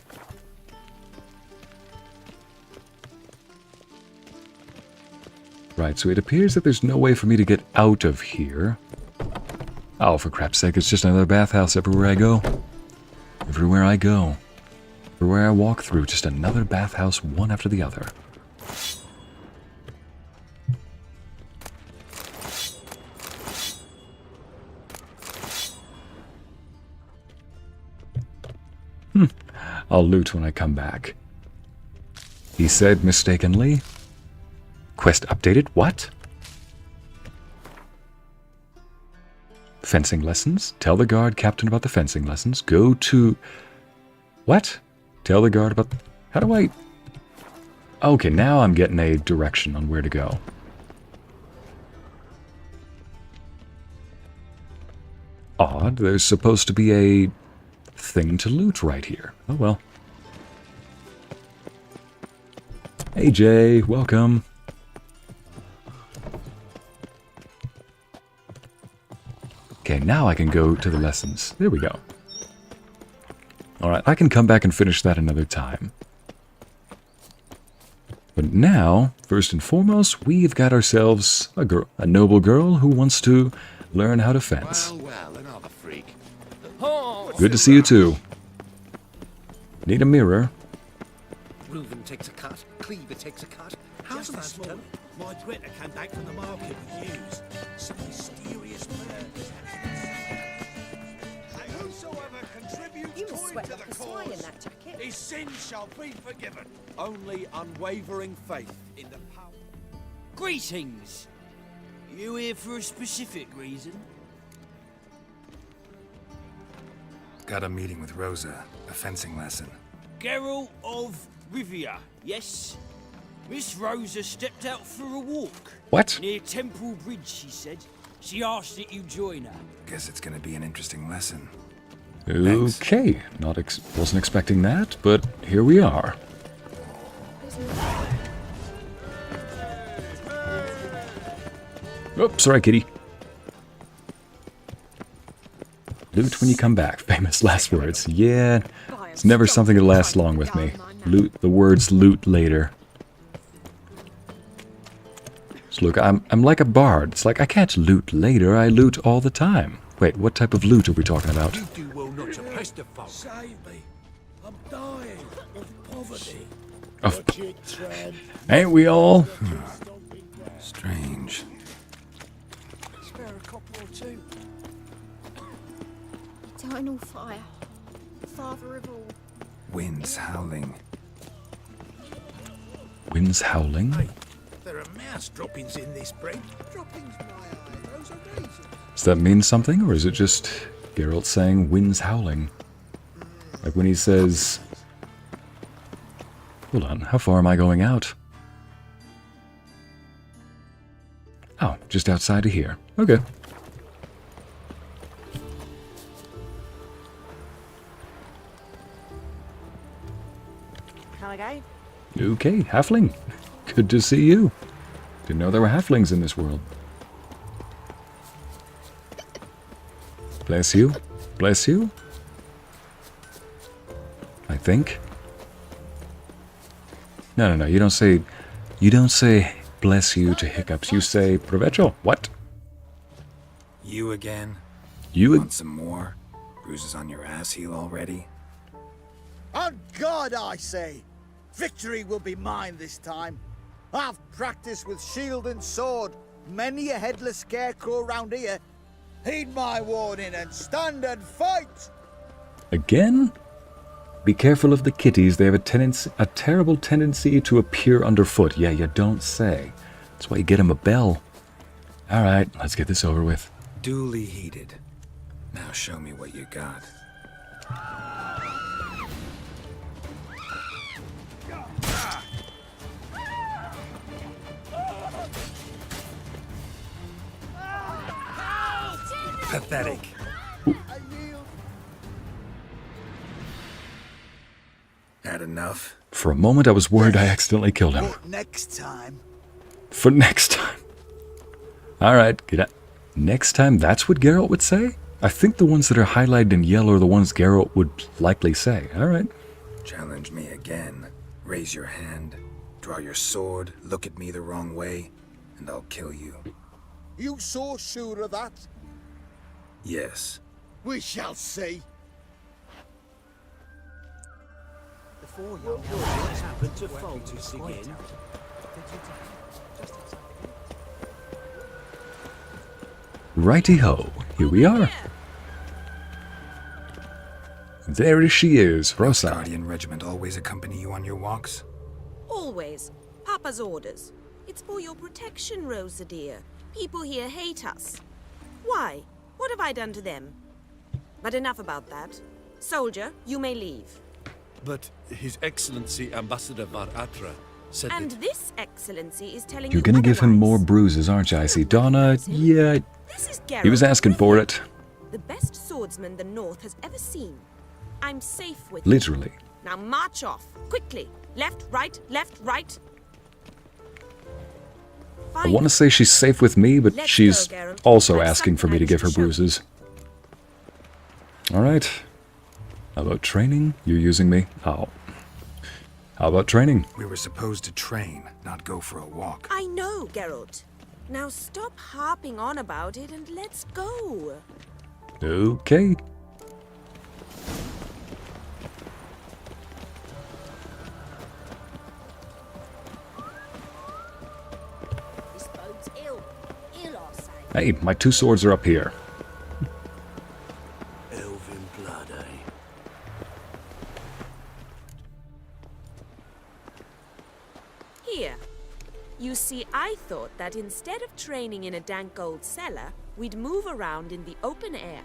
Right, so it appears that there's no way for me to get out of here. Oh, for crap's sake, it's just another bathhouse everywhere I go. Everywhere I go. Everywhere I walk through, just another bathhouse, one after the other. I'll loot when I come back. He said mistakenly. Quest updated? What? Fencing lessons? Tell the guard captain about the fencing lessons. Go to... What? Tell the guard about... How do I... Okay, now I'm getting a direction on where to go. Odd, there's supposed to be a thing to loot right here. Oh well. Hey Jay, welcome. Okay, now I can go to the lessons. There we go. Alright, I can come back and finish that another time. But now, first and foremost, we've got ourselves a girl, a noble girl who wants to learn how to fence. Well, another freak. Good to see you too. Need a mirror. Reuven takes a cut, Cleaver takes a cut. How's Just that this morning, my Greta came back from the market with news. Some mysterious birds. Whosoever contributes You must coin sweat to like the a swine in cause, that jacket. his sins shall be forgiven. Only unwavering faith in the power. Greetings! You here for a specific reason? Got a meeting with Rosa, a fencing lesson. Geralt of Rivia, yes? Miss Rosa stepped out for a walk. What? Near Temple Bridge, she said. She asked that you join her. Guess it's gonna be an interesting lesson. Okay, wasn't expecting that, but here we are. Oops, sorry, kitty. Loot when you come back. Famous last words. Yeah, it's never something that lasts long with me. Loot the words loot later. So look, I'm like a bard. It's like I can't loot later, I loot all the time. Wait, what type of loot are we talking about? You do well not to pest the folk. Save me. I'm dying of poverty. Ain't we all? Strange. Spare a couple or two. Eternal fire. Father of all. Winds howling. Winds howling? Hey, there are mouse droppings in this bread. Droppings, my eye. Those are raisins. Does that mean something, or is it just Geralt saying winds howling? Like when he says... Hold on, how far am I going out? Oh, just outside of here. Okay. Can I go? Okay, halfling. Good to see you. Didn't know there were halflings in this world. Bless you. Bless you. I think. No, you don't say bless you to hiccups. You say, Provecho. What? You again? You want some more? Bruises on your ass heel already? On God, I say! Victory will be mine this time. I've practiced with shield and sword. Many a headless scarecrow round here. Heed my warning and stand and fight! Again? Be careful of the kitties. They have a terrible tendency to appear underfoot. Yeah, you don't say. That's why you get them a bell. Alright, let's get this over with. Duly heated. Now show me what you got. Pathetic. Had enough? For a moment, I was worried I accidentally killed him. Next time. For next time. Alright, get out. Next time, that's what Geralt would say? I think the ones that are highlighted in yellow are the ones Geralt would likely say. Alright. Challenge me again. Raise your hand. Draw your sword. Look at me the wrong way. And I'll kill you. You so sure of that? Yes. We shall see. Before you what happened to Foltus again? Righty-ho, here we are. There she is, Rosa. Guardian regiment always accompany you on your walks? Always. Papa's orders. It's for your protection, Rosa dear. People here hate us. Why? What have I done to them? But enough about that. Soldier, you may leave. But His Excellency Ambassador Var Atra said And that... this excellency is telling You're you gonna give him otherwise. more bruises, aren't you? I see. Donna, yeah. This is Geralt He was asking for it. The best swordsman the North has ever seen. I'm safe with Literally. you. Now march off. Quickly. Left, right, left, right. I want to say she's safe with me, but she's go, Geralt. also I've asking for me to sometimes give her to show. bruises. Alright. How about training? You're using me? Oh. How about training? We were supposed to train, not go for a walk. I know, Geralt. Now stop harping on about it and let's go. Okay. This bodes ill. Ill, I say. Hey, my two swords are up here. Elven blood, eh? Here. You see, I thought that instead of training in a dank old cellar, we'd move around in the open air.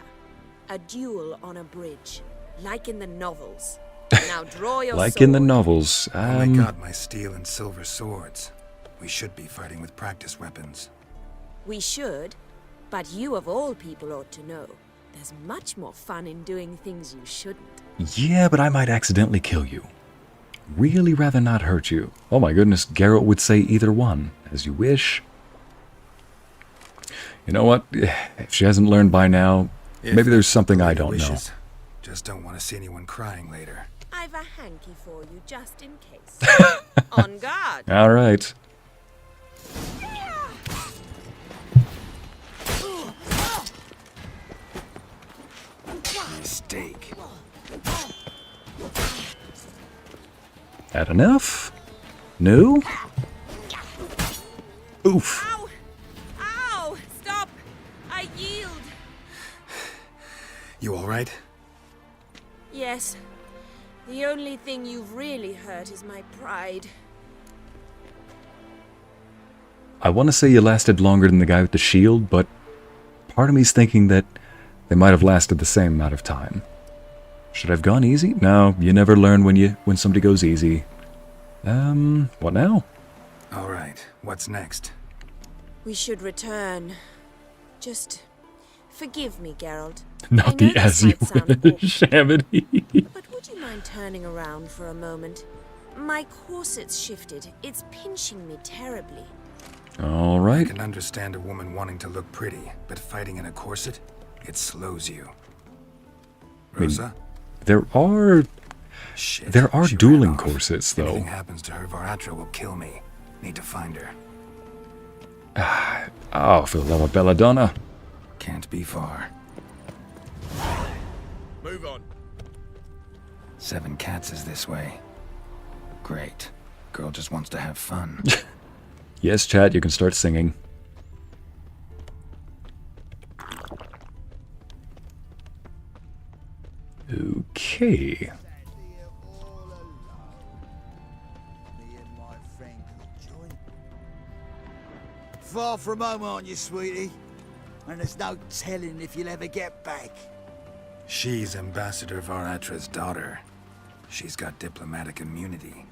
A duel on a bridge, like in the novels. Now draw your Like sword. in the novels. I got my steel and silver swords. We should be fighting with practice weapons. We should, but you of all people ought to know. There's much more fun in doing things you shouldn't. Yeah, but I might accidentally kill you. Really rather not hurt you. Oh my goodness, Geralt would say either one. As you wish. You know what? If she hasn't learned by now, maybe there's something I don't know. Just don't want to see anyone crying later. I've a hanky for you, just in case. On guard. All right. Mistake. That enough? No? Oof. Ow! Ow! Stop! I yield. You all right? Yes. The only thing you've really hurt is my pride. I want to say you lasted longer than the guy with the shield, but part of me's thinking that they might have lasted the same amount of time. Should I have gone easy? No, you never learn when somebody goes easy. What now? All right, what's next? We should return. Just forgive me, Geralt. I Not know the this as you might sound wish, Amity. But would you mind turning around for a moment? My corset's shifted. It's pinching me terribly. All I right. can understand a woman wanting to look pretty, but fighting in a corset, it slows you. Rosa? There are Shit, there are she dueling ran off. corsets, If anything though. happens to her, Varatra will kill me. Need to find her. Oh, for the love of belladonna. Can't be far. Move on. 7 cats is this way. Great. Girl just wants to have fun. Yes, chat, you can start singing. Okay. Far from home, aren't you, sweetie? And there's no telling if you'll ever get back. She's Ambassador Varatra's daughter. She's got diplomatic immunity.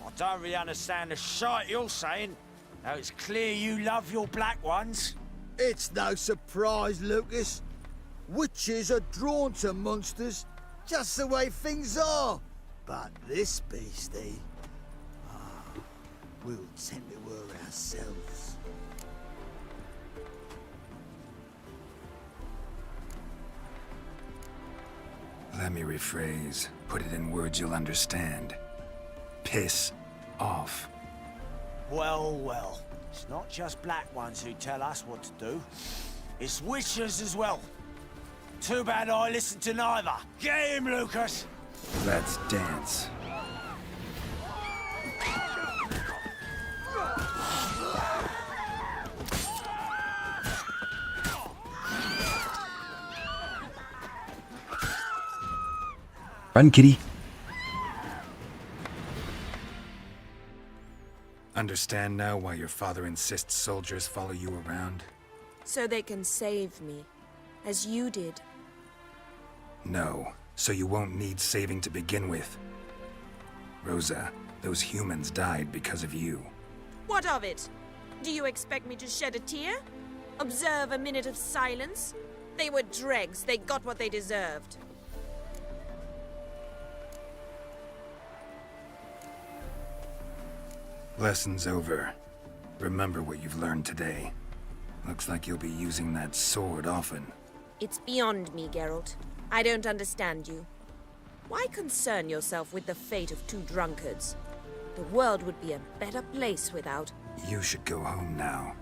I don't really understand the shite you're saying. Now it's clear you love your black ones. It's no surprise, Lucas. Witches are drawn to monsters, just the way things are. But this beastie, we'll tend to her ourselves. Let me rephrase. Put it in words you'll understand. Piss off. Well, well. It's not just black ones who tell us what to do. It's witches as well. Too bad I listen to neither. Get him, Lucas! Let's dance. Run, kitty. Understand now why your father insists soldiers follow you around? So they can save me, as you did. No, so you won't need saving to begin with. Rosa, those humans died because of you. What of it? Do you expect me to shed a tear? Observe a minute of silence? They were dregs. They got what they deserved. Lesson's over. Remember what you've learned today. Looks like you'll be using that sword often. It's beyond me, Geralt. I don't understand you. Why concern yourself with the fate of 2 drunkards? The world would be a better place without... You should go home now.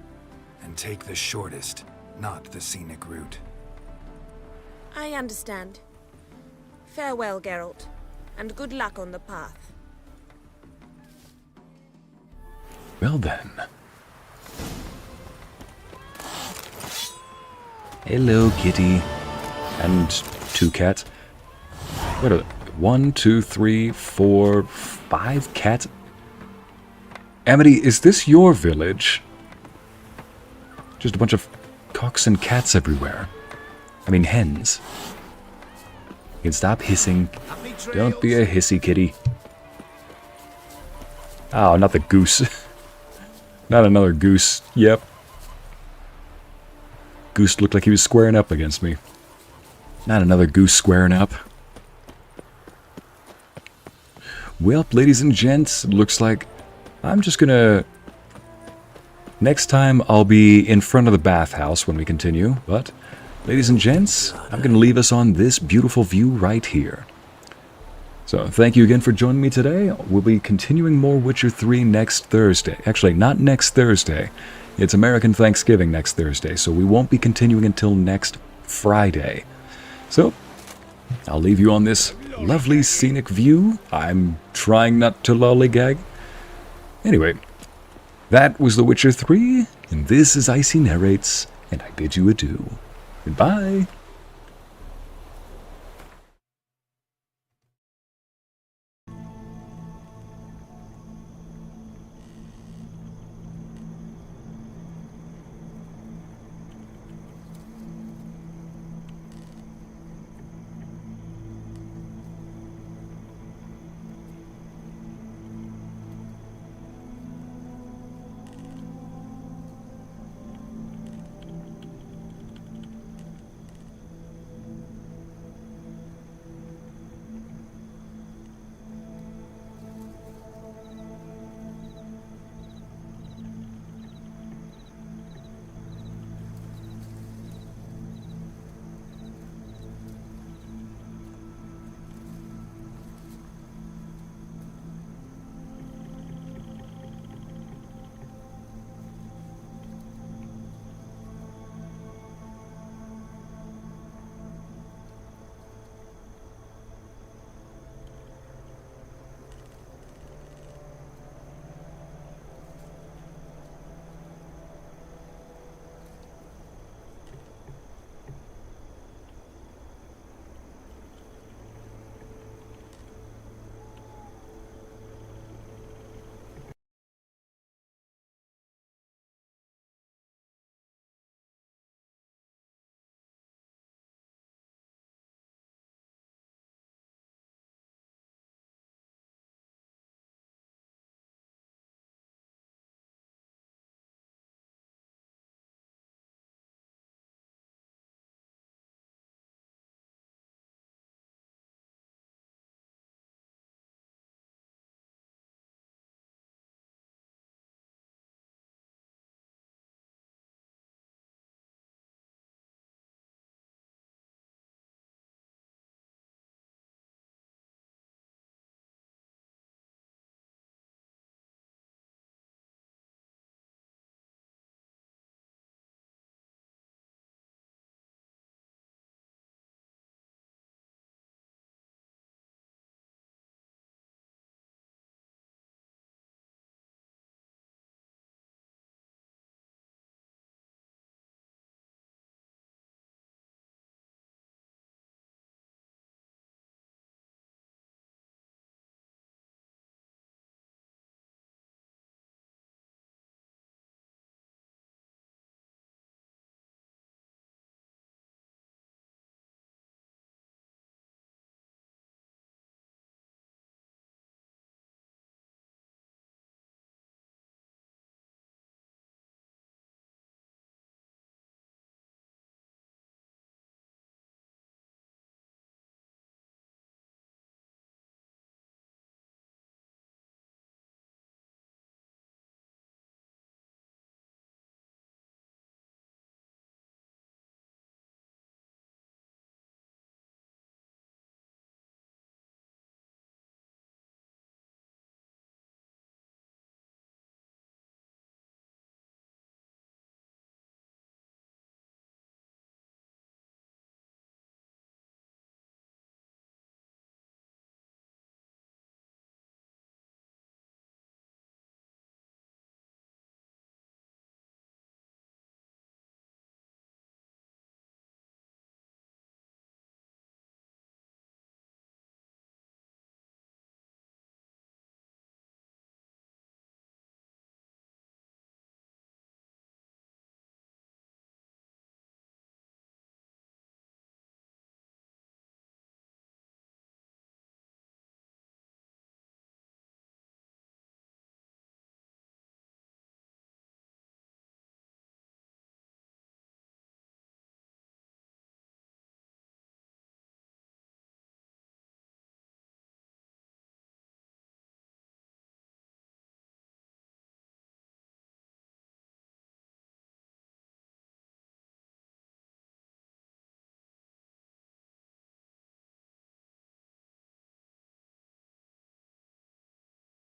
And take the shortest, not the scenic route. I understand. Farewell, Geralt. And good luck on the path. Well then. Hello, kitty. And 2 cats. What are 1, 2, 3, 4, 5 cats? Amity, is this your village? Just a bunch of cocks and cats everywhere. I mean, hens. You can stop hissing. Don't be a hissy kitty. Oh, not the goose. Not another goose. Yep. Goose looked like he was squaring up against me. Not another goose squaring up. Well, ladies and gents, it looks like I'm just gonna... Next time I'll be in front of the bathhouse when we continue, but ladies and gents, I'm gonna leave us on this beautiful view right here. So, thank you again for joining me today. We'll be continuing more Witcher 3 next Thursday. Actually, not next Thursday. It's American Thanksgiving next Thursday, so we won't be continuing until next Friday. So, I'll leave you on this lovely scenic view. I'm trying not to lollygag. Anyway, that was The Witcher 3, and this is Ycey Narrates, and I bid you adieu. Goodbye.